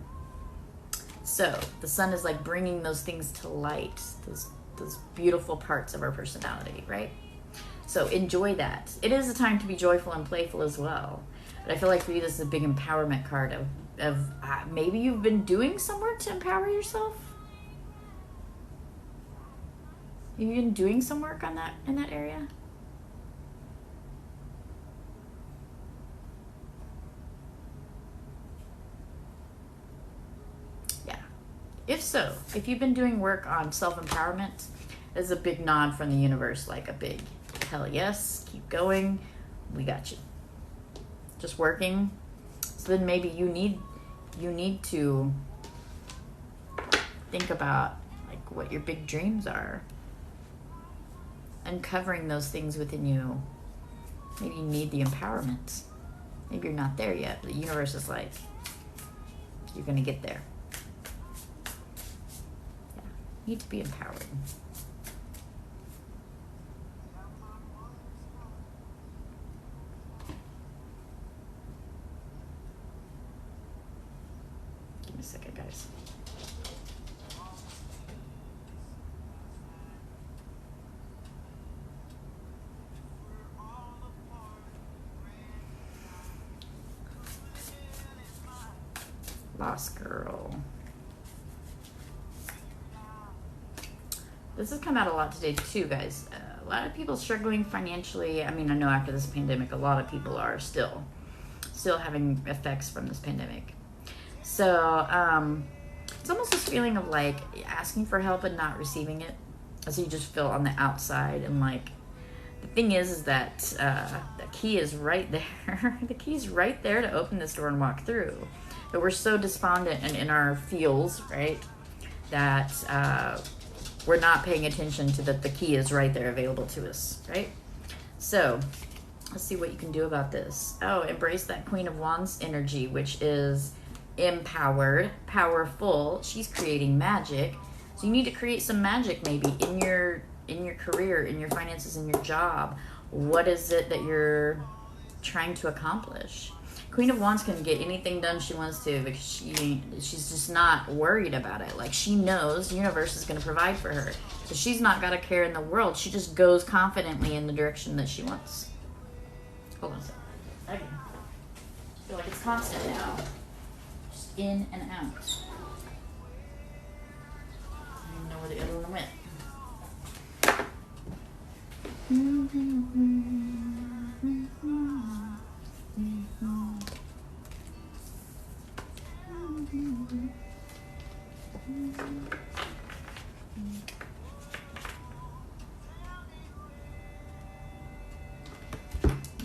So the Sun is like bringing those things to light, those beautiful parts of our personality, right? So enjoy that. It is a time to be joyful and playful as well. But I feel like for you, this is a big empowerment card of maybe you've been doing some work to empower yourself. Have you been doing some work on that in that area? If so, if you've been doing work on self-empowerment, there's a big nod from the universe, like a big hell yes, keep going, we got you. Just working. So then maybe you need to think about like what your big dreams are. Uncovering those things within you. Maybe you need the empowerment. Maybe you're not there yet, but the universe is like, you're gonna get there. Need to be empowered. Give me a second, guys. Lost girl. This has come out a lot today too, guys. A lot of people struggling financially. I mean, I know after this pandemic, a lot of people are still having effects from this pandemic. So it's almost this feeling of like asking for help and not receiving it. So you just feel on the outside, and like the thing is that the key is right there. The key's right there to open this door and walk through. But we're so despondent and in our feels, right, that we're not paying attention to that the key is right there available to us, right? So let's see what you can do about this. Oh, embrace that Queen of Wands energy, which is empowered, powerful. She's creating magic. So you need to create some magic maybe in your career, in your finances, in your job. What is it that you're trying to accomplish? Queen of Wands can get anything done she wants to because she's just not worried about it. Like, she knows the universe is going to provide for her. So she's not got a care in the world. She just goes confidently in the direction that she wants. Hold on a second. I feel like it's constant now. Just in and out. I don't even know where the other one went.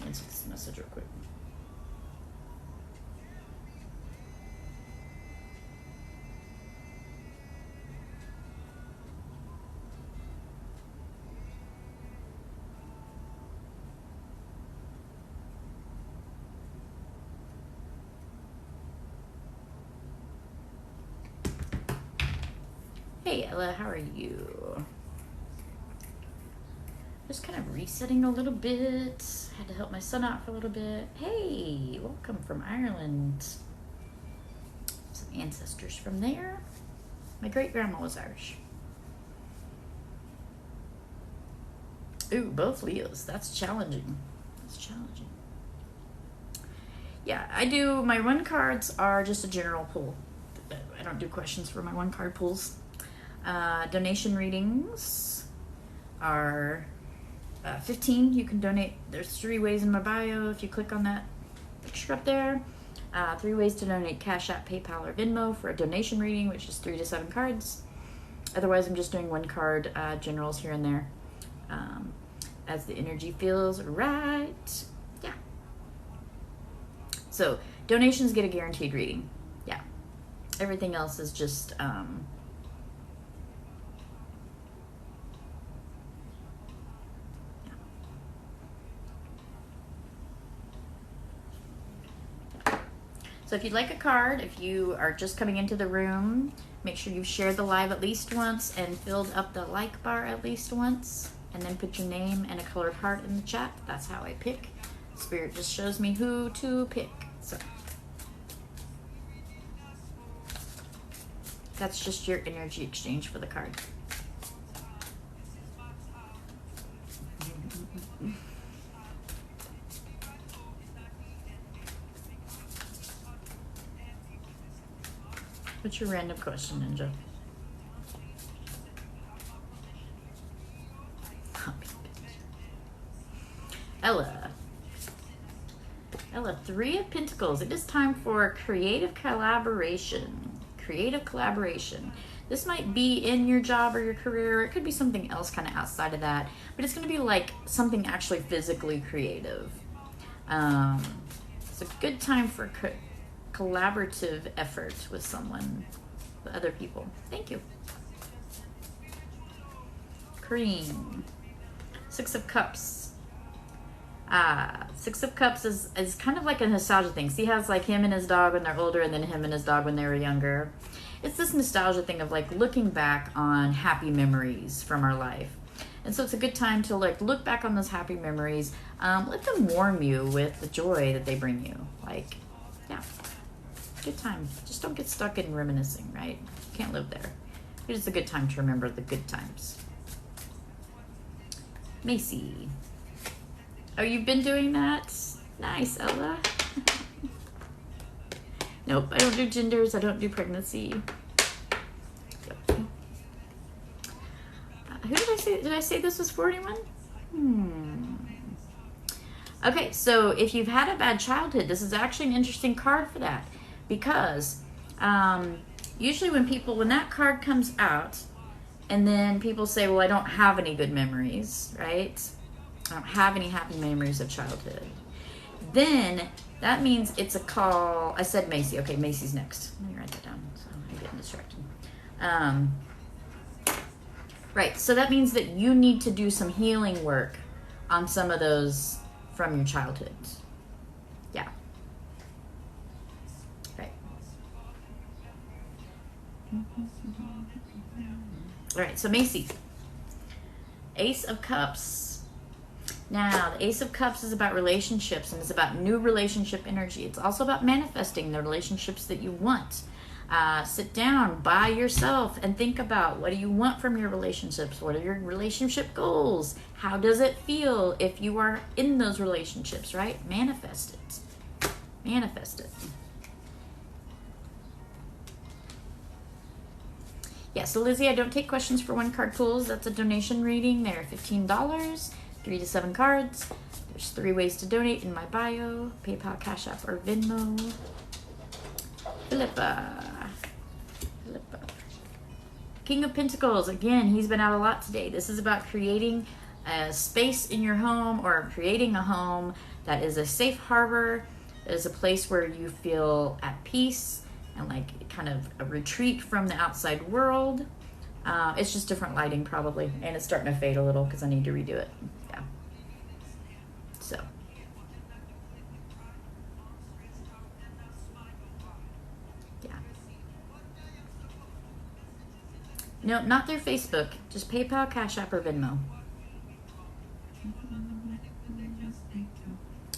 Answer this message real quick. Hey Ella, how are you? Just kind of resetting a little bit. Had to help my son out for a little bit. Hey, welcome from Ireland. Some ancestors from there. My great grandma was Irish. Ooh, both Leos. That's challenging. That's challenging. Yeah, I do. My one cards are just a general pull. I don't do questions for my one card pulls. Donation readings are 15. You can donate. There's 3 ways in my bio. If you click on that picture up there, 3 ways to donate: Cash App, PayPal, or Venmo for a donation reading, which is 3 to 7 cards. Otherwise, I'm just doing 1 card generals here and there as the energy feels right. Yeah. So donations get a guaranteed reading. Yeah. Everything else is just So if you'd like a card, if you are just coming into the room, make sure you've shared the live at least once and filled up the like bar at least once, and then put your name and a colored heart in the chat. That's how I pick. Spirit just shows me who to pick. So that's just your energy exchange for the card. What's your random question, Ninja? Ella. Ella, 3 of Pentacles. It is time for creative collaboration. Creative collaboration. This might be in your job or your career. It could be something else kind of outside of that. But it's going to be like something actually physically creative. It's a good time for collaborative effort with someone, with other people. Thank you. Cream. 6 of Cups. 6 of Cups is kind of like a nostalgia thing. See how it's like him and his dog when they're older, and then him and his dog when they were younger. It's this nostalgia thing of like looking back on happy memories from our life. And so it's a good time to like look back on those happy memories. Let them warm you with the joy that they bring you. Like, yeah. Good time. Just don't get stuck in reminiscing, right? You can't live there. It is a good time to remember the good times. Macy. Oh, you've been doing that? Nice, Ella. Nope, I don't do genders. I don't do pregnancy. Yep. Who did I say? Did I say this was 41? Okay, so if you've had a bad childhood, this is actually an interesting card for that. Because usually when that card comes out, and then people say, well, I don't have any good memories, right? I don't have any happy memories of childhood. Then that means it's a call. I said Macy. Okay, Macy's next. Let me write that down so I'm getting distracted. Right, so that means that you need to do some healing work on some of those from your childhood. Yeah. Right. All right, so Macy. Ace of Cups. Now, the Ace of Cups is about relationships, and it's about new relationship energy. It's also about manifesting the relationships that you want. Sit down by yourself and think about, what do you want from your relationships? What are your relationship goals? How does it feel if you are in those relationships, right? Manifest it. Manifest it. Yeah, so Lizzie, I don't take questions for 1-card pulls. That's a donation reading. They're $15, 3 to 7 cards. There's 3 ways to donate in my bio: PayPal, Cash App, or Venmo. Philippa. King of Pentacles. Again, he's been out a lot today. This is about creating a space in your home, or creating a home that is a safe harbor, that is a place where you feel at peace and like kind of a retreat from the outside world. It's just different lighting probably, and it's starting to fade a little because I need to redo it. Yeah. So. Yeah. No, not through Facebook. Just PayPal, Cash App, or Venmo.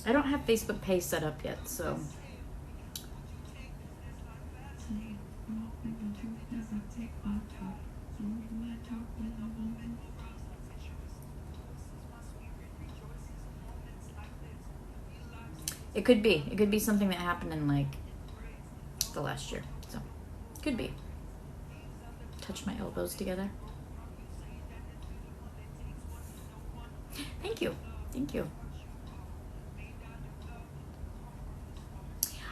I don't have Facebook Pay set up yet, so. It could be. It could be something that happened in like the last year. So, could be. Touch my elbows together. Thank you. Thank you.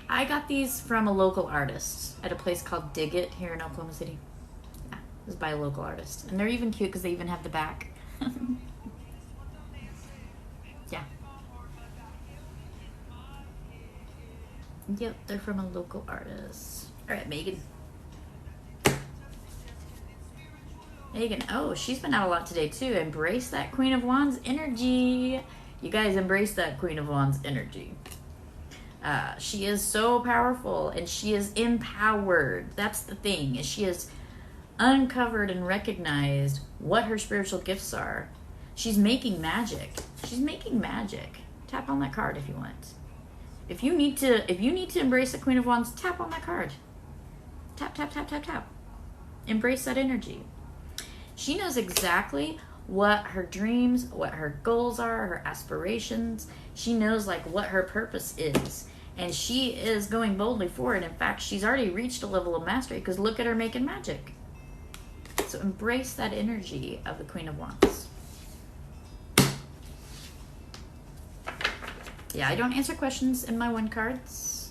I got these from a local artist at a place called Dig It here in Oklahoma City. Yeah, it was by a local artist. And they're even cute because they even have the back. Yeah. Yep, they're from a local artist. All right, Megan. Megan, oh, she's been out a lot today too. Embrace that Queen of Wands energy. You guys embrace that Queen of Wands energy. She is so powerful, and she is empowered. That's the thing, is she has uncovered and recognized what her spiritual gifts are. She's making magic. She's making magic. Tap on that card if you want. If you need to embrace the Queen of Wands, tap on that card. Tap, tap, tap, tap, tap. Embrace that energy. She knows exactly what her dreams, what her goals are, her aspirations. She knows like what her purpose is. And she is going boldly forward. In fact, she's already reached a level of mastery because look at her making magic. So embrace that energy of the Queen of Wands. Yeah, I don't answer questions in my 1 cards.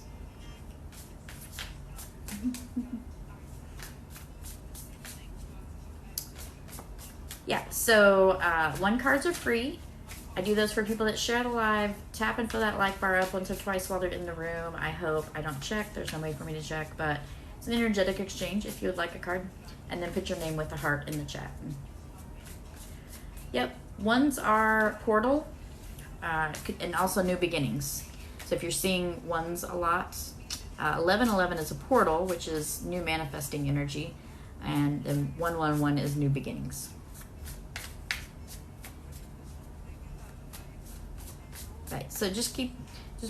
Yeah, so 1 cards are free. I do those for people that share the live. Tap and fill that like bar up once or twice while they're in the room. I hope. I don't check. There's no way for me to check, but it's an energetic exchange if you would like a card. And then put your name with a heart in the chat. Yep. Ones are portal and also new beginnings. So if you're seeing ones a lot, 1111 is a portal, which is new manifesting energy. And then 111 is new beginnings. Right, so just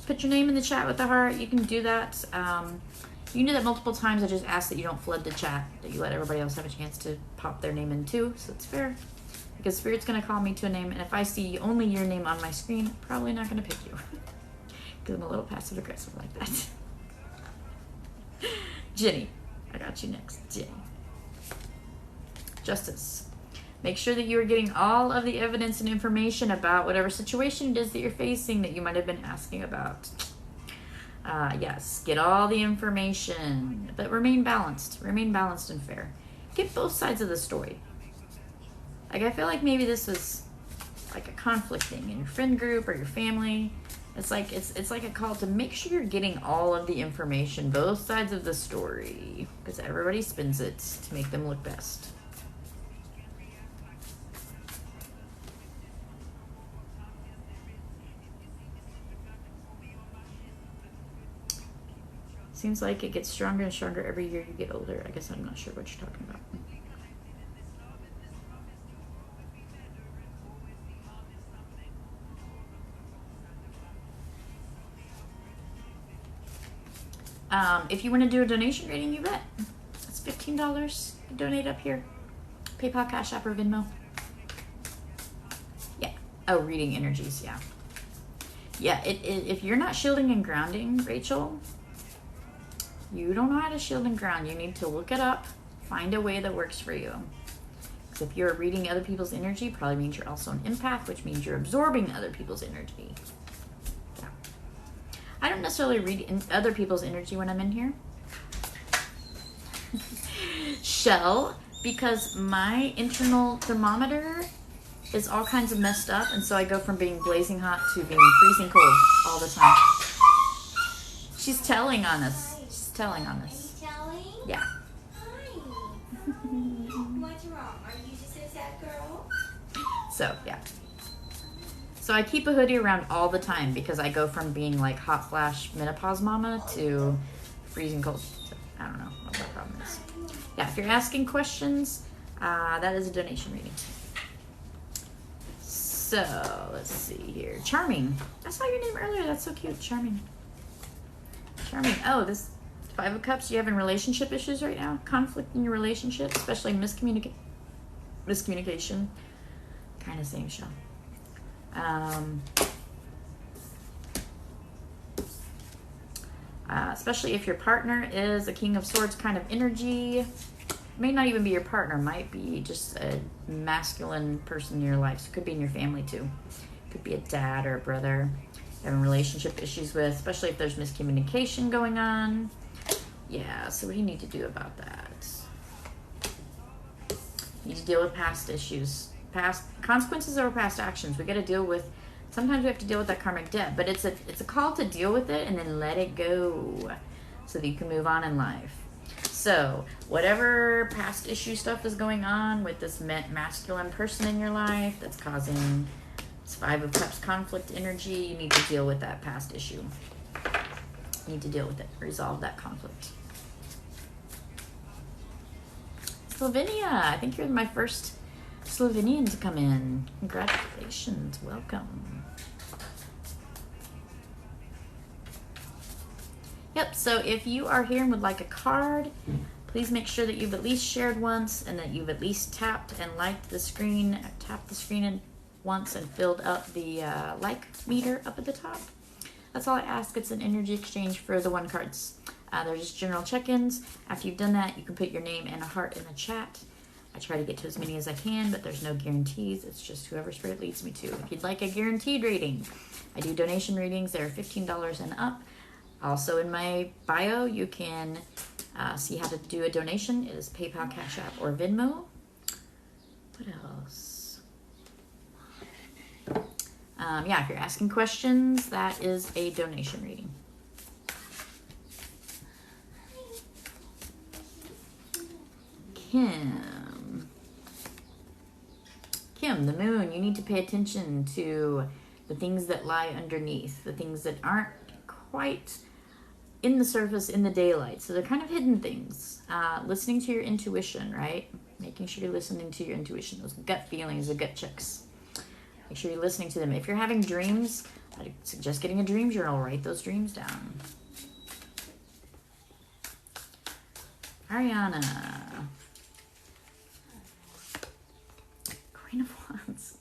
put your name in the chat with the heart. You can do that. You can do that multiple times. I just ask that you don't flood the chat, that you let everybody else have a chance to pop their name in too, so it's fair. Because Spirit's going to call me to a name, and if I see only your name on my screen, probably not going to pick you. Because I'm a little passive aggressive like that. Jenny, I got you next. Jenny. Justice. Make sure that you are getting all of the evidence and information about whatever situation it is that you're facing that you might have been asking about. Yes, get all the information, but remain balanced. Remain balanced and fair. Get both sides of the story. Like, I feel like maybe this was like a conflict thing in your friend group or your family. It's like a call to make sure you're getting all of the information, both sides of the story, because everybody spins it to make them look best. Seems like it gets stronger and stronger every year you get older. I guess I'm not sure what you're talking about. If you want to do a donation reading, you bet. It's $15. Donate up here. PayPal, Cash App, or Venmo. Yeah. Oh, reading energies. Yeah. Yeah. If you're not shielding and grounding, Rachel, you don't know how to shield and ground. You need to look it up. Find a way that works for you. Because if you're reading other people's energy, probably means you're also an empath, which means you're absorbing other people's energy. Yeah. I don't necessarily read other people's energy when I'm in here. Shell, because my internal thermometer is all kinds of messed up, and so I go from being blazing hot to being freezing cold all the time. She's telling on us. She's telling on us. Are you telling? Yeah. Hi. What's wrong? Are you just a sad girl? So, yeah. So I keep a hoodie around all the time because I go from being like hot flash menopause mama to freezing cold. So, I don't know what that problem is. Yeah, if you're asking questions, that is a donation reading. So, let's see here. Charming. I saw your name earlier. That's so cute. Charming. Charming. Oh, this 5 of Cups. You having relationship issues right now? Conflict in your relationship, especially miscommunication. Kind of same show. Especially if your partner is a King of Swords kind of energy. May not even be your partner. Might be just a masculine person in your life. So it could be in your family too. Could be a dad or a brother. Having relationship issues with, especially if there's miscommunication going on. Yeah, so what do you need to do about that? You need to deal with past issues. Past consequences over past actions. We got to deal with, sometimes we have to deal with that karmic debt, but it's a call to deal with it and then let it go so that you can move on in life. So whatever past issue stuff is going on with this masculine person in your life that's causing this 5 of Cups conflict energy, you need to deal with that past issue. You need to deal with it, resolve that conflict. Slovenia, I think you're my first Slovenian to come in. Congratulations, welcome. Yep, so if you are here and would like a card, please make sure that you've at least shared once and that you've at least tapped and liked the screen, tapped the screen in once and filled up the like meter up at the top. That's all I ask. It's an energy exchange for the 1 cards. They're just general check-ins. After you've done that, you can put your name and a heart in the chat. I try to get to as many as I can, but there's no guarantees. It's just whoever Spirit leads me to. If you'd like a guaranteed reading, I do donation readings. They're $15 and up. Also in my bio, you can see how to do a donation. It is PayPal, Cash App, or Venmo. What else? Yeah, if you're asking questions, that is a donation reading. Kim, the moon, you need to pay attention to the things that lie underneath, the things that aren't quite in the surface, in the daylight. So they're kind of hidden things. Listening to your intuition, right? Making sure you're listening to your intuition, those gut feelings, the gut checks. Make sure you're listening to them. If you're having dreams, I suggest getting a dream journal. Write those dreams down. Ariana. Queen of Wands.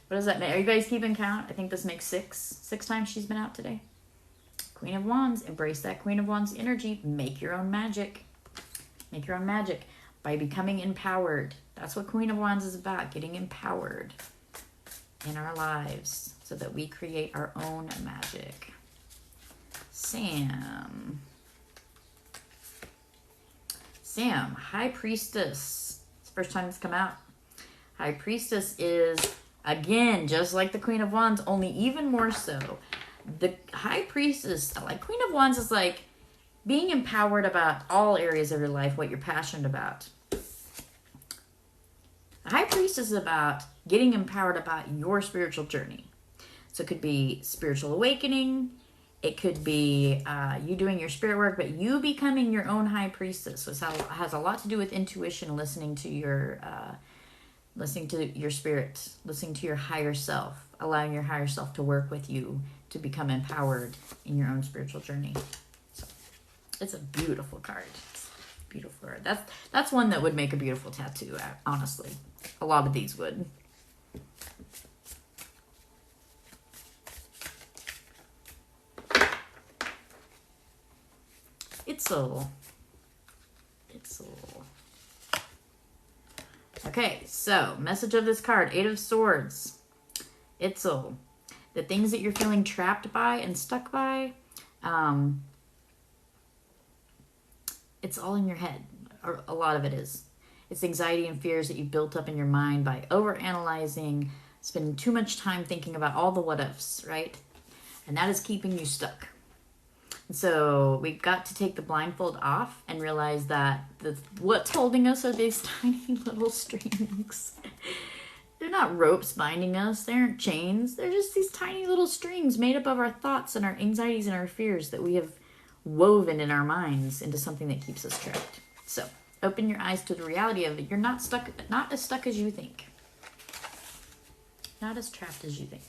What does that mean? Are you guys keeping count? I think this makes 6. 6 times she's been out today. Queen of Wands. Embrace that Queen of Wands energy. Make your own magic. Make your own magic by becoming empowered. That's what Queen of Wands is about. Getting empowered in our lives so that we create our own magic. Sam, High Priestess. It's the first time it's come out. High Priestess is, again, just like the Queen of Wands, only even more so. The High Priestess, like Queen of Wands, is like being empowered about all areas of your life, what you're passionate about. The High Priestess is about getting empowered about your spiritual journey. So it could be spiritual awakening. It could be you doing your spirit work, but you becoming your own High Priestess. So it has a lot to do with intuition, listening to your spirit, listening to your higher self, allowing your higher self to work with you to become empowered in your own spiritual journey. So It's a beautiful card. Beautiful card. That's one that would make a beautiful tattoo, honestly. A lot of these would. Itzel. Okay, so message of this card, 8 of Swords. Itzel. The things that you're feeling trapped by and stuck by, it's all in your head. Or a lot of it is. It's anxiety and fears that you've built up in your mind by overanalyzing, spending too much time thinking about all the what ifs, right? And that is keeping you stuck. So we've got to take the blindfold off and realize that what's holding us are these tiny little strings. They're not ropes binding us. They aren't chains. They're just these tiny little strings made up of our thoughts and our anxieties and our fears that we have woven in our minds into something that keeps us trapped. So open your eyes to the reality of it. You're not stuck, not as stuck as you think. Not as trapped as you think.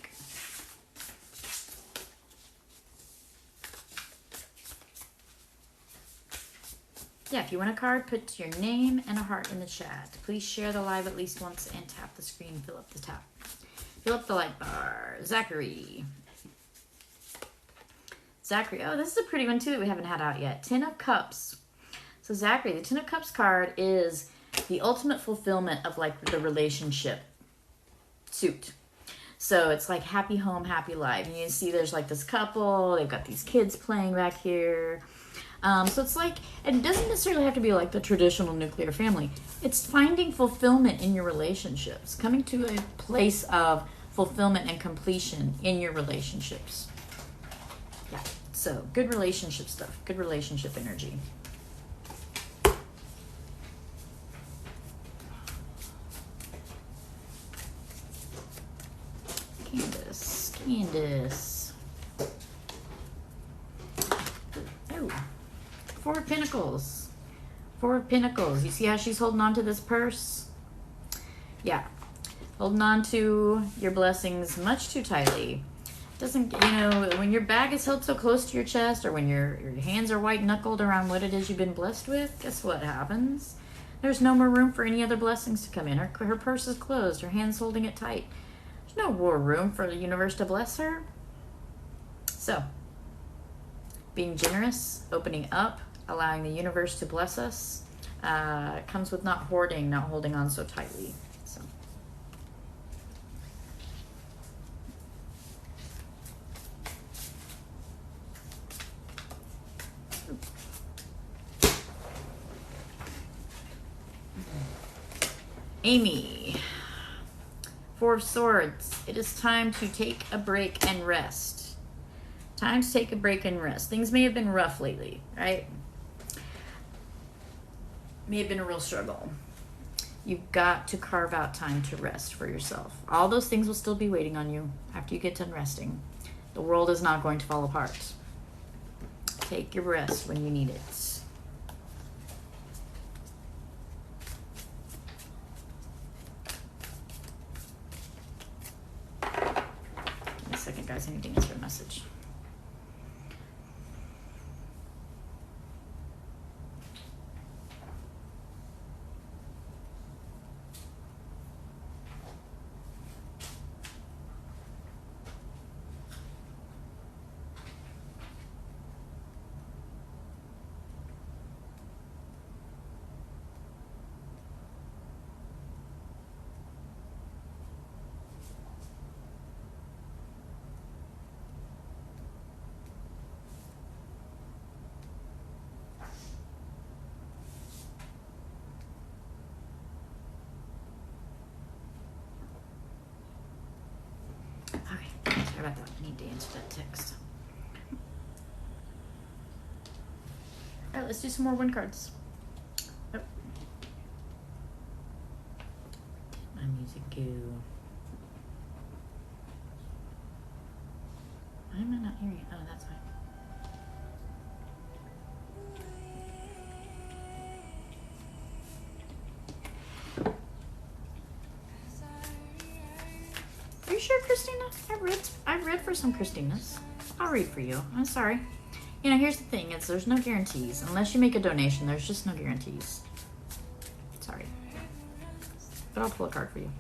Yeah, if you want a card, put your name and a heart in the chat. Please share the live at least once and tap the screen. Fill up the tap. Fill up the light bar. Zachary. Zachary. Oh, this is a pretty one too that we haven't had out yet. 10 of Cups. So Zachary, the 10 of Cups card is the ultimate fulfillment of like the relationship suit. So it's like happy home, happy life. And you see there's like this couple. They've got these kids playing back here. So it's like, it doesn't necessarily have to be like the traditional nuclear family. It's finding fulfillment in your relationships, coming to a place of fulfillment and completion in your relationships. Yeah, so good relationship stuff, good relationship energy. Candace. Oh. 4 of Pentacles. 4 of Pentacles. You see how she's holding on to this purse? Yeah. Holding on to your blessings much too tightly. Doesn't, you know, when your bag is held so close to your chest, or when your hands are white-knuckled around what it is you've been blessed with, guess what happens? There's no more room for any other blessings to come in. Her purse is closed. Her hand's holding it tight. There's no more room for the universe to bless her. So, being generous, opening up, allowing the universe to bless us, comes with not hoarding, not holding on so tightly. So. Amy. 4 of Swords. It is time to take a break and rest. Time to take a break and rest. Things may have been rough lately, right? May have been a real struggle. You've got to carve out time to rest for yourself. All those things will still be waiting on you after you get done resting. The world is not going to fall apart. Take your rest when you need it. Give me a second, guys. I need to answer a message. Sorry about that. I need to answer that text. All right, let's do some more wind cards. Oh. My music go. Why am I not hearing it? Oh, that's fine. Are you sure, Christina? I've read for some Christinas. I'll read for you. I'm sorry. You know, here's the thing, is there's no guarantees. Unless you make a donation, there's just no guarantees. Sorry. But I'll pull a card for you.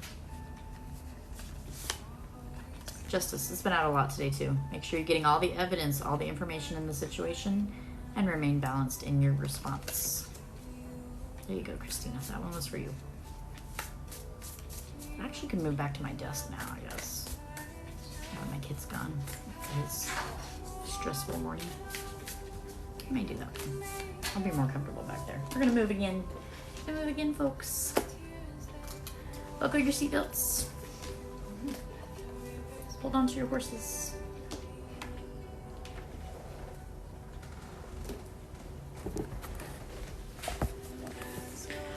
Justice. It's been out a lot today, too. Make sure you're getting all the evidence, all the information in the situation, and remain balanced in your response. There you go, Christina. That one was for you. I actually can move back to my desk now, I guess. Now that my kid's gone. It's a stressful morning. I may do that one. I'll be more comfortable back there. We're gonna move again. We're gonna move again, folks. Buckle your seatbelts. Hold on to your horses.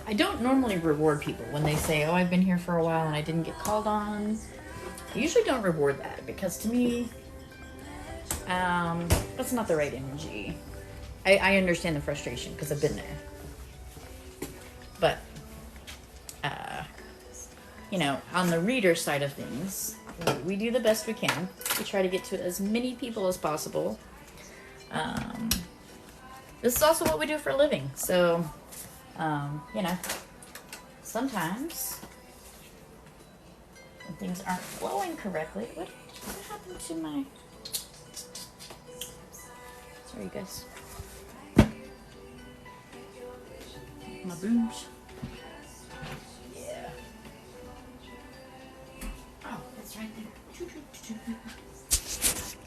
I don't normally reward people when they say, oh, I've been here for a while and I didn't get called on. I usually don't reward that because to me, that's not the right energy. I understand the frustration because I've been there. But, you know, on the reader side of things, we do the best we can. We try to get to as many people as possible. This is also what we do for a living. So, you know, sometimes when things aren't flowing correctly, what happened to my... Sorry, you guys. My booms. Yeah. Oh, that's right there.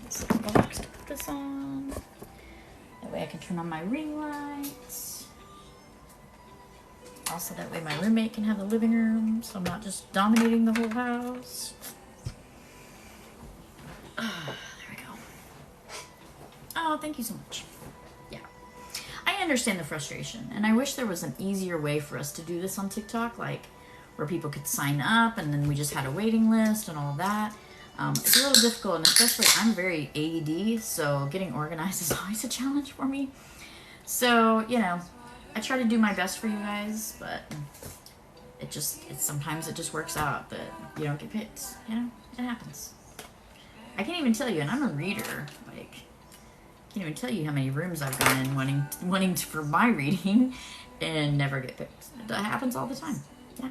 Let's box to put this on. That way I can turn on my ring lights. Also, that way my roommate can have the living room, so I'm not just dominating the whole house. Oh, there we go. Oh, thank you so much. Yeah. I understand the frustration, and I wish there was an easier way for us to do this on TikTok, like where people could sign up, and then we just had a waiting list and all of that. It's a little difficult, and especially I'm very ADD, so getting organized is always a challenge for me. So, you know, I try to do my best for you guys, but sometimes it just works out that you don't get picked. You know, it happens. I can't even tell you, and I'm a reader. Like, I can't even tell you how many rooms I've gone in wanting for my reading and never get picked. That happens all the time. Yeah.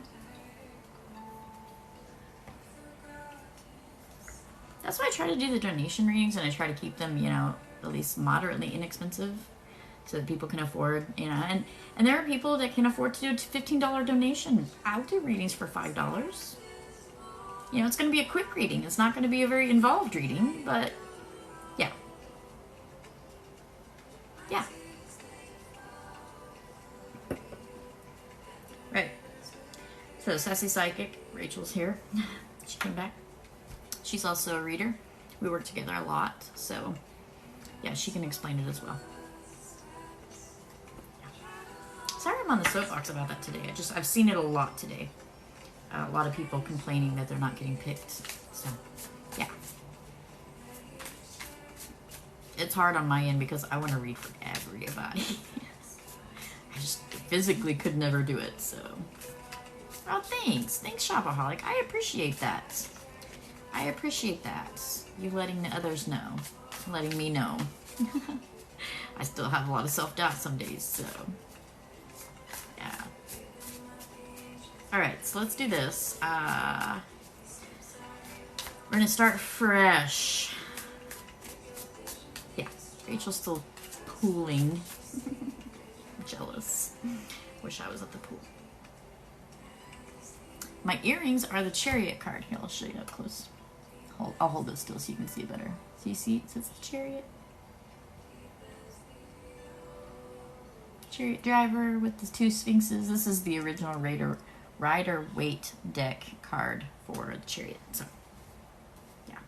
That's why I try to do the donation readings, and I try to keep them, you know, at least moderately inexpensive, so that people can afford, you know, and there are people that can afford to do a $15 donation. I'll do readings for $5. You know, it's going to be a quick reading. It's not going to be a very involved reading, but yeah. Yeah. Right. So, Sassy Psychic, Rachel's here. She came back. She's also a reader. We work together a lot, so yeah, she can explain it as well. Sorry I'm on the soapbox about that today. I've seen it a lot today. A lot of people complaining that they're not getting picked. So, yeah. It's hard on my end because I want to read for everybody. I just physically could never do it, so. Oh, thanks. Thanks, Shopaholic. I appreciate that. I appreciate that. You letting the others know. Letting me know. I still have a lot of self-doubt some days, so. Yeah. Alright, so let's do this. We're gonna start fresh. Yeah, Rachel's still pooling. Jealous. Wish I was at the pool. My earrings are the Chariot card. Here, I'll show you up close. I'll hold it still so you can see it better. So you see, it says the Chariot. Chariot driver with the two sphinxes. This is the original Rider-Waite deck card for the Chariot. So, yeah.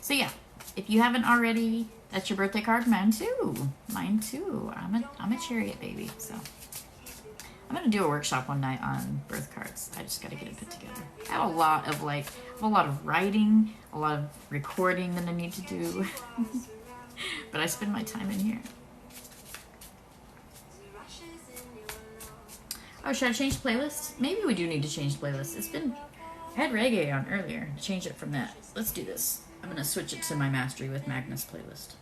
So yeah, if you haven't already, that's your birthday card. Mine too. Mine too. I'm a Chariot baby. So I'm gonna do a workshop one night on birth cards. I just gotta get it put together. I have a lot of writing, a lot of recording that I need to do. But I spend my time in here. Oh, should I change the playlist? Maybe we do need to change the playlist. I had reggae on earlier. Change it from that. Let's do this. I'm gonna switch it to my Mastery with Magnus playlist.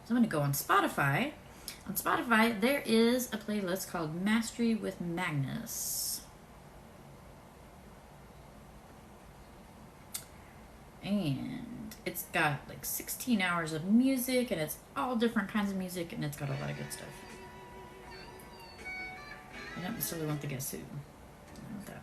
So I'm going to go on Spotify. On Spotify, there is a playlist called Mastery with Magnus. And it's got like 16 hours of music, and it's all different kinds of music, and it's got a lot of good stuff. I don't necessarily want the Guess Who. I want that one.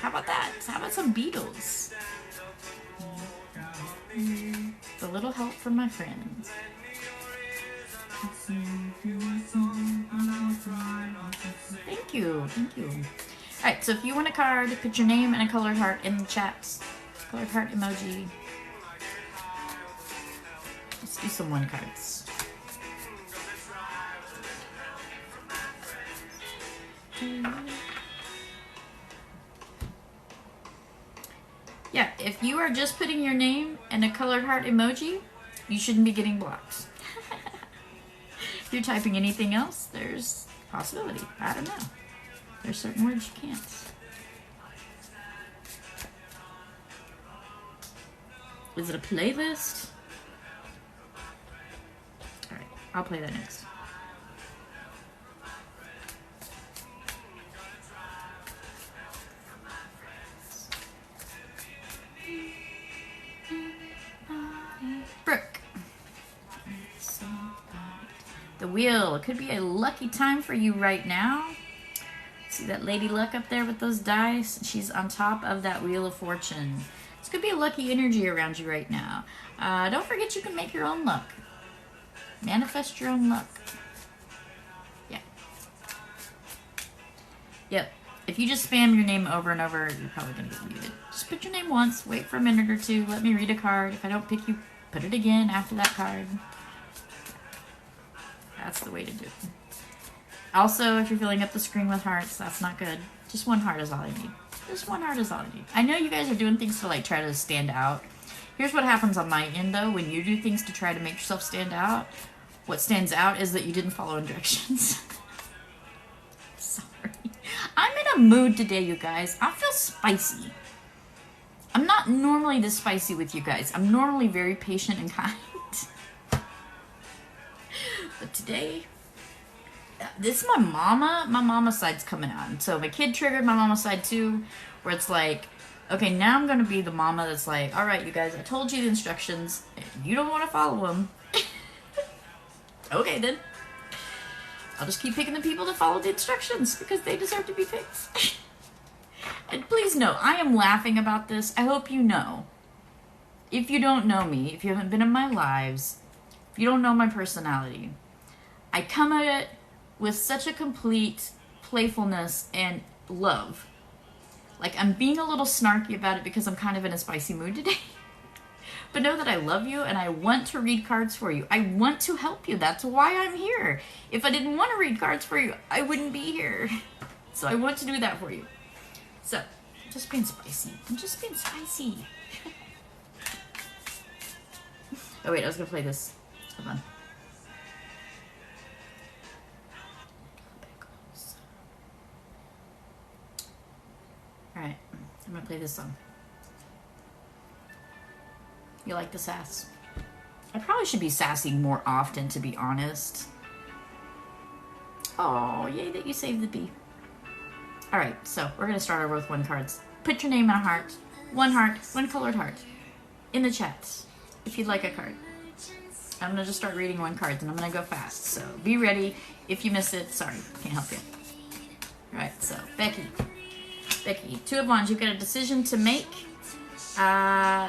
How about that? How about some Beatles? A little help from my friends. Thank you, thank you. Alright, so if you want a card, put your name and a colored heart in the chats. Colored heart emoji. Let's do some one cards. Yeah, if you are just putting your name and a colored heart emoji, you shouldn't be getting blocked. If you're typing anything else, there's a possibility. I don't know. There's certain words you can't. Is it a playlist? Alright, I'll play that next. Brooke. The wheel. It could be a lucky time for you right now. See that Lady Luck up there with those dice? She's on top of that Wheel of Fortune. This could be a lucky energy around you right now. Don't forget you can make your own luck. Manifest your own luck. Yeah. Yep. If you just spam your name over and over, you're probably going to get muted. Just put your name once, wait for a minute or two, let me read a card. If I don't pick you, put it again after that card. That's the way to do it. Also, if you're filling up the screen with hearts, that's not good. Just one heart is all I need. Just one heart is all I need. I know you guys are doing things to like try to stand out. Here's what happens on my end though, when you do things to try to make yourself stand out. What stands out is that you didn't follow directions. Sorry. I'm in a mood today, you guys. I feel spicy. I'm not normally this spicy with you guys. I'm normally very patient and kind. But today, this is my mama. My mama side's coming out. And so my kid triggered my mama side too, where it's like, okay, now I'm going to be the mama that's like, all right, you guys, I told you the instructions. And you don't want to follow them. Okay, then. I'll just keep picking the people to follow the instructions because they deserve to be picked. And please know, I am laughing about this. I hope you know. If you don't know me, if you haven't been in my lives, if you don't know my personality, I come at it with such a complete playfulness and love. Like, I'm being a little snarky about it because I'm kind of in a spicy mood today. But know that I love you and I want to read cards for you. I want to help you. That's why I'm here. If I didn't want to read cards for you, I wouldn't be here. So I want to do that for you. So, I'm just being spicy. I'm just being spicy. Oh wait, I was going to play this. Hold on. Alright, I'm going to play this song. You like the sass? I probably should be sassy more often, to be honest. Oh, yay that you saved the bee. Alright, so we're going to start over with one card. Put your name in a heart, one colored heart, in the chat, if you'd like a card. I'm going to just start reading one card, and I'm going to go fast. So be ready. If you miss it, sorry, can't help you. Alright, so Becky, Two of Wands, you've got a decision to make.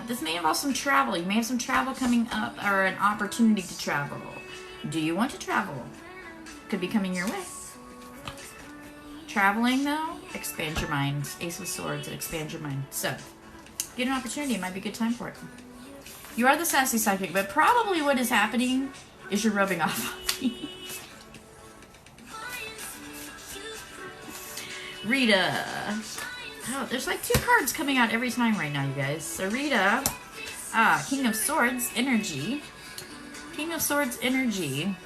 This may involve some travel. You may have some travel coming up or an opportunity to travel. Do you want to travel? Could be coming your way. Traveling, though, expands your mind. Ace of Swords, it expands your mind. So, get an opportunity. It might be a good time for it. You are the sassy psychic, but probably what is happening is you're rubbing off on me. Rita. Oh, there's like 2 cards coming out every time right now, you guys. So Rita, King of Swords, energy. King of Swords energy.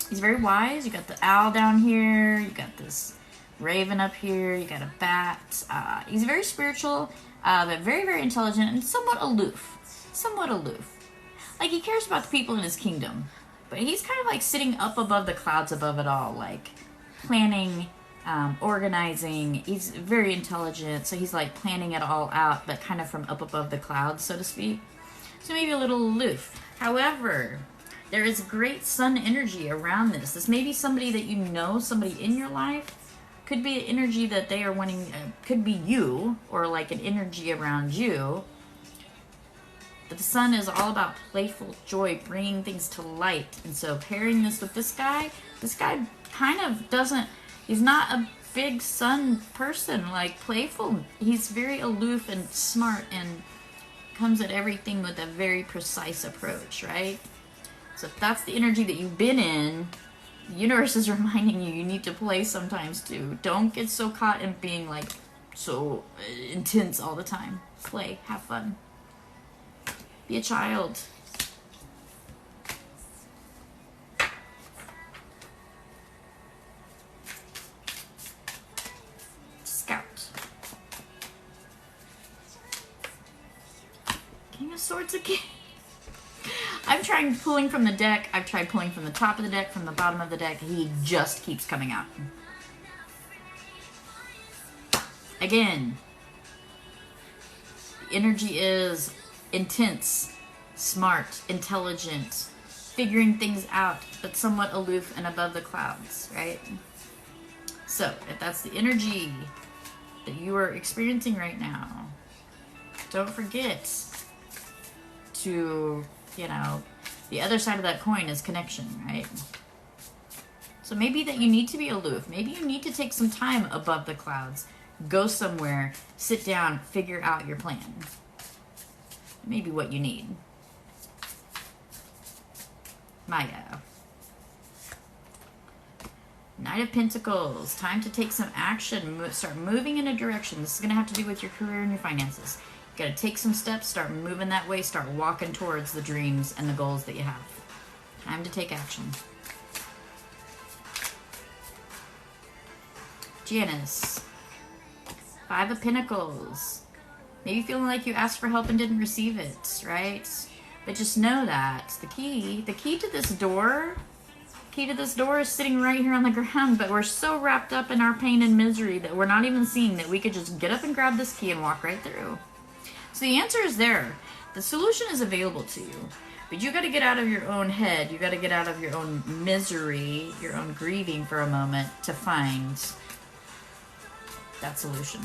He's very wise. You got the owl down here. You got this raven up here. You got a bat. He's very spiritual, but very, very intelligent and somewhat aloof. Somewhat aloof. Like, he cares about the people in his kingdom, but he's kind of like sitting up above the clouds above it all, like planning, organizing. He's very intelligent, so he's like planning it all out, but kind of from up above the clouds, so to speak. So maybe a little aloof. However, there is great sun energy around this. This may be somebody that you know, somebody in your life. Could be an energy that they are wanting, could be you, or like an energy around you. But the sun is all about playful joy, bringing things to light. And so pairing this with this guy kind of doesn't, he's not a big sun person, like playful. He's very aloof and smart and comes at everything with a very precise approach, right? So if that's the energy that you've been in, the universe is reminding you need to play sometimes too. Don't get so caught in being like so intense all the time. Play, have fun. Be a child. Scout. King of Swords again. I'm trying pulling from the deck. I've tried pulling from the top of the deck, from the bottom of the deck. He just keeps coming out. Again. The energy is intense, smart, intelligent, figuring things out, but somewhat aloof and above the clouds, right? So, if that's the energy that you are experiencing right now, don't forget to, you know, the other side of that coin is connection, right? So maybe that you need to be aloof. Maybe you need to take some time above the clouds. Go somewhere, sit down, figure out your plan. Maybe what you need. Maya. Knight of Pentacles. Time to take some action. Start moving in a direction. This is going to have to do with your career and your finances. You got to take some steps. Start moving that way. Start walking towards the dreams and the goals that you have. Time to take action. Janice. Five of Pentacles. Maybe feeling like you asked for help and didn't receive it, right? But just know that the key to this door is sitting right here on the ground, but we're so wrapped up in our pain and misery that we're not even seeing that we could just get up and grab this key and walk right through. So the answer is there. The solution is available to you. But you got to get out of your own head. You got to get out of your own misery, your own grieving for a moment to find that solution.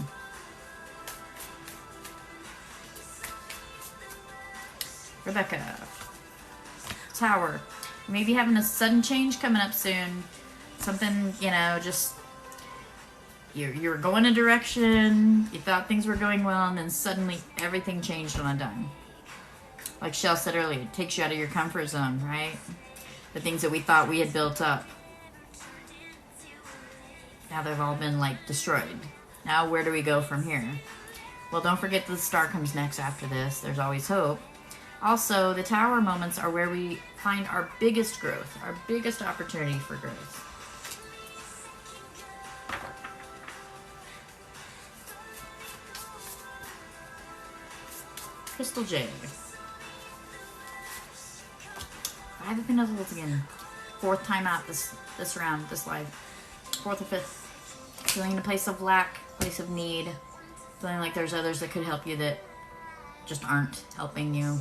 Rebecca. Tower. You may be having a sudden change coming up soon. Something, you know, just you're going a direction, you thought things were going well, and then suddenly everything changed on a dime. Like Shell said earlier, it takes you out of your comfort zone, right? The things that we thought we had built up. Now they've all been, like, destroyed. Now where do we go from here? Well, don't forget the star comes next after this. There's always hope. Also, the tower moments are where we find our biggest growth, our biggest opportunity for growth. Crystal Jade. Five of Pentacles again. Fourth time out this round, this live. Fourth or fifth. Feeling in a place of lack, place of need. Feeling like there's others that could help you that just aren't helping you.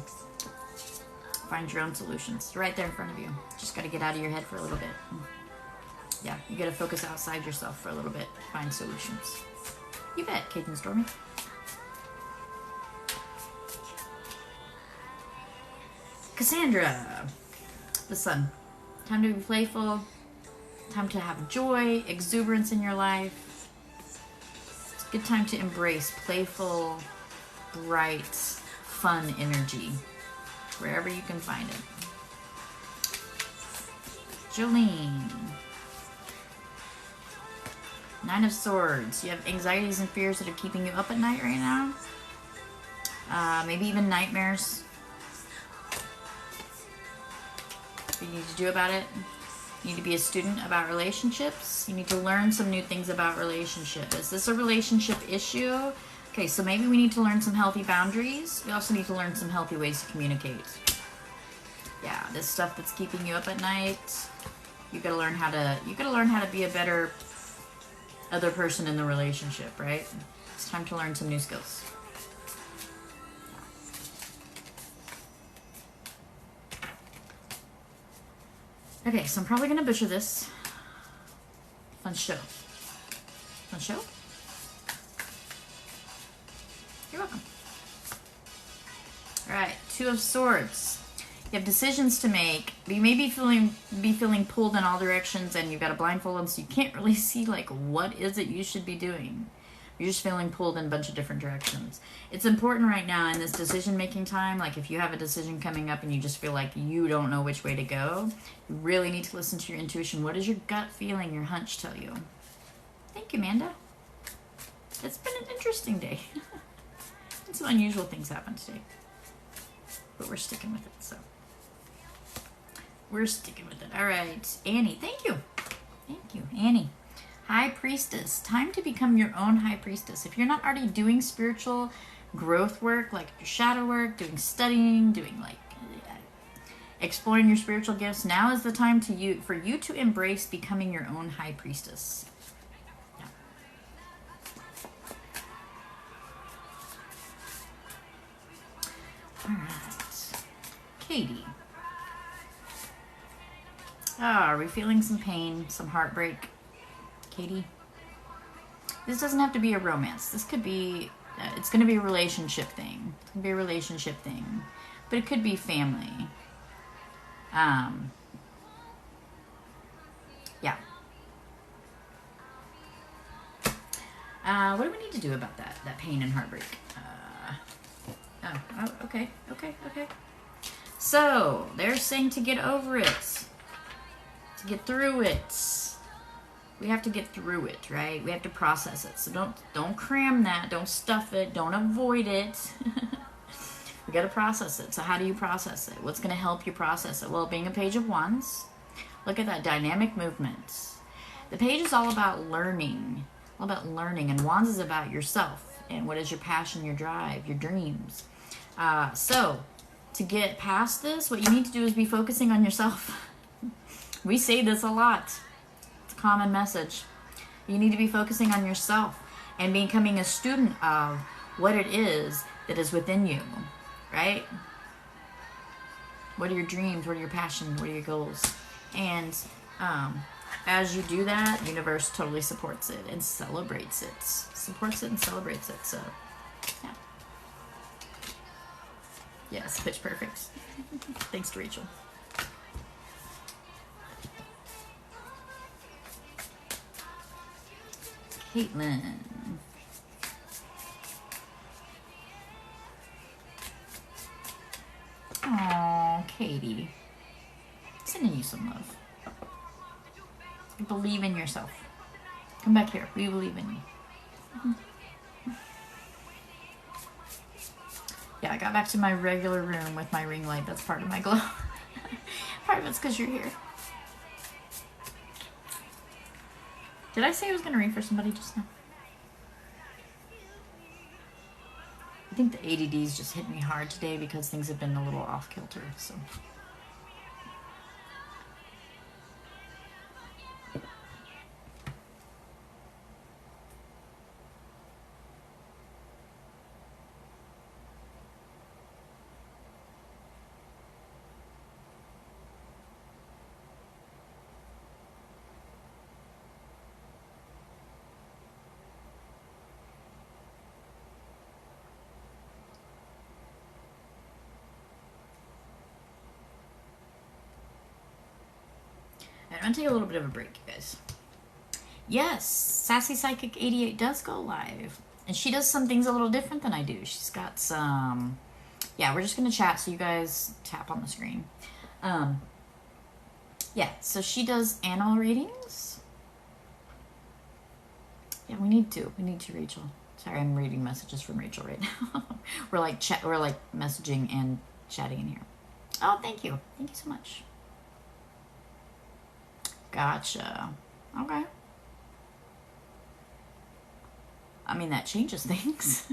Find your own solutions. They're right there in front of you. Just got to get out of your head for a little bit. Yeah, you got to focus outside yourself for a little bit. Find solutions. You bet, Kate and Stormy. Cassandra. The sun. Time to be playful. Time to have joy, exuberance in your life. It's a good time to embrace playful, bright, fun energy. Wherever you can find it. Jolene. Nine of Swords. You have anxieties and fears that are keeping you up at night right now. Maybe even nightmares. you need to do about it. You need to be a student about relationships. You need to learn some new things about relationship. Is this a relationship issue? Okay, so maybe we need to learn some healthy boundaries. We also need to learn some healthy ways to communicate. Yeah, this stuff that's keeping you up at night. You gotta learn how to be a better other person in the relationship, right? It's time to learn some new skills. Okay, so I'm probably gonna butcher this. Fun show. Fun show? You're welcome. Alright, Two of Swords. You have decisions to make, but you may be feeling pulled in all directions, and you've got a blindfold on, so you can't really see, like, what is it you should be doing. You're just feeling pulled in a bunch of different directions. It's important right now in this decision-making time, like if you have a decision coming up and you just feel like you don't know which way to go, you really need to listen to your intuition. What does your gut feeling, your hunch tell you? Thank you, Amanda. It's been an interesting day. And some unusual things happened today. But we're sticking with it, so. We're sticking with it. All right, Annie, thank you. Thank you, Annie. High Priestess. Time to become your own High Priestess. If you're not already doing spiritual growth work, like your shadow work, doing studying, doing like exploring your spiritual gifts, now is the time for you to embrace becoming your own High Priestess. Yeah. All right. Katie. Are we feeling some pain, some heartbreak? Katie? This doesn't have to be a romance. This could be, it's going to be a relationship thing. It's going to be a relationship thing. But it could be family. Yeah. What do we need to do about that pain and heartbreak? Okay. So, they're saying to get over it. To get through it. We have to get through it, right? We have to process it. So don't cram that. Don't stuff it. Don't avoid it. We got to process it. So how do you process it? What's going to help you process it? Well, being a Page of Wands, look at that dynamic movement. The page is all about learning. All about learning. And Wands is about yourself. And what is your passion, your drive, your dreams. So to get past this, what you need to do is be focusing on yourself. We say this a lot. Common message. You need to be focusing on yourself and becoming a student of what it is that is within you, right? What are your dreams? What are your passions? What are your goals? And as you do that, the universe totally supports it and celebrates it. Supports it and celebrates it. So, yeah. Yes, pitch perfect. Thanks to Rachel. Caitlin. Aw, Katie. Sending you some love. Believe in yourself. Come back here. We believe in you. Yeah, I got back to my regular room with my ring light. That's part of my glow. Part of it's because you're here. Did I say I was going to read for somebody just now? I think the ADD's just hit me hard today because things have been a little off kilter, so. I'm going to take a little bit of a break, you guys. Yes, Sassy Psychic 88 does go live. And she does some things a little different than I do. She's got some... Yeah, we're just going to chat so you guys tap on the screen. Yeah, so she does animal readings. Yeah, we need to, Rachel. Sorry, I'm reading messages from Rachel right now. we're like messaging and chatting in here. Oh, thank you. Thank you so much. Gotcha. Okay. I mean, that changes things.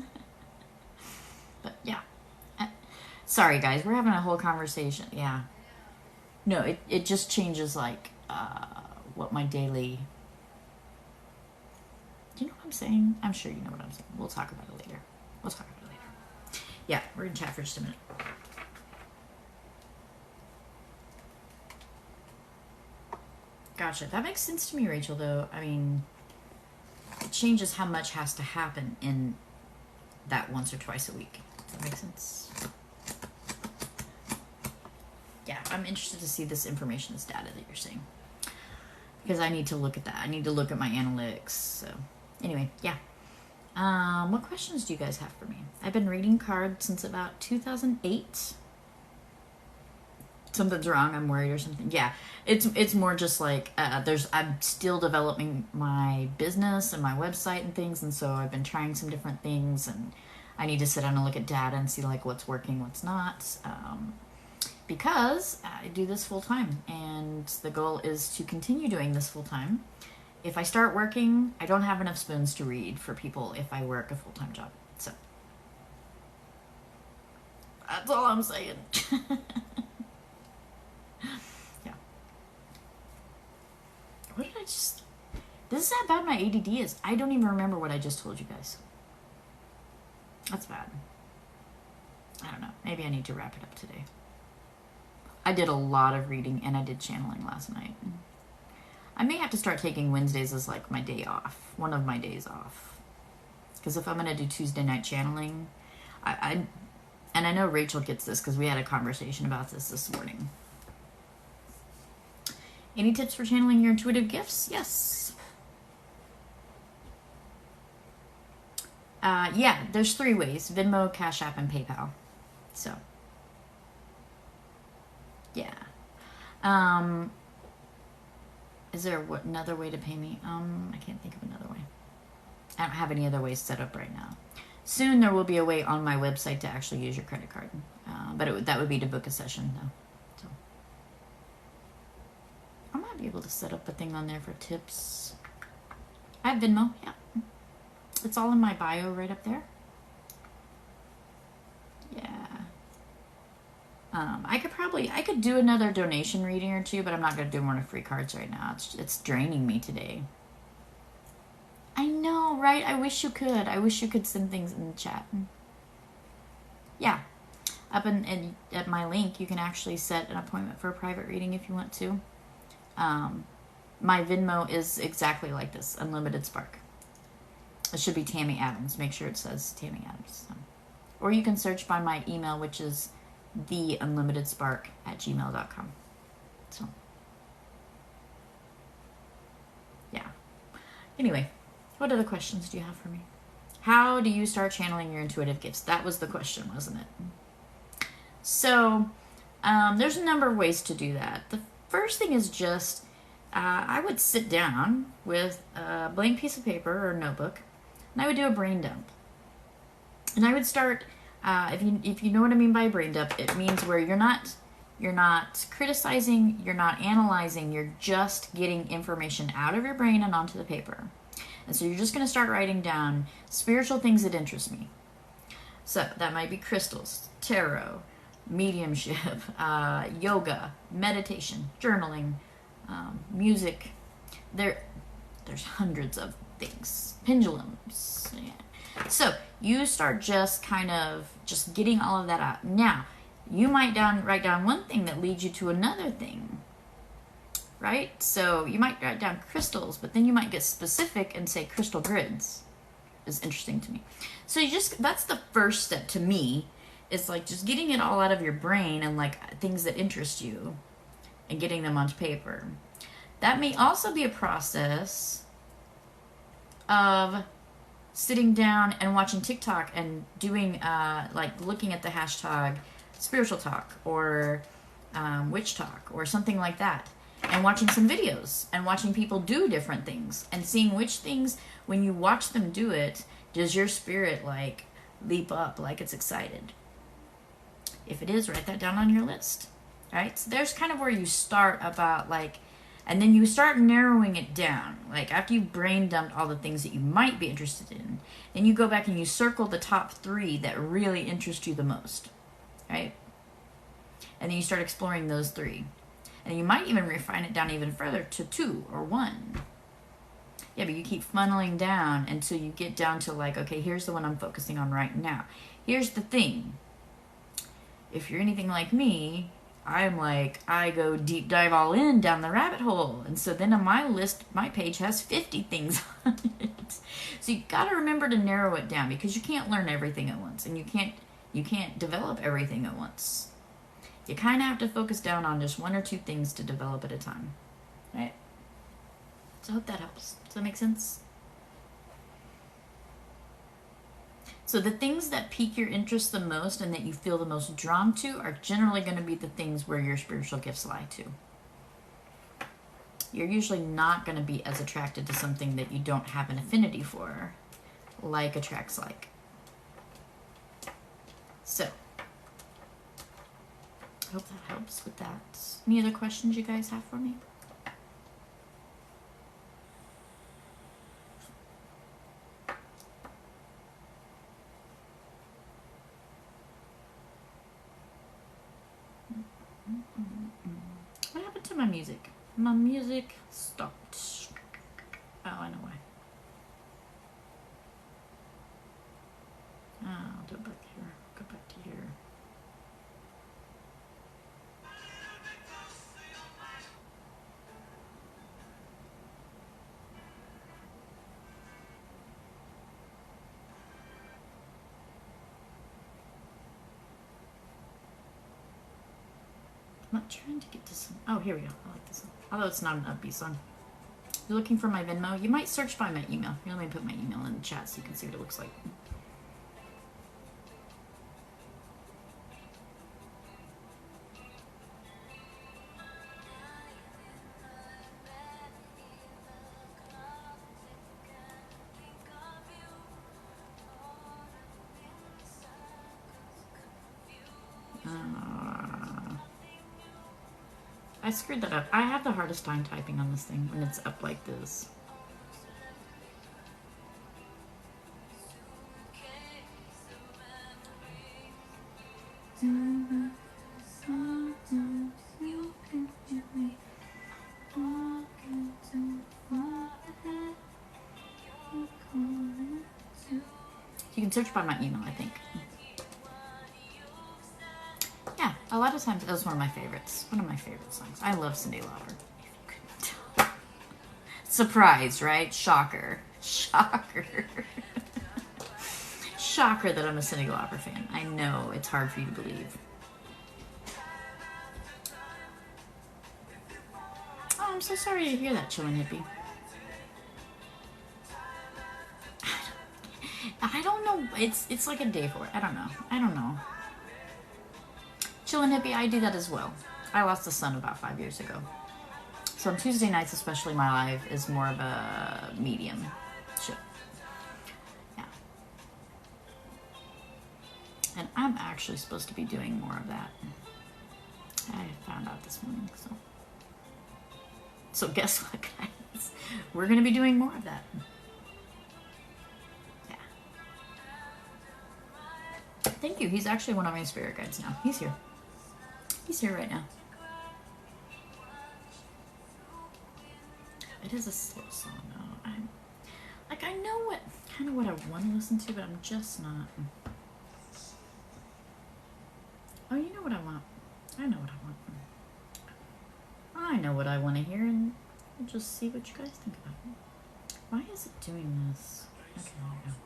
But yeah. Sorry, guys. We're having a whole conversation. Yeah. No, it just changes, like, what my daily... Do you know what I'm saying? I'm sure you know what I'm saying. We'll talk about it later. Yeah, we're going to chat for just a minute. Gotcha. That makes sense to me, Rachel, though. I mean, it changes how much has to happen in that once or twice a week. Does that make sense? Yeah, I'm interested to see this information, this data that you're saying. Because I need to look at that. I need to look at my analytics. So, anyway, yeah. What questions do you guys have for me? I've been reading cards since about 2008. Something's wrong, I'm worried or something. Yeah, it's more just like I'm still developing my business and my website and things, and so I've been trying some different things, and I need to sit down and look at data and see like what's working, what's not, because I do this full time, and the goal is to continue doing this full time. If I start working, I don't have enough spoons to read for people if I work a full-time job. So that's all I'm saying. Yeah. What did I just... This is how bad my ADD is. I don't even remember what I just told you guys. That's bad. I don't know. Maybe I need to wrap it up today. I did a lot of reading and I did channeling last night. I may have to start taking Wednesdays as like my day off. One of my days off. Because if I'm going to do Tuesday night channeling, and I know Rachel gets this because we had a conversation about this morning. Any tips for channeling your intuitive gifts? Yes. Yeah, there's 3 ways. Venmo, Cash App, and PayPal. So. Yeah. Is there another way to pay me? I can't think of another way. I don't have any other ways set up right now. Soon there will be a way on my website to actually use your credit card. But that would be to book a session though. So I might be able to set up a thing on there for tips. I have Venmo, yeah. It's all in my bio right up there. Yeah. I could do another donation reading or 2, but I'm not going to do more free cards right now. It's draining me today. I know, right? I wish you could. I wish you could send things in the chat. Yeah. Up at my link, you can actually set an appointment for a private reading if you want to. My Venmo is exactly like this, Unlimited Spark. It should be Tammy Adams. Make sure it says Tammy Adams. Or you can search by my email, which is theunlimitedspark@gmail.com. So, yeah. Anyway, what other questions do you have for me? How do you start channeling your intuitive gifts? That was the question, wasn't it? So, there's a number of ways to do that. The first thing is just, I would sit down with a blank piece of paper or notebook, and I would do a brain dump. And I would start... if you know what I mean by brain dump, it means where you're not criticizing, you're not analyzing, you're just getting information out of your brain and onto the paper. And so you're just going to start writing down spiritual things that interest me. So that might be crystals, tarot, mediumship, yoga, meditation, journaling, music. There's hundreds of things. Pendulums. Yeah. So you start just kind of just getting all of that out. Now, you might write down one thing that leads you to another thing, right? So you might write down crystals, but then you might get specific and say crystal grids. Is interesting to me. So that's the first step to me, is like just getting it all out of your brain and like things that interest you and getting them onto paper. That may also be a process of sitting down and watching TikTok and doing, like looking at the hashtag spiritual talk or witch talk or something like that. And watching some videos and watching people do different things and seeing which things, when you watch them do it, does your spirit like leap up like it's excited. If it is, write that down on your list. Right? So there's kind of where you start about like And then you start narrowing it down. Like after you've brain dumped all the things that you might be interested in, then you go back and you circle the top 3 that really interest you the most, right? And then you start exploring those 3. And you might even refine it down even further to 2 or 1. Yeah, but you keep funneling down until you get down to like, okay, here's the one I'm focusing on right now. Here's the thing. If you're anything like me, I'm like, I go deep dive all in down the rabbit hole. And so then on my list, my page has 50 things on it. So you got to remember to narrow it down because you can't learn everything at once. And you can't develop everything at once. You kind of have to focus down on just 1 or 2 things to develop at a time. Right? So I hope that helps. Does that make sense? So the things that pique your interest the most and that you feel the most drawn to are generally going to be the things where your spiritual gifts lie to. You're usually not going to be as attracted to something that you don't have an affinity for. Like attracts like. So, I hope that helps with that. Any other questions you guys have for me? What happened to my music? My music stopped. Oh, I know why. I'll do it back here. Go back to here. I'm not trying to get to some. Oh, here we go. I like this one. Although it's not an upbeat song. You're looking for my Venmo? You might search by my email. Here, let me put my email in the chat so you can see what it looks like. I screwed that up. I have the hardest time typing on this thing when it's up like this. You can search by my email, I think. Yeah, a lot of times that's one of my favorites. One of my favorite songs. I love Cyndi Lauper. If you couldn't tell. Surprise, right? Shocker. Shocker. Shocker that I'm a Cyndi Lauper fan. I know it's hard for you to believe. Oh, I'm so sorry to hear that, Chillin' Hippie. I don't know. It's like a day for it. I don't know. Chillin' Hippie, I do that as well. I lost a son about 5 years ago. So on Tuesday nights, especially, my life is more of a medium ship. Yeah. And I'm actually supposed to be doing more of that. I found out this morning, so guess what, guys? We're going to be doing more of that. Yeah. Thank you. He's actually one of my spirit guides now. He's here. He's here right now. It is a slow song though. I know kind of what I want to listen to, but I'm just not. Oh, you know what I want? I know what I want. I know what I want to hear, and we'll just see what you guys think about it. Why is it doing this? Okay, there we go.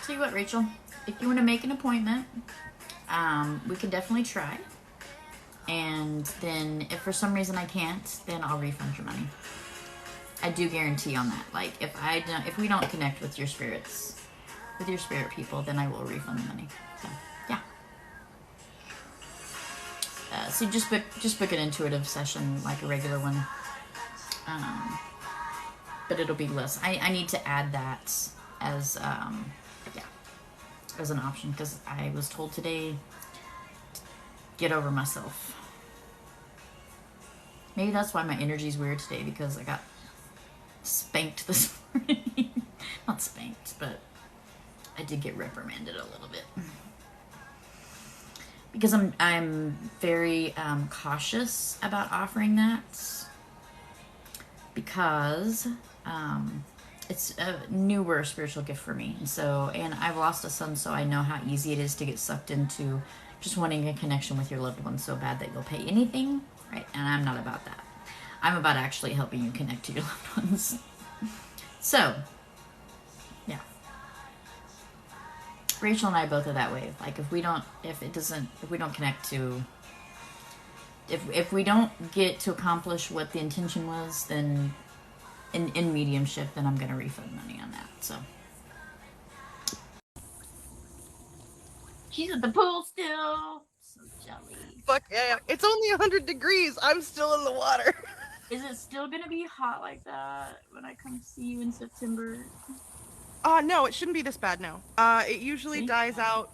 Tell you what, Rachel, if you want to make an appointment, we can definitely try. And then if for some reason I can't, then I'll refund your money. I do guarantee on that. Like if we don't connect with your spirits, with your spirit people, then I will refund the money. So yeah. So just book an intuitive session like a regular one. But it'll be less. I need to add that as as an option because I was told today to get over myself. Maybe that's why my energy's weird today, because I got spanked this morning. Not spanked, but I did get reprimanded a little bit. Because I'm very cautious about offering that. Because it's a newer spiritual gift for me. And I've lost a son, so I know how easy it is to get sucked into just wanting a connection with your loved one so bad that you'll pay anything. Right, and I'm not about that. I'm about actually helping you connect to your loved ones. So, yeah. Rachel and I both are that way. Like if we don't connect to, if we don't get to accomplish what the intention was, then in mediumship, then I'm gonna refund money on that. So. She's at the pool still. So jelly. Fuck yeah, it's only 100 degrees. I'm still in the water. Is it still gonna be hot like that when I come see you in September? No, it shouldn't be this bad now. It usually dies out.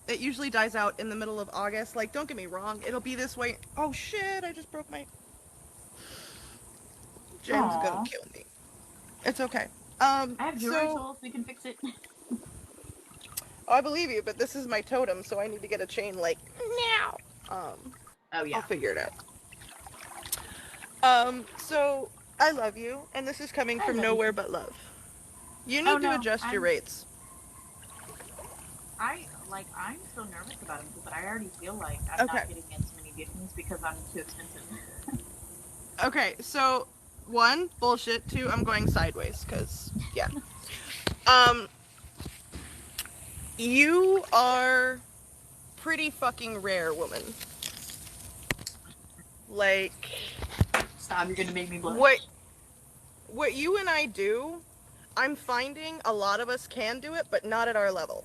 It usually dies out in the middle of August. Like, don't get me wrong, it'll be this way. Oh shit! I just broke my. Jen's gonna kill me. It's okay. I have jewelry tools. We can fix it. Oh, I believe you, but this is my totem, so I need to get a chain like now. Oh yeah. I'll figure it out. So I love you, and this is coming from nowhere but love. You need to adjust your rates. I'm so nervous about them, but I already feel like I'm not getting into many giftings because I'm too expensive. Okay, so 1, bullshit. 2, I'm going sideways, cause yeah. You are pretty fucking rare, woman. Like, stop, you're gonna make me blush. What you and I do, I'm finding a lot of us can do it, but not at our level.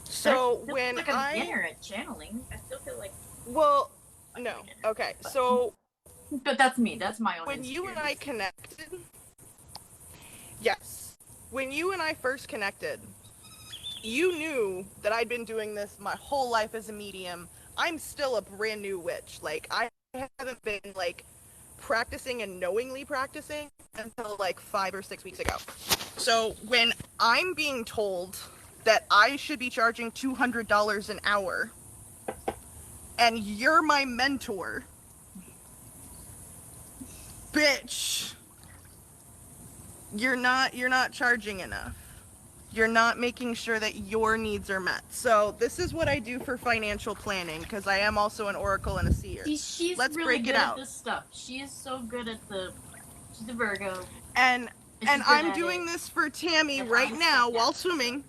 So when like a beginner at channeling, I still feel like. Well, no. Okay, so. But that's me. That's my own. When you and I connected. Yes. When you and I first connected, you knew that I'd been doing this my whole life as a medium. I'm still a brand new witch. Like, I haven't been, like, practicing and knowingly practicing until, like, 5 or 6 weeks ago. So, when I'm being told that I should be charging $200 an hour, and you're my mentor, bitch, you're not charging enough. You're not making sure that your needs are met. So this is what I do for financial planning, because I am also an oracle and a seer. She's Let's really break good it out. at this stuff. She is so good at she's a Virgo. And I'm doing this for Tammy right now while swimming.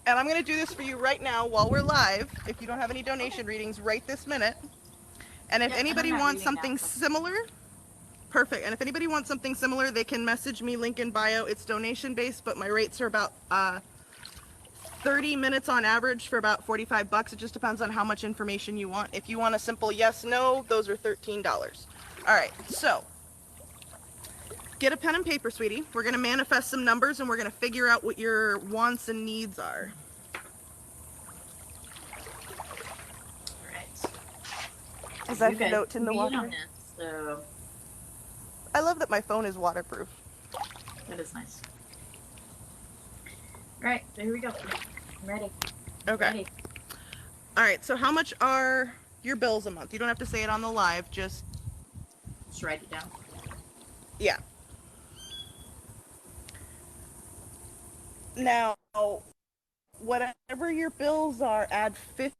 And I'm going to do this for you right now while we're live. If you don't have any donation readings right this minute. And if anybody wants something similar, perfect. And if anybody wants something similar, they can message me, link in bio. It's donation based, but my rates are about 30 minutes on average for about $45. It just depends on how much information you want. If you want a simple yes, no, those are $13. All right, so get a pen and paper, sweetie. We're going to manifest some numbers and we're going to figure out what your wants and needs are. All right. As I float in the water. On this, so. I love that my phone is waterproof. That is nice. All right, so here we go. I'm ready. Okay. Ready. All right, so how much are your bills a month? You don't have to say it on the live, just write it down. Yeah. Now, whatever your bills are, add 50%.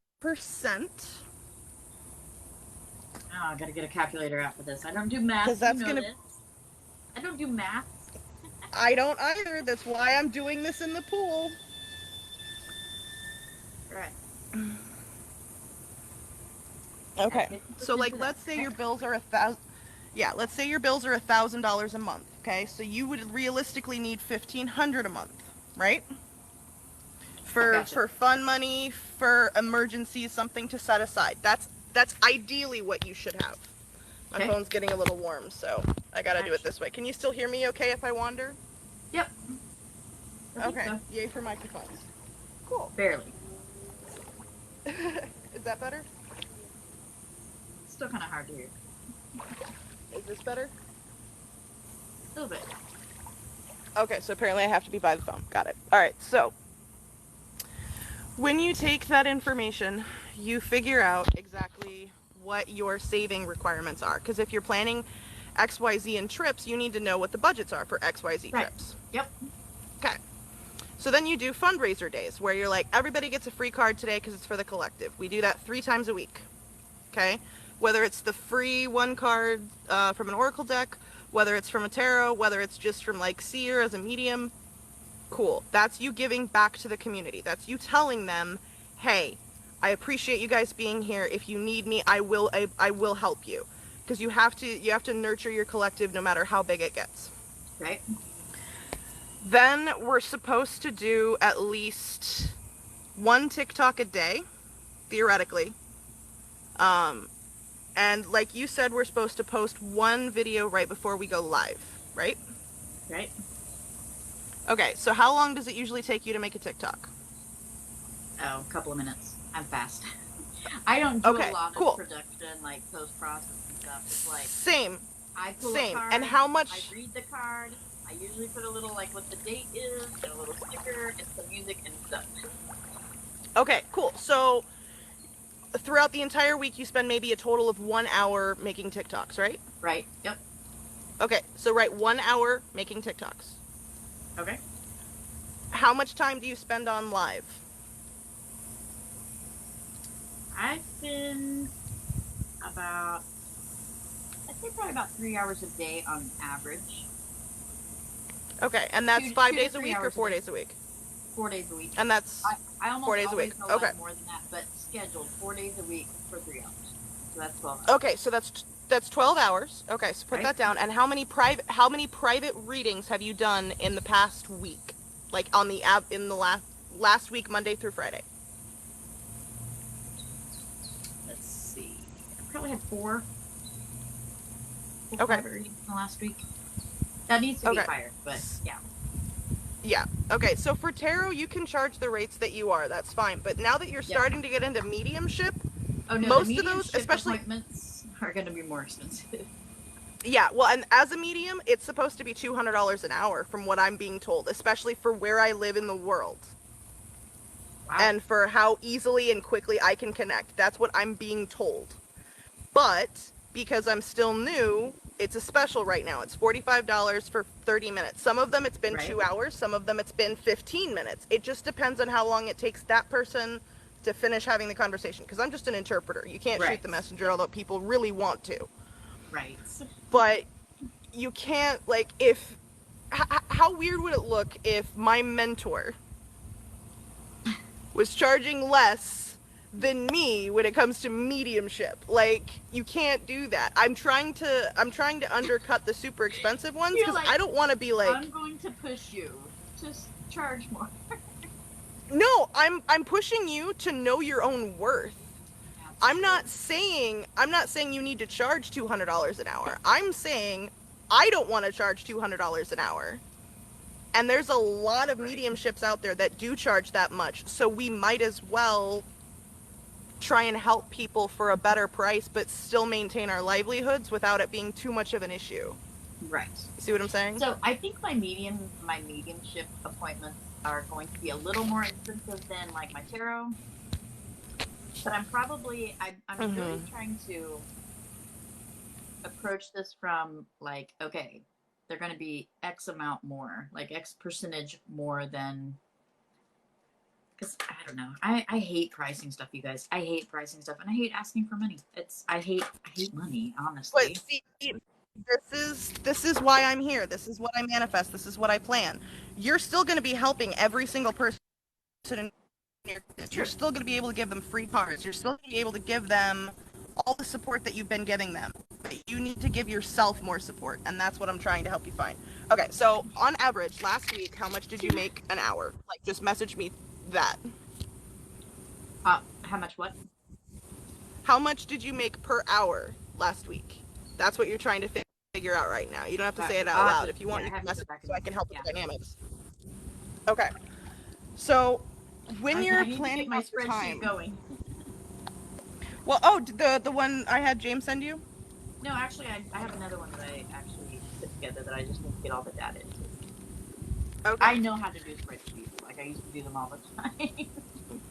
Oh, I gotta get a calculator out for this. I don't do math. Because that's gonna. I don't do math. I don't either. That's why I'm doing this in the pool. Right. Okay. So like, let's say your bills are let's say your bills are $1,000 a month. Okay. So you would realistically need 1,500 a month, right? For fun money, for emergencies, something to set aside. That's ideally what you should have. My phone's getting a little warm, so I gotta do it this way. Can you still hear me okay if I wander? Yep. Okay. So. Yay for microphones. Cool. Barely. Is that better? Still kind of hard to hear. Is this better? A little bit. Okay, so apparently I have to be by the phone. Got it. All right, so when you take that information, you figure out exactly what your saving requirements are. Because if you're planning XYZ in trips, you need to know what the budgets are for XYZ trips. Yep. Okay. So then you do fundraiser days where you're like, everybody gets a free card today because it's for the collective. We do that 3 times a week. Okay? Whether it's the free 1 card from an Oracle deck, whether it's from a tarot, whether it's just from like Seer as a medium, cool. That's you giving back to the community. That's you telling them, hey, I appreciate you guys being here. If you need me, I will help you. Because you have to nurture your collective no matter how big it gets. Right. Then we're supposed to do at least 1 TikTok a day, theoretically. And like you said, we're supposed to post 1 video right before we go live, right? Right. Okay, so how long does it usually take you to make a TikTok? Oh, a couple of minutes. I'm fast. I don't do a lot of production, like post-process and stuff. It's like... Same. I pull a card, and how much... I read the card, I usually put a little, like, what the date is, and a little sticker, and some music, and stuff. Okay, cool. So, throughout the entire week, you spend maybe a total of 1 hour making TikToks, right? Right, yep. Okay, so write 1 hour making TikToks. Okay. How much time do you spend on live? I've been about, I'd say probably about 3 hours a day on average. Okay, and that's 5 days a week or 4 days a week? 4 days a week. And that's I almost 4 days a week. Know okay. more than that, but scheduled 4 days a week for 3 hours. So that's 12 hours. Okay, so that's 12 hours. Okay, so put that down. And how many private readings have you done in the past week? Like on the in the last week, Monday through Friday? Let's see. I probably had 4. Okay. Private readings in the last week. That needs to be higher, but yeah. Yeah. Okay, so for tarot, you can charge the rates that you are. That's fine. But now that you're starting to get into mediumship, most of those, especially appointments, are going to be more expensive. Yeah, well, and as a medium, it's supposed to be $200 an hour, from what I'm being told, especially for where I live in the world. Wow. And for how easily and quickly I can connect. That's what I'm being told. But because I'm still new, it's a special right now. It's $45 for 30 minutes. Some of them it's been 2 hours. Some of them it's been 15 minutes. It just depends on how long it takes that person to finish having the conversation. Because I'm just an interpreter. You can't shoot the messenger, although people really want to. Right. But you can't, like, if... How weird would it look if my mentor was charging less than me when it comes to mediumship? Like, you can't do that. I'm trying to undercut the super expensive ones because I don't want to be like, I'm going to push you. Just charge more. No, I'm pushing you to know your own worth. I'm not saying you need to charge $200 an hour. I'm saying I don't want to charge $200 an hour. And there's a lot of mediumships out there that do charge that much. So we might as well try and help people for a better price, but still maintain our livelihoods without it being too much of an issue. Right. See what I'm saying? So I think my mediumship appointments are going to be a little more expensive than like my tarot. But I'm really trying to approach this from like, okay, they're going to be X amount more, like X percentage more than, because I don't know. I hate pricing stuff, you guys. I hate pricing stuff, and I hate asking for money. I hate money, honestly. But see, this is why I'm here. This is what I manifest. This is what I plan. You're still going to be helping every single person in your, you're still going to be able to give them free cards. You're still going to be able to give them all the support that you've been giving them. But you need to give yourself more support, and that's what I'm trying to help you find. Okay, so on average, last week, how much did you make an hour? Like, just message me that. How much what? How much did you make per hour last week? That's what you're trying to figure out right now. You don't have to say it out loud. If you want, you can message me so I can help with the dynamics. Okay. So, when you're planning my out your time, going. well, the one I had James send you. No, actually, I have another one that I actually put together that I just need to get all the data into. Okay. I know how to do spreadsheets. Like I used to do them all the time.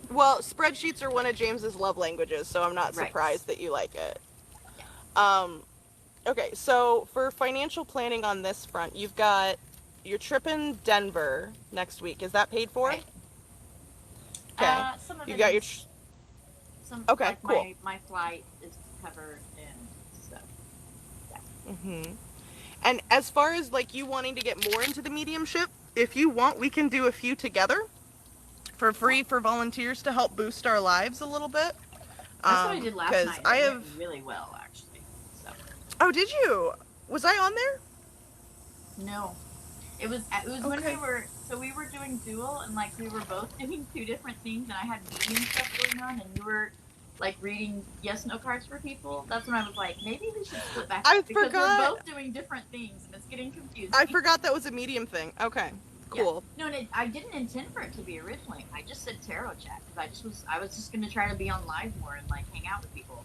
Well, spreadsheets are one of James's love languages, so I'm not surprised that you like it. Okay, so for financial planning on this front, you've got your trip in Denver next week. Is that paid for? Right. Okay. Some of You it got is, Okay, like cool. My flight is covered and stuff. Yeah. Mm-hmm. And as far as like you wanting to get more into the mediumship, if you want, we can do a few together for free for volunteers to help boost our lives a little bit. That's what I did last night. I It have went really well, actually. So. Oh, did you? Was I on there? No, it was when we were doing dual and like we were both doing two different things and I had medium stuff going on and you were like reading yes/no cards for people. That's when I was like, maybe we should split back because we're both doing different things and it's getting confusing. I forgot that was a medium thing. Okay, cool. Yeah. No, I didn't intend for it to be originally. I just said tarot chat because I was just going to try to be on live more and like hang out with people.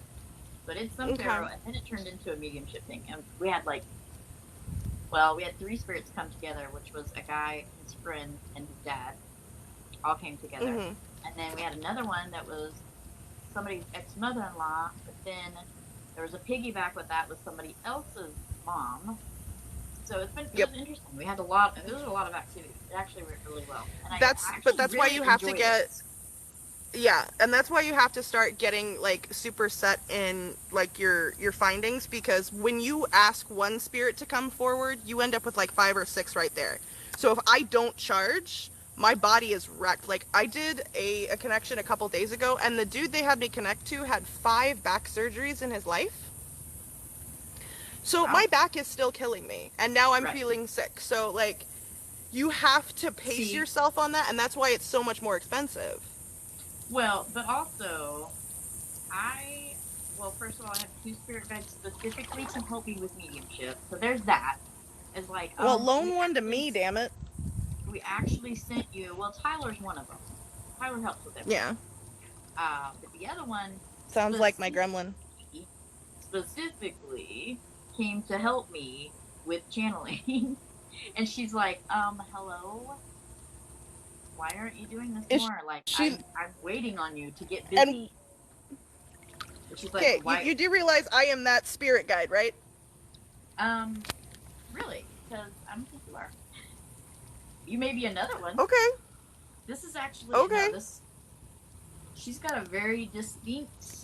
But it's some tarot, and then it turned into a mediumship thing. And we had we had three spirits come together, which was a guy, his friend, and his dad, all came together. Mm-hmm. And then we had another one that was somebody's ex-mother-in-law, but then there was a piggyback with that with somebody else's mom. So it was interesting. We had there was a lot of activity. It actually went really well. And that's why you have to get. Yeah, and that's why you have to start getting like super set in like your findings, because when you ask one spirit to come forward, you end up with like 5 or 6 right there. So if I don't charge, my body is wrecked. Like I did a connection a couple days ago, and the dude they had me connect to had 5 back surgeries in his life. So my back is still killing me, and now I'm feeling sick. So like you have to pace yourself on that, and that's why it's so much more expensive. Well, but also, first of all, I have 2 spirit guides specifically to help me with mediumship. So there's that. It's like, loan one to me, damn it. We actually sent you, Tyler's one of them. Tyler helps with everything. Yeah. But the other one... Sounds like my gremlin. Specifically came to help me with channeling. And she's like, hello? Why aren't you doing this more? Like, I'm waiting on you to get busy. She's like, okay, you do realize I am that spirit guide, right? Really? Because I don't think you are. You may be another one. Okay. This is actually... Okay. She's got a very distinct...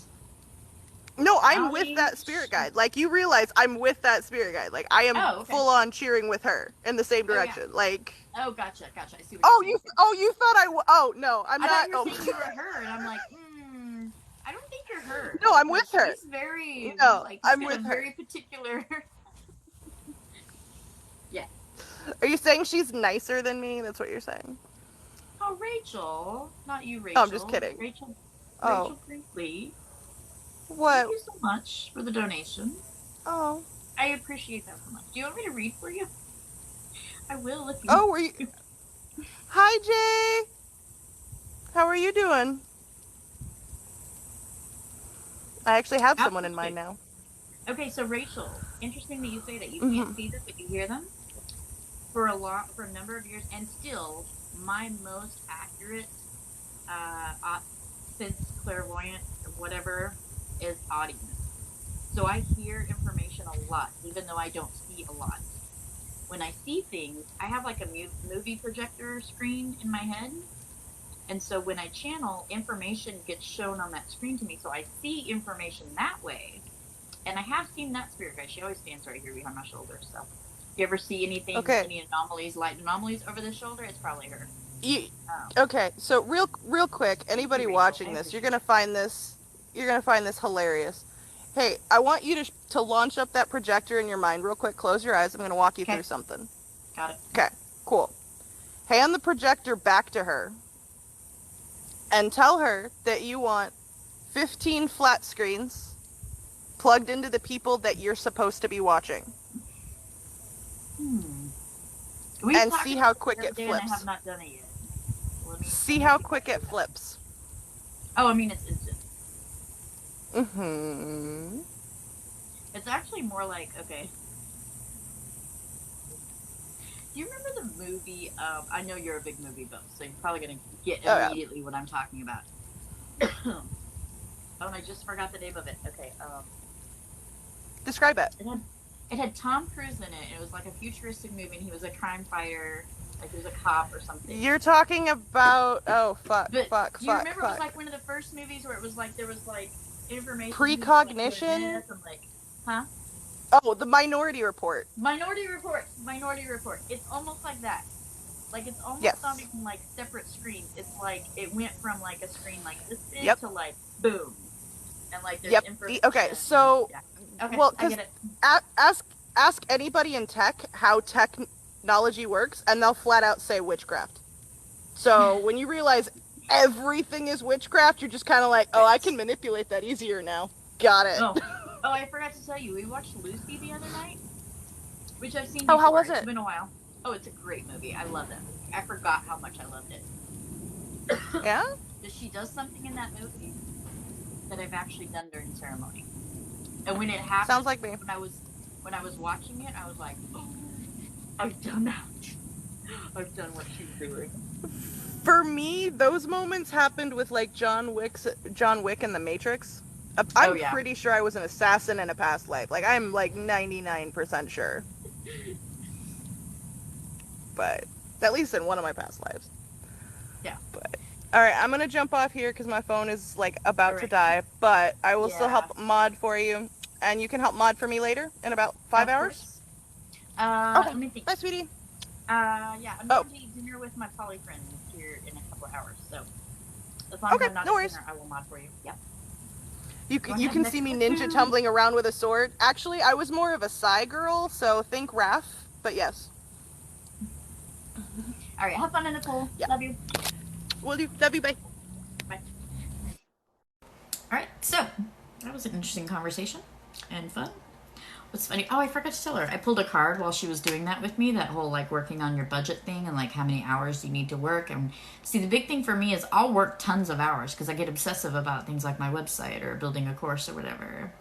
No, I'm with that spirit guide. Like, you realize I'm with that spirit guide. Like, I am full on cheering with her in the same direction. Like... Oh, gotcha. I see what oh, you're you thought oh, no, I'm I not. You were saying you were her, and I'm like, I don't think you're her. No, I'm with her. She's very... No, like, I'm with her. Very particular... Yeah. Are you saying she's nicer than me? That's what you're saying. Oh, Rachel. Not you, Rachel. Oh, I'm just kidding. Rachel Greenlee. What? Thank you so much for the donation. Oh. I appreciate that so much. Do you want me to read for you? I will if you... Oh, were you... Hi, Jay! How are you doing? I actually have someone in mind now. Okay, so Rachel, interesting that you say that. You can't see them, but you hear them. For a number of years, and still, my most accurate sense clairvoyant or whatever is audience. So I hear information a lot, even though I don't see a lot. When I see things, I have like a movie projector screen in my head. And so when I channel, information gets shown on that screen to me. So I see information that way. And I have seen that spirit guide. She always stands right here behind my shoulder. So if you ever see anything, any anomalies, light anomalies over the shoulder, it's probably her. Okay, so real quick, anybody watching this, you're gonna find this hilarious. Hey, I want you to launch up that projector in your mind real quick. Close your eyes. I'm going to walk you Okay. through something. Got it. Okay, cool. Hand the projector back to her and tell her that you want 15 flat screens plugged into the people that you're supposed to be watching. We've And talked see about how this quick the other it day and I flips. have not done it yet. See how quick it flips. Oh, I mean, it's instant. Mm-hmm. It's actually more like, okay. Do you remember the movie? I know you're a big movie buff, so you're probably going to get immediately what I'm talking about. Oh, and I just forgot the name of it. Okay. Describe it. It had Tom Cruise in it. It was like a futuristic movie, and he was a crime fighter. Like he was a cop or something. You're talking about... Oh, fuck. Do you remember it was like one of the first movies where it was like there was like information... Precognition? Like, huh? Oh, the Minority Report. Minority Report. It's almost like that. Like it's almost not even like separate screens. It's like it went from like a screen like this big to like boom, and like there's information. Okay, so okay, well, I because get it. ask anybody in tech how technology works, and they'll flat out say witchcraft. So when you realize everything is witchcraft, you're just kind of like, oh, I can manipulate that easier now. Got it. Oh, I forgot to tell you, we watched Lucy the other night, which I've seen before. Oh, how was it? It's been a while. Oh, it's a great movie. I love that movie. I forgot how much I loved it. Yeah? She does something in that movie that I've actually done during ceremony. And when it happened, sounds like me. When I was watching it, I was like, oh, I've done that. I've done what she's doing. For me, those moments happened with like John Wick and The Matrix. I'm pretty sure I was an assassin in a past life. Like, I'm like 99% sure. But at least in one of my past lives. Yeah. But all right, I'm gonna jump off here because my phone is like about to die. But I will still help mod for you, and you can help mod for me later in about 5 hours. Okay. Let me think. Bye, sweetie. Yeah, I'm going to eat dinner with my poly friend here in a couple of hours. So as long as I'm not at dinner, I will mod for you. Yeah. You can see me ninja tumbling around with a sword. Actually, I was more of a Psy girl, so think Raph. But yes. All right, have fun in the pool. Yeah. Love you. Will do. Love you. Bye. Bye. All right, so that was an interesting conversation and fun. What's funny? Oh, I forgot to tell her. I pulled a card while she was doing that with me. That whole like working on your budget thing and like how many hours you need to work. And see, the big thing for me is I'll work tons of hours because I get obsessive about things like my website or building a course or whatever.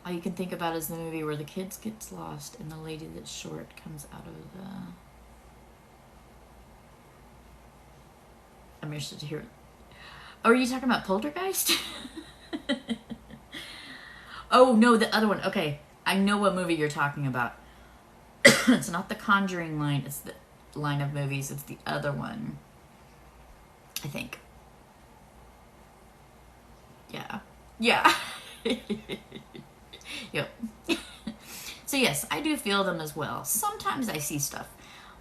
All you can think about is the movie where the kids gets lost and the lady that's short comes out of the... I'm interested to hear it. Oh, are you talking about Poltergeist? Oh, no, the other one. Okay, I know what movie you're talking about. It's not the Conjuring line. It's the line of movies. It's the other one. I think. Yeah. Yeah. Yep. So yes, I do feel them as well. Sometimes I see stuff.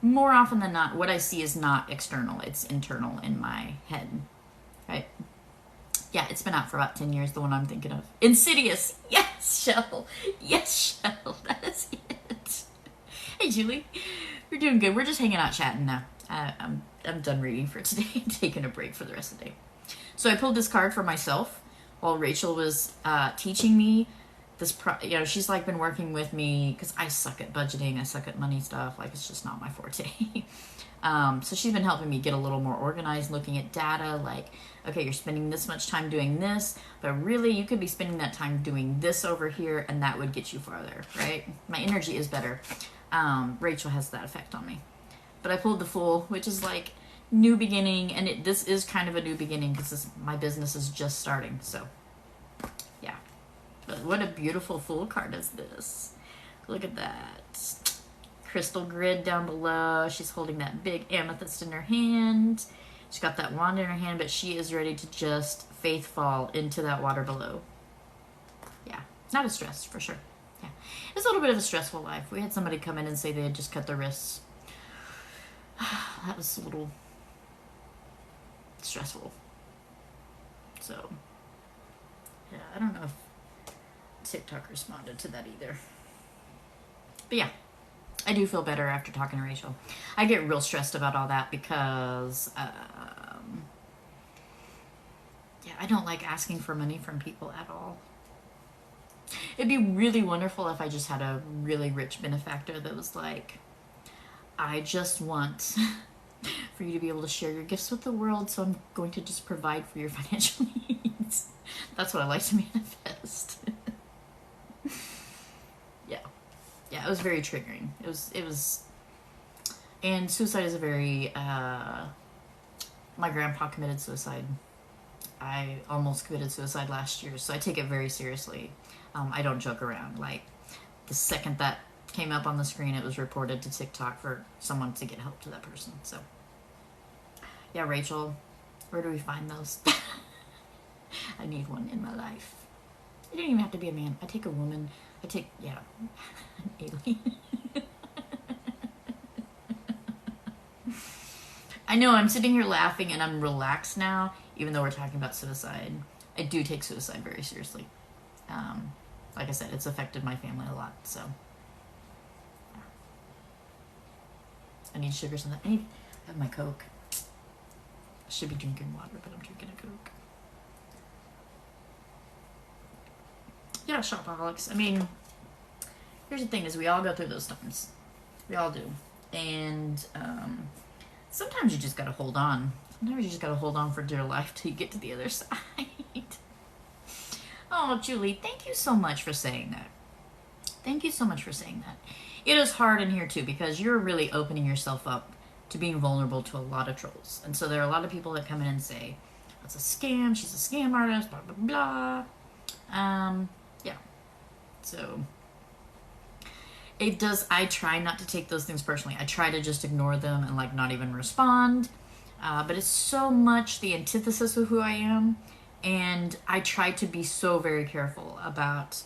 More often than not, what I see is not external. It's internal in my head. Right? Yeah, it's been out for about 10 years, the one I'm thinking of. Insidious! Yes, Shell! Yes, Shell! That is it. Hey, Julie. You're doing good. We're just hanging out chatting now. I'm done reading for today and taking a break for the rest of the day. So I pulled this card for myself while Rachel was teaching me this, she's like been working with me because I suck at budgeting. I suck at money stuff. Like, it's just not my forte. So she's been helping me get a little more organized, looking at data, like, okay, you're spending this much time doing this, but really you could be spending that time doing this over here, and that would get you farther, right? My energy is better. Rachel has that effect on me. But I pulled the Fool, which is like new beginning, and this is kind of a new beginning because my business is just starting, so yeah. But what a beautiful Fool card is this. Look at that. Crystal grid down below. She's holding that big amethyst in her hand. She's got that wand in her hand, but she is ready to just faith fall into that water below. Yeah, not a stress for sure. Yeah, it's a little bit of a stressful life. We had somebody come in and say they had just cut their wrists. That was a little stressful. So, Yeah, I don't know if TikTok responded to that either. But yeah, I do feel better after talking to Rachel. I get real stressed about all that because, yeah, I don't like asking for money from people at all. It'd be really wonderful if I just had a really rich benefactor that was like, I just want for you to be able to share your gifts with the world, so I'm going to just provide for your financial needs. That's what I like to manifest. Yeah, it was very triggering. It was, and suicide is a very, my grandpa committed suicide. I almost committed suicide last year, so I take it very seriously. I don't joke around. Like, the second that came up on the screen, it was reported to TikTok for someone to get help to that person. So, yeah, Rachel, where do we find those? I need one in my life. It didn't even have to be a man. I take a woman. I take, yeah, an alien. I know, I'm sitting here laughing and I'm relaxed now, even though we're talking about suicide. I do take suicide very seriously. Like I said, it's affected my family a lot, so. Yeah. I need sugar something. I have my Coke. I should be drinking water, but I'm drinking a Coke. Yeah, shopaholics. I mean, here's the thing is we all go through those times. We all do. And sometimes you just gotta hold on. Sometimes you just gotta hold on for dear life till you get to the other side. Oh, Julie, thank you so much for saying that. Thank you so much for saying that. It is hard in here too because you're really opening yourself up to being vulnerable to a lot of trolls. And so there are a lot of people that come in and say, that's a scam, she's a scam artist, blah, blah, blah. Yeah. So it does, I try not to take those things personally. I try to just ignore them and like not even respond. But it's so much the antithesis of who I am. And I try to be so very careful about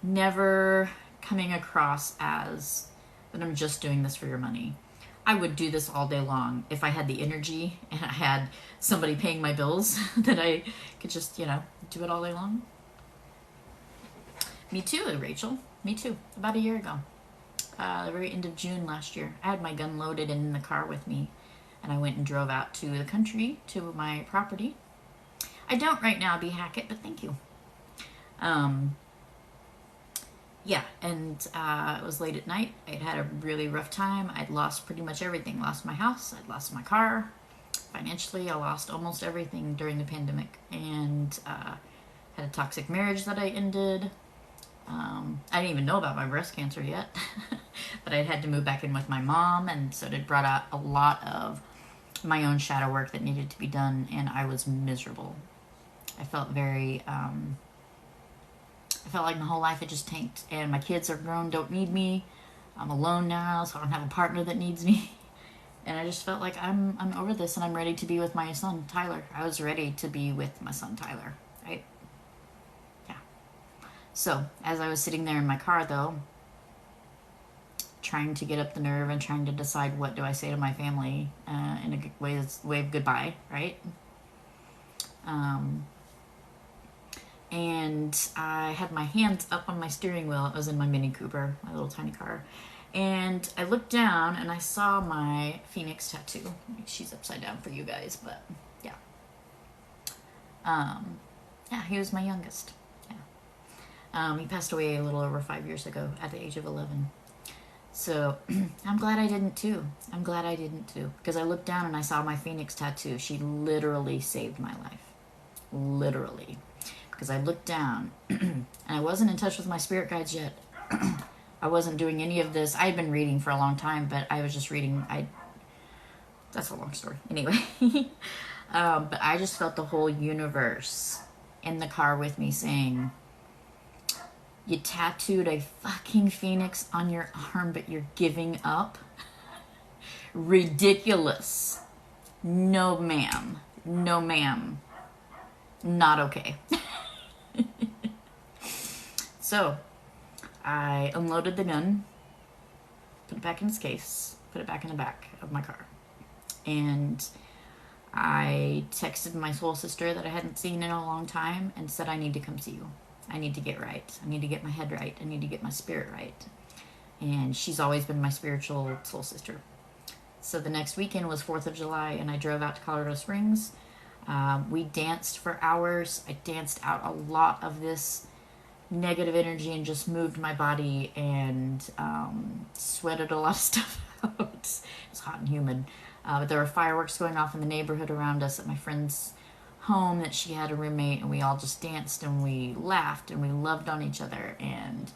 never coming across as that I'm just doing this for your money. I would do this all day long if I had the energy and I had somebody paying my bills that I could just, you know, do it all day long. Me too, Rachel. Me too. About a year ago. The very end of June last year. I had my gun loaded in the car with me. And I went and drove out to the country, to my property. I don't right now, be Hackett, but thank you. Yeah, and it was late at night. I'd had a really rough time. I'd lost pretty much everything. Lost my house. I'd lost my car. Financially, I lost almost everything during the pandemic. And had a toxic marriage that I ended. I didn't even know about my breast cancer yet. But I had to move back in with my mom. And so it brought out a lot of my own shadow work that needed to be done. And I was miserable. I felt very... I felt like my whole life had just tanked. And my kids are grown, don't need me. I'm alone now, so I don't have a partner that needs me. And I just felt like I'm over this and I'm ready to be with my son, Tyler. I was ready to be with my son, Tyler, right? Yeah. So, as I was sitting there in my car, though, trying to get up the nerve and trying to decide what do I say to my family in a way of goodbye, right? And I had my hands up on my steering wheel. It was in my Mini Cooper, my little tiny car. And I looked down and I saw my Phoenix tattoo. She's upside down for you guys, but yeah. Yeah, he was my youngest. Yeah. He passed away a little over 5 years ago at the age of 11. So I'm glad I didn't too. I'm glad I didn't too. Because I looked down and I saw my Phoenix tattoo. She literally saved my life. Literally. Because I looked down and I wasn't in touch with my spirit guides yet. I wasn't doing any of this. I had been reading for a long time, but I was just reading. That's a long story. Anyway. But I just felt the whole universe in the car with me saying, you tattooed a fucking phoenix on your arm, but you're giving up? Ridiculous. No, ma'am. No, ma'am. Not okay. So, I unloaded the gun, put it back in its case, put it back in the back of my car, and I texted my soul sister that I hadn't seen in a long time and said, I need to come see you. I need to get right. I need to get my head right. I need to get my spirit right. And she's always been my spiritual soul sister. So the next weekend was 4th of July, and I drove out to Colorado Springs. We danced for hours. I danced out a lot of this negative energy and just moved my body and sweated a lot of stuff out. It was hot and humid. But there were fireworks going off in the neighborhood around us at my friend's home that she had a roommate, and we all just danced and we laughed and we loved on each other. And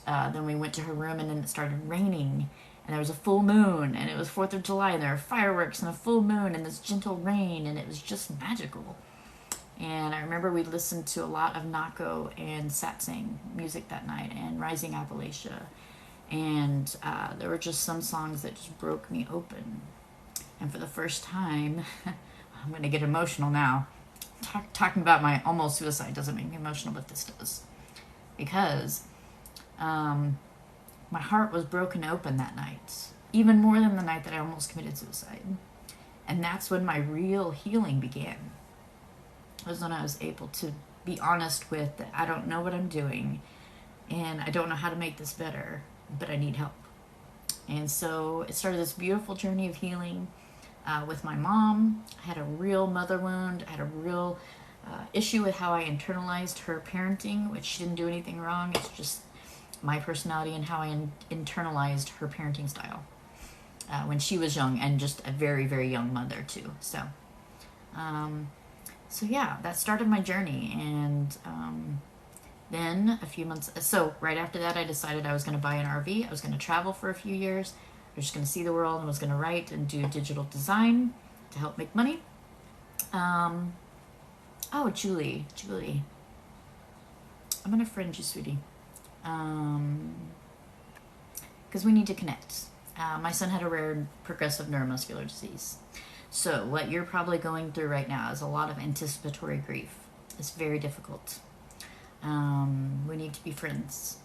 then we went to her room, and then it started raining, and there was a full moon, and it was 4th of July, and there were fireworks and a full moon and this gentle rain, and it was just magical. And I remember we listened to a lot of Nako and Satsang music that night, and Rising Appalachia, and there were just some songs that just broke me open. And for the first time, I'm going to get emotional now. Talking about my almost suicide doesn't make me emotional, but this does. Because my heart was broken open that night. Even more than the night that I almost committed suicide. And that's when my real healing began. It was when I was able to be honest with that I don't know what I'm doing. And I don't know how to make this better. But I need help. And so it started this beautiful journey of healing. With my mom. I had a real mother wound. I had a real issue with how I internalized her parenting, which she didn't do anything wrong. It's just my personality and how I internalized her parenting style when she was young, and just a very, very young mother too. So yeah, that started my journey. And then a few months, so right after that, I decided I was going to buy an RV. I was going to travel for a few years. I was just going to see the world, and was going to write and do digital design to help make money. Oh, Julie. I'm going to friend you, sweetie. Because we need to connect. My son had a rare progressive neuromuscular disease. So what you're probably going through right now is a lot of anticipatory grief. It's very difficult. We need to be friends.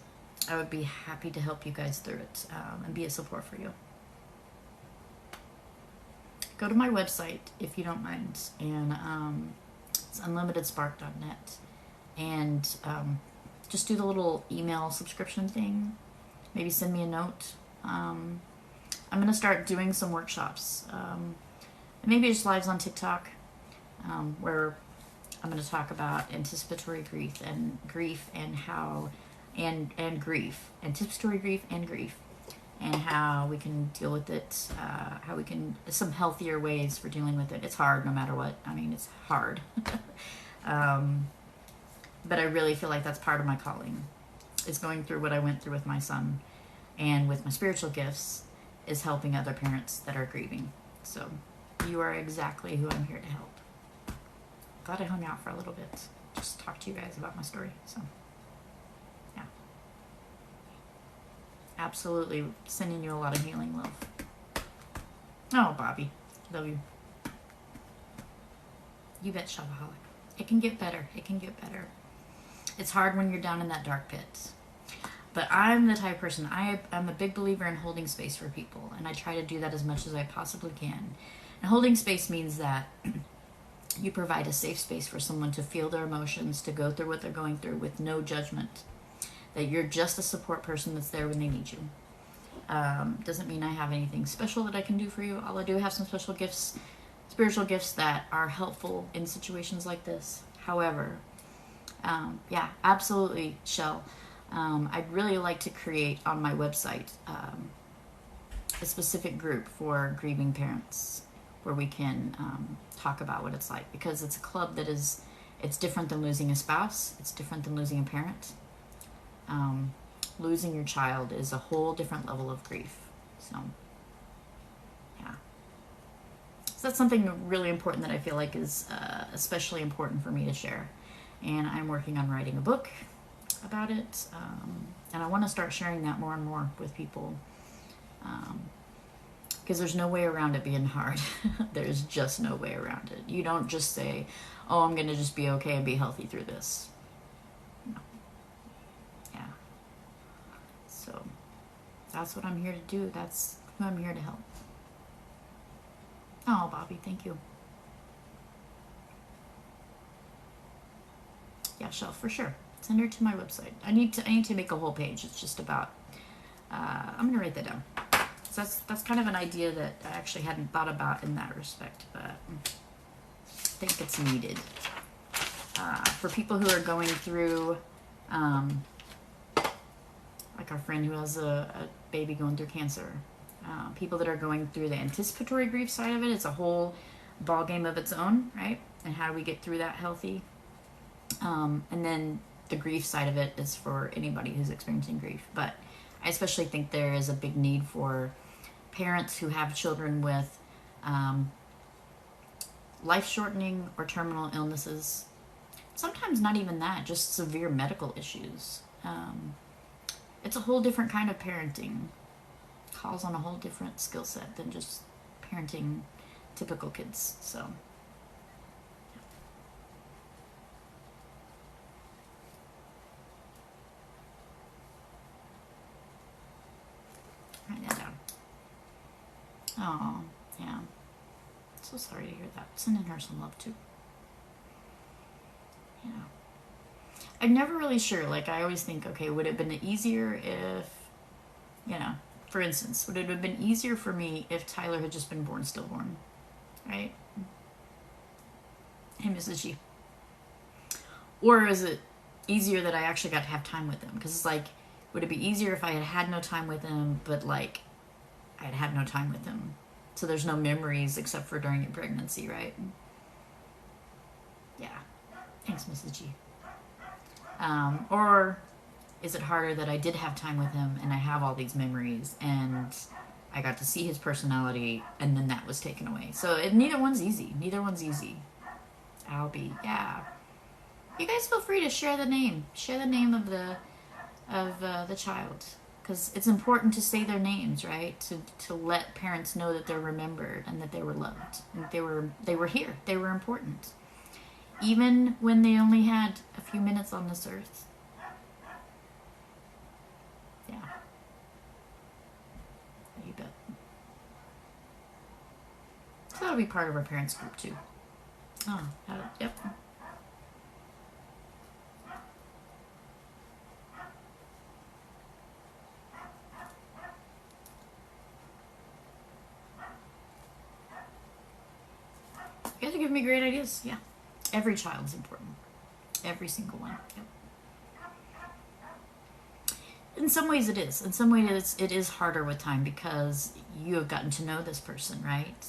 I would be happy to help you guys through it and be a support for you. Go to my website if you don't mind, and it's unlimitedspark.net, and just do the little email subscription thing. Maybe send me a note. I'm going to start doing some workshops, maybe just lives on TikTok, where I'm going to talk about anticipatory grief and how anticipatory grief and grief, and how we can deal with it, some healthier ways for dealing with it. It's hard no matter what. I mean, it's hard. But I really feel like that's part of my calling, is going through what I went through with my son, and with my spiritual gifts, is helping other parents that are grieving. So you are exactly who I'm here to help. Glad I hung out for a little bit. Just talk to you guys about my story. So yeah. Absolutely sending you a lot of healing love. Oh, Bobby. Love you. You bet, Shabaholic. It can get better. It can get better. It's hard when you're down in that dark pit. But I'm the type of person, I'm a big believer in holding space for people. And I try to do that as much as I possibly can. And holding space means that you provide a safe space for someone to feel their emotions, to go through what they're going through with no judgment. That you're just a support person that's there when they need you. Doesn't mean I have anything special that I can do for you. All I do have some special gifts, spiritual gifts that are helpful in situations like this. However, yeah, absolutely, Shell. I'd really like to create on my website a specific group for grieving parents where we can talk about what it's like, because it's a club that is, it's different than losing a spouse. It's different than losing a parent. Losing your child is a whole different level of grief. So, yeah. So that's something really important that I feel like is especially important for me to share. And I'm working on writing a book about it. And I want to start sharing that more and more with people. Because there's no way around it being hard. There's just no way around it. You don't just say, oh, I'm going to just be okay and be healthy through this. No. Yeah. So that's what I'm here to do. That's who I'm here to help. Oh, Bobby, thank you. Yeah, Shelf, for sure. Send her to my website. I need to make a whole page. It's just about, I'm gonna write that down. So that's kind of an idea that I actually hadn't thought about in that respect, but I think it's needed. For people who are going through, like our friend who has a baby going through cancer, people that are going through the anticipatory grief side of it, it's a whole ball game of its own, right? And how do we get through that healthy? And then the grief side of it is for anybody who's experiencing grief. But I especially think there is a big need for parents who have children with life-shortening or terminal illnesses. Sometimes not even that, just severe medical issues. It's a whole different kind of parenting. Calls on a whole different skill set than just parenting typical kids. So, write that down. Oh, yeah. So sorry to hear that. Sending her some love too. Yeah. I'm never really sure. Like, I always think, okay, would it have been easier if, you know, for instance, would it have been easier for me if Tyler had just been born stillborn? Right? Hey, Mrs. G. Or is it easier that I actually got to have time with him? Because it's like, would it be easier if I had had no time with him, but like, I'd had no time with him? So there's no memories except for during your pregnancy, right? Yeah. Thanks, Mrs. G. Or is it harder that I did have time with him and I have all these memories and I got to see his personality and then that was taken away? So neither one's easy. Neither one's easy. Albie, yeah. You guys feel free to share the name. Share the name of the child, because it's important to say their names, right? To let parents know that they're remembered and that they were loved and they were here. They were important. Even when they only had a few minutes on this earth. Yeah. You bet. So that'll be part of our parents group too. Oh, yep. You guys are giving me great ideas. Yeah. Every child's important. Every single one. Yep. In some ways it is. In some ways it is harder with time because you have gotten to know this person, right?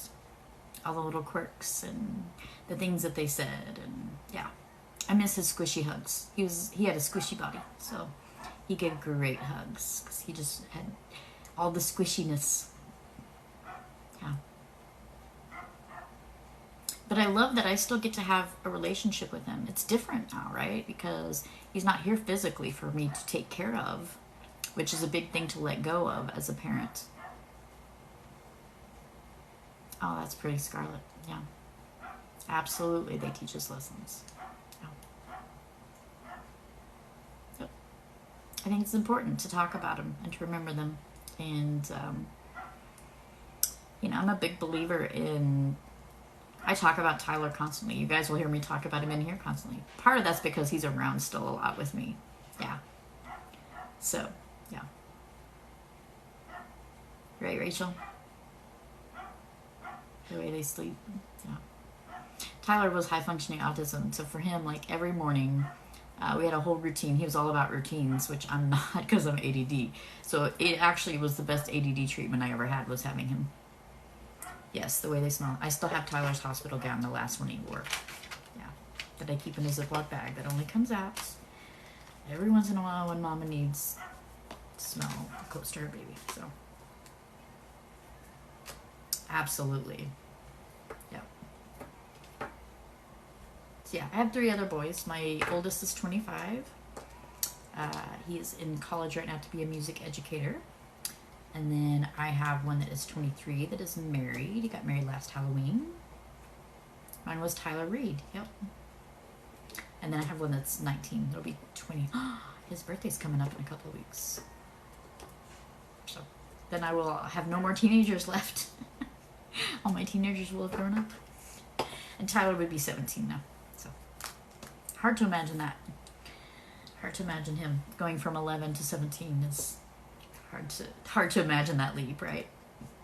All the little quirks and the things that they said, and yeah. I miss his squishy hugs. He had a squishy body, so he gave great hugs because he just had all the squishiness. Yeah. But I love that I still get to have a relationship with him. It's different now, right? Because he's not here physically for me to take care of, which is a big thing to let go of as a parent. Oh, that's pretty, Scarlett. Yeah. Absolutely, they teach us lessons. Yeah. Yep. I think it's important to talk about them and to remember them. And, you know, I'm a big believer in... I talk about Tyler constantly. You guys will hear me talk about him in here constantly. Part of that's because he's around still a lot with me. Yeah. So, yeah. Right, Rachel? The way they sleep. Yeah. Tyler was high-functioning autism, so for him, like, every morning, we had a whole routine. He was all about routines, which I'm not because I'm ADD. So it actually was the best ADD treatment I ever had, was having him. Yes, the way they smell. I still have Tyler's hospital gown, the last one he wore. Yeah. That I keep in a Ziploc bag that only comes out every once in a while when Mama needs to smell close to her baby. So, absolutely. Yeah. So yeah, I have 3 other boys. My oldest is 25. He is in college right now to be a music educator. And then I have one that is 23 that is married. He got married last Halloween. Mine was Tyler Reed. Yep. And then I have one that's 19. It'll be 20. His birthday's coming up in a couple of weeks. So then I will have no more teenagers left. All my teenagers will have grown up. And Tyler would be 17 now. So hard to imagine that. Hard to imagine him going from 11 to 17 is hard to imagine that leap, right?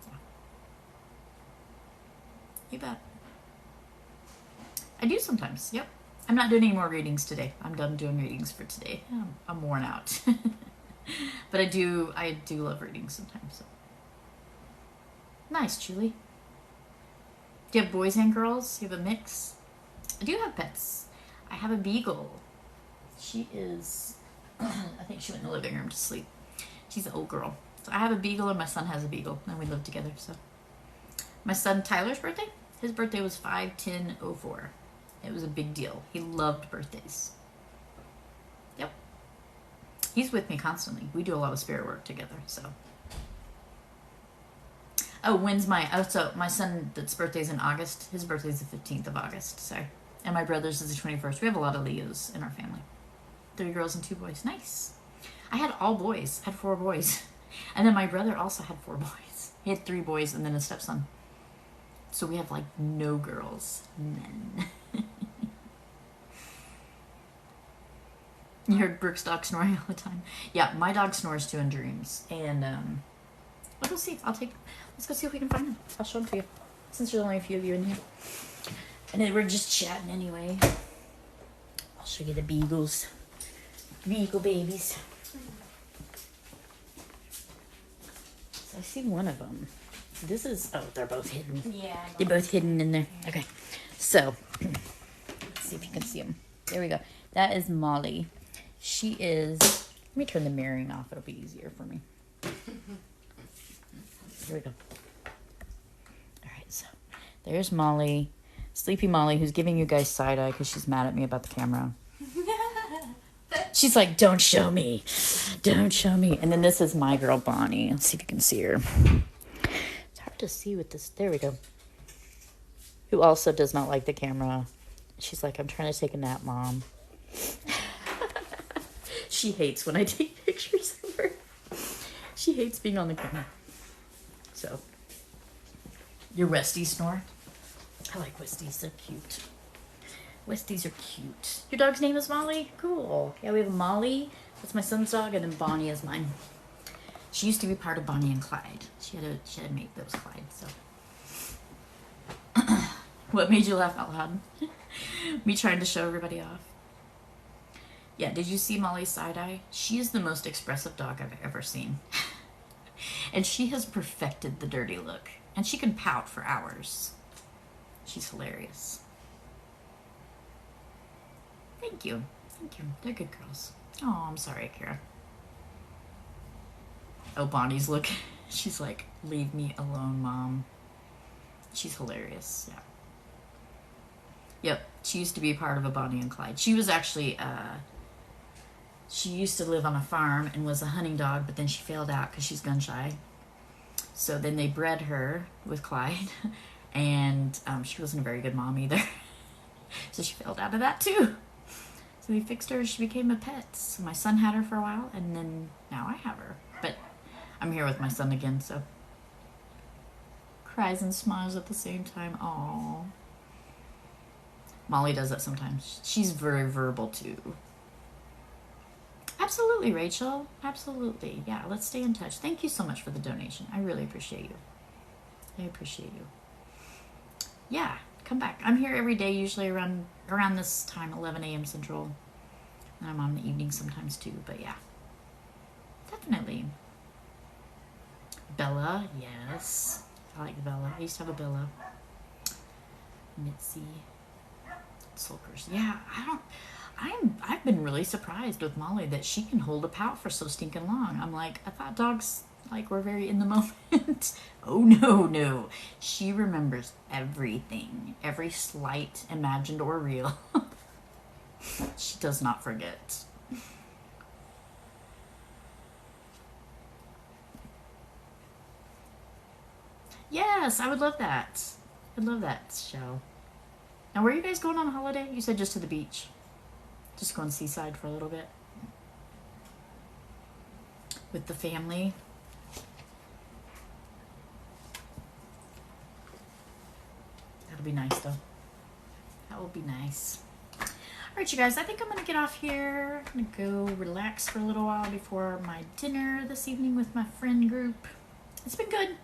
Yeah. You bet. I do sometimes. Yep. I'm not doing any more readings today. I'm done doing readings for today. I'm worn out. But I do love reading sometimes. So. Nice, Julie. Do you have boys and girls? Do you have a mix? I do have pets. I have a beagle. She is, I think she went in the living room to sleep. She's an old girl. So I have a beagle and my son has a beagle and we live together. So my son Tyler's birthday, his birthday was 5/10/04. It was a big deal. He loved birthdays. Yep. He's with me constantly. We do a lot of spirit work together, so. Oh, so my son that's birthday's in August, his birthday's the 15th of August, sorry. And my brother's is the 21st. We have a lot of Leos in our family. 3 girls and 2 boys. Nice. I had all boys. I had 4 boys. And then my brother also had 4 boys. He had 3 boys and then a stepson. So we have like no girls. None. You heard Brooke's dog snoring all the time. Yeah, my dog snores too in dreams. And we'll go see. Let's go see if we can find him. I'll show him to you. Since there's only a few of you in here. And then we're just chatting anyway. I'll show you the beagles. Beagle babies. So I see one of them. This is, oh, they're both hidden. Yeah. They're both hidden in there. Okay. So, let's see if you can see them. There we go. That is Molly. She is, let me turn the mirroring off. It'll be easier for me. Here we go. All right, so there's Molly. Sleepy Molly, who's giving you guys side eye because she's mad at me about the camera. She's like, don't show me. Don't show me. And then this is my girl, Bonnie. Let's see if you can see her. It's hard to see with this. There we go. Who also does not like the camera. She's like, I'm trying to take a nap, Mom. She hates when I take pictures of her. She hates being on the camera. So, your Westies snore. I like Westies. They're cute. Westies are cute. Your dog's name is Molly? Cool. Yeah, we have Molly. That's my son's dog, and then Bonnie is mine. She used to be part of Bonnie and Clyde. She had a mate that was Clyde, so. What made you laugh out loud? Me trying to show everybody off. Yeah, did you see Molly's side eye? She is the most expressive dog I've ever seen. And she has perfected the dirty look. And she can pout for hours. She's hilarious. Thank you. Thank you. They're good girls. Oh, I'm sorry, Kara. Oh, Bonnie's look. She's like, leave me alone, Mom. She's hilarious. Yeah. Yep. She used to be part of a Bonnie and Clyde. She was actually, she used to live on a farm and was a hunting dog, but then she failed out because she's gun shy. So then they bred her with Clyde, and she wasn't a very good mom either. So she failed out of that too. So they fixed her. She became a pet. So my son had her for a while, and then now I have her. But I'm here with my son again, so. Cries and smiles at the same time. Aww. Molly does that sometimes. She's very verbal too. Absolutely, Rachel. Absolutely. Yeah, let's stay in touch. Thank you so much for the donation. I really appreciate you. I appreciate you. Yeah, come back. I'm here every day, usually around this time, 11 a.m. Central. And I'm on in the evening sometimes too, but yeah. Definitely. Bella, yes. I like Bella. I used to have a Bella. Mitzi. Sulkers. Yeah, I've been really surprised with Molly that she can hold a pout for so stinking long. I'm like, I thought dogs were very in the moment. Oh no. She remembers everything. Every slight, imagined or real. She does not forget. Yes, I would love that. I'd love that show. Now, where are you guys going on holiday? You said just to the beach. Just going seaside for a little bit. With the family. That'll be nice, though. That will be nice. Alright, you guys, I think I'm gonna get off here. I'm gonna go relax for a little while before my dinner this evening with my friend group. It's been good.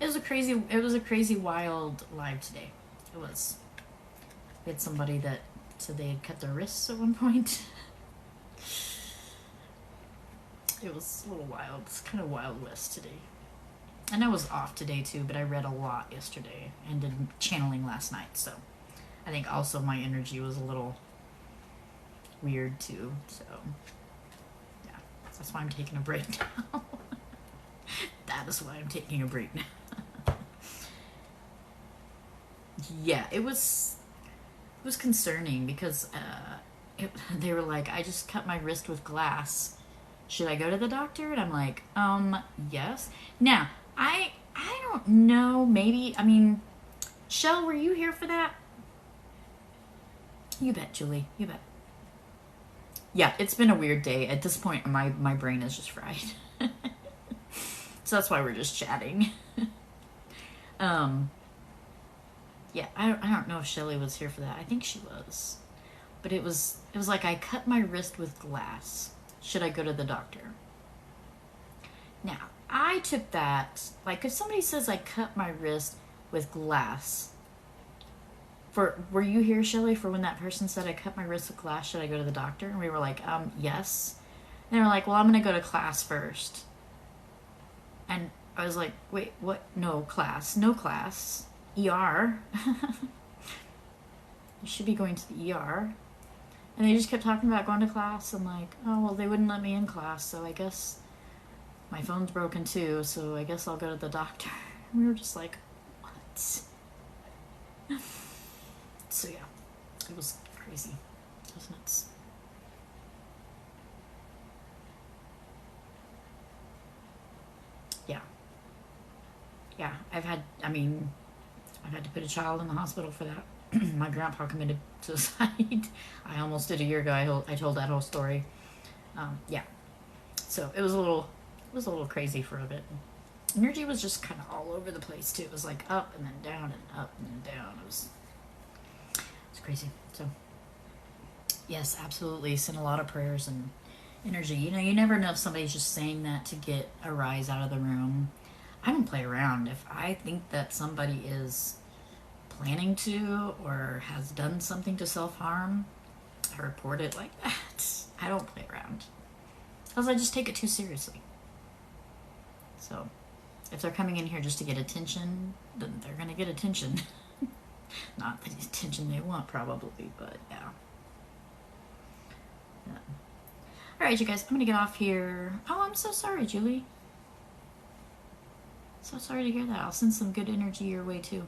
It was a crazy wild live today. It was. We had somebody that said they had cut their wrists at one point. It was a little wild. It's kind of Wild West today. And I was off today too, but I read a lot yesterday and did channeling last night, so I think also my energy was a little weird too, so yeah, that's why I'm taking a break now. That is why I'm taking a break now. Yeah, it was concerning because they were like, I just cut my wrist with glass. Should I go to the doctor? And I'm like, yes. Now, I don't know, maybe, I mean, Shell, were you here for that? You bet, Julie, you bet. Yeah, it's been a weird day. At this point, my brain is just fried. So that's why we're just chatting. Yeah, I don't know if Shelly was here for that. I think she was. But it was like I cut my wrist with glass. Should I go to the doctor? Now, I took that, like if somebody says I cut my wrist with glass, were you here, Shelly, for when that person said I cut my wrist with glass, should I go to the doctor? And we were like, yes. And they were like, well, I'm going to go to class first. And I was like, wait, what? No class. ER. You should be going to the ER. And they just kept talking about going to class. I'm like, oh, well, they wouldn't let me in class, so I guess my phone's broken too, so I guess I'll go to the doctor. And we were just like, what? So yeah, it was crazy. It was nuts. Yeah. Yeah, I've had to put a child in the hospital for that. My grandpa committed suicide. I almost did a year ago. I told that whole story. Yeah. So it was a little crazy for a bit. Energy was just kind of all over the place too. It was like up and then down and up and then down. It was crazy. So yes, absolutely. Send a lot of prayers and energy. You know, you never know if somebody's just saying that to get a rise out of the room. I don't play around. If I think that somebody is planning to or has done something to self-harm, I report it like that. I don't play around. Because I just take it too seriously. So, if they're coming in here just to get attention, then they're going to get attention. Not the attention they want, probably, but yeah. Alright, you guys, I'm going to get off here. Oh, I'm so sorry, Julie. So sorry to hear that. I'll send some good energy your way, too.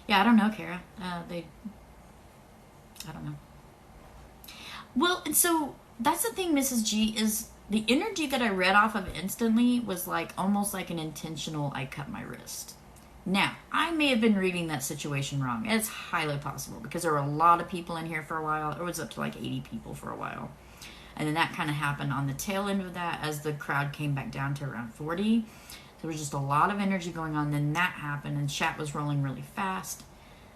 Yeah, I don't know, Kara. I don't know. Well, and so that's the thing, Mrs. G, is the energy that I read off of instantly was like almost like an intentional I cut my wrist. Now, I may have been reading that situation wrong. It's highly possible because there were a lot of people in here for a while. It was up to like 80 people for a while. And then that kind of happened on the tail end of that as the crowd came back down to around 40. There was just a lot of energy going on. Then that happened and chat was rolling really fast.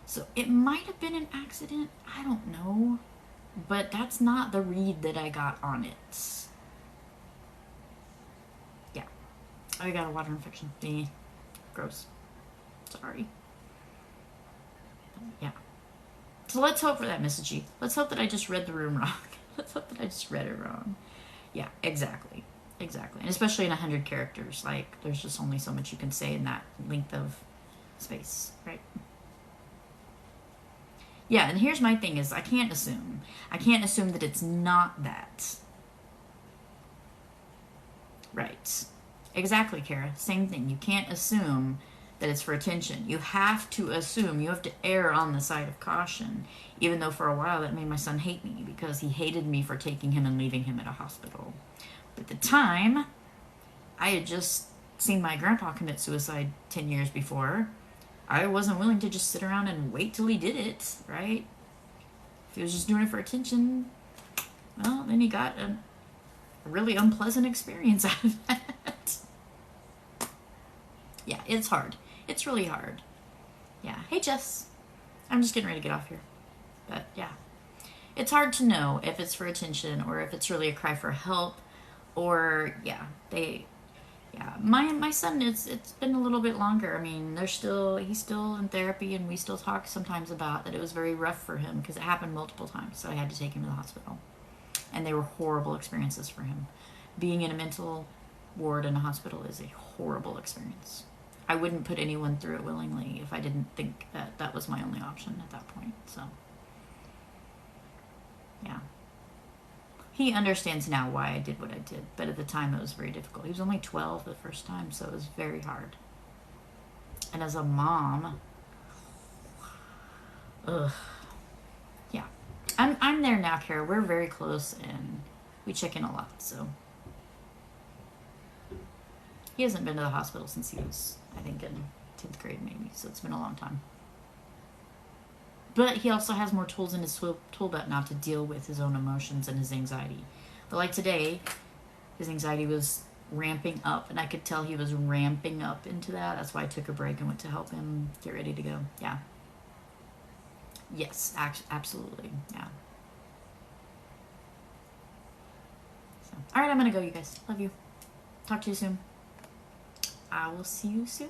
So it might have been an accident. I don't know. But that's not the read that I got on it. Yeah. Oh, you got a water infection. Gross. Sorry. Yeah. So let's hope for that, Mrs. G. Let's hope that I just read the room wrong. Let's hope that I just read it wrong. Yeah, exactly. Exactly. And especially in 100 characters. Like, there's just only so much you can say in that length of space, right? Yeah, and here's my thing is I can't assume. I can't assume that it's not that. Right. Exactly, Kara. Same thing. You can't assume that it's for attention. You have to assume. You have to err on the side of caution. Even though for a while that made my son hate me because he hated me for taking him and leaving him at a hospital. But at the time, I had just seen my grandpa commit suicide 10 years before. I wasn't willing to just sit around and wait till he did it, right? If he was just doing it for attention, well, then he got a really unpleasant experience out of that. Yeah, it's hard. It's really hard. Yeah. Hey, Jess. I'm just getting ready to get off here. But, yeah. it's hard to know if it's for attention or if it's really a cry for help, or yeah, my son, it's been a little bit longer. I mean, he's still in therapy, and we still talk sometimes about that. It was very rough for him because it happened multiple times, so I had to take him to the hospital, and they were horrible experiences for him. Being in a mental ward in a hospital is a horrible experience. I wouldn't put anyone through it willingly if I didn't think that that was my only option at that point. So yeah. He understands now why I did what I did, but at the time it was very difficult. He was only 12 the first time, so it was very hard. And as a mom, ugh, yeah. I'm there now, Kara. We're very close, and we check in a lot, so. He hasn't been to the hospital since he was, I think, in 10th grade maybe, so it's been a long time. But he also has more tools in his tool belt now to deal with his own emotions and his anxiety. But like today, his anxiety was ramping up, and I could tell he was ramping up into that. That's why I took a break and went to help him get ready to go. Yeah. Yes, absolutely. Yeah. So, all right, I'm going to go, you guys. Love you. Talk to you soon. I will see you soon.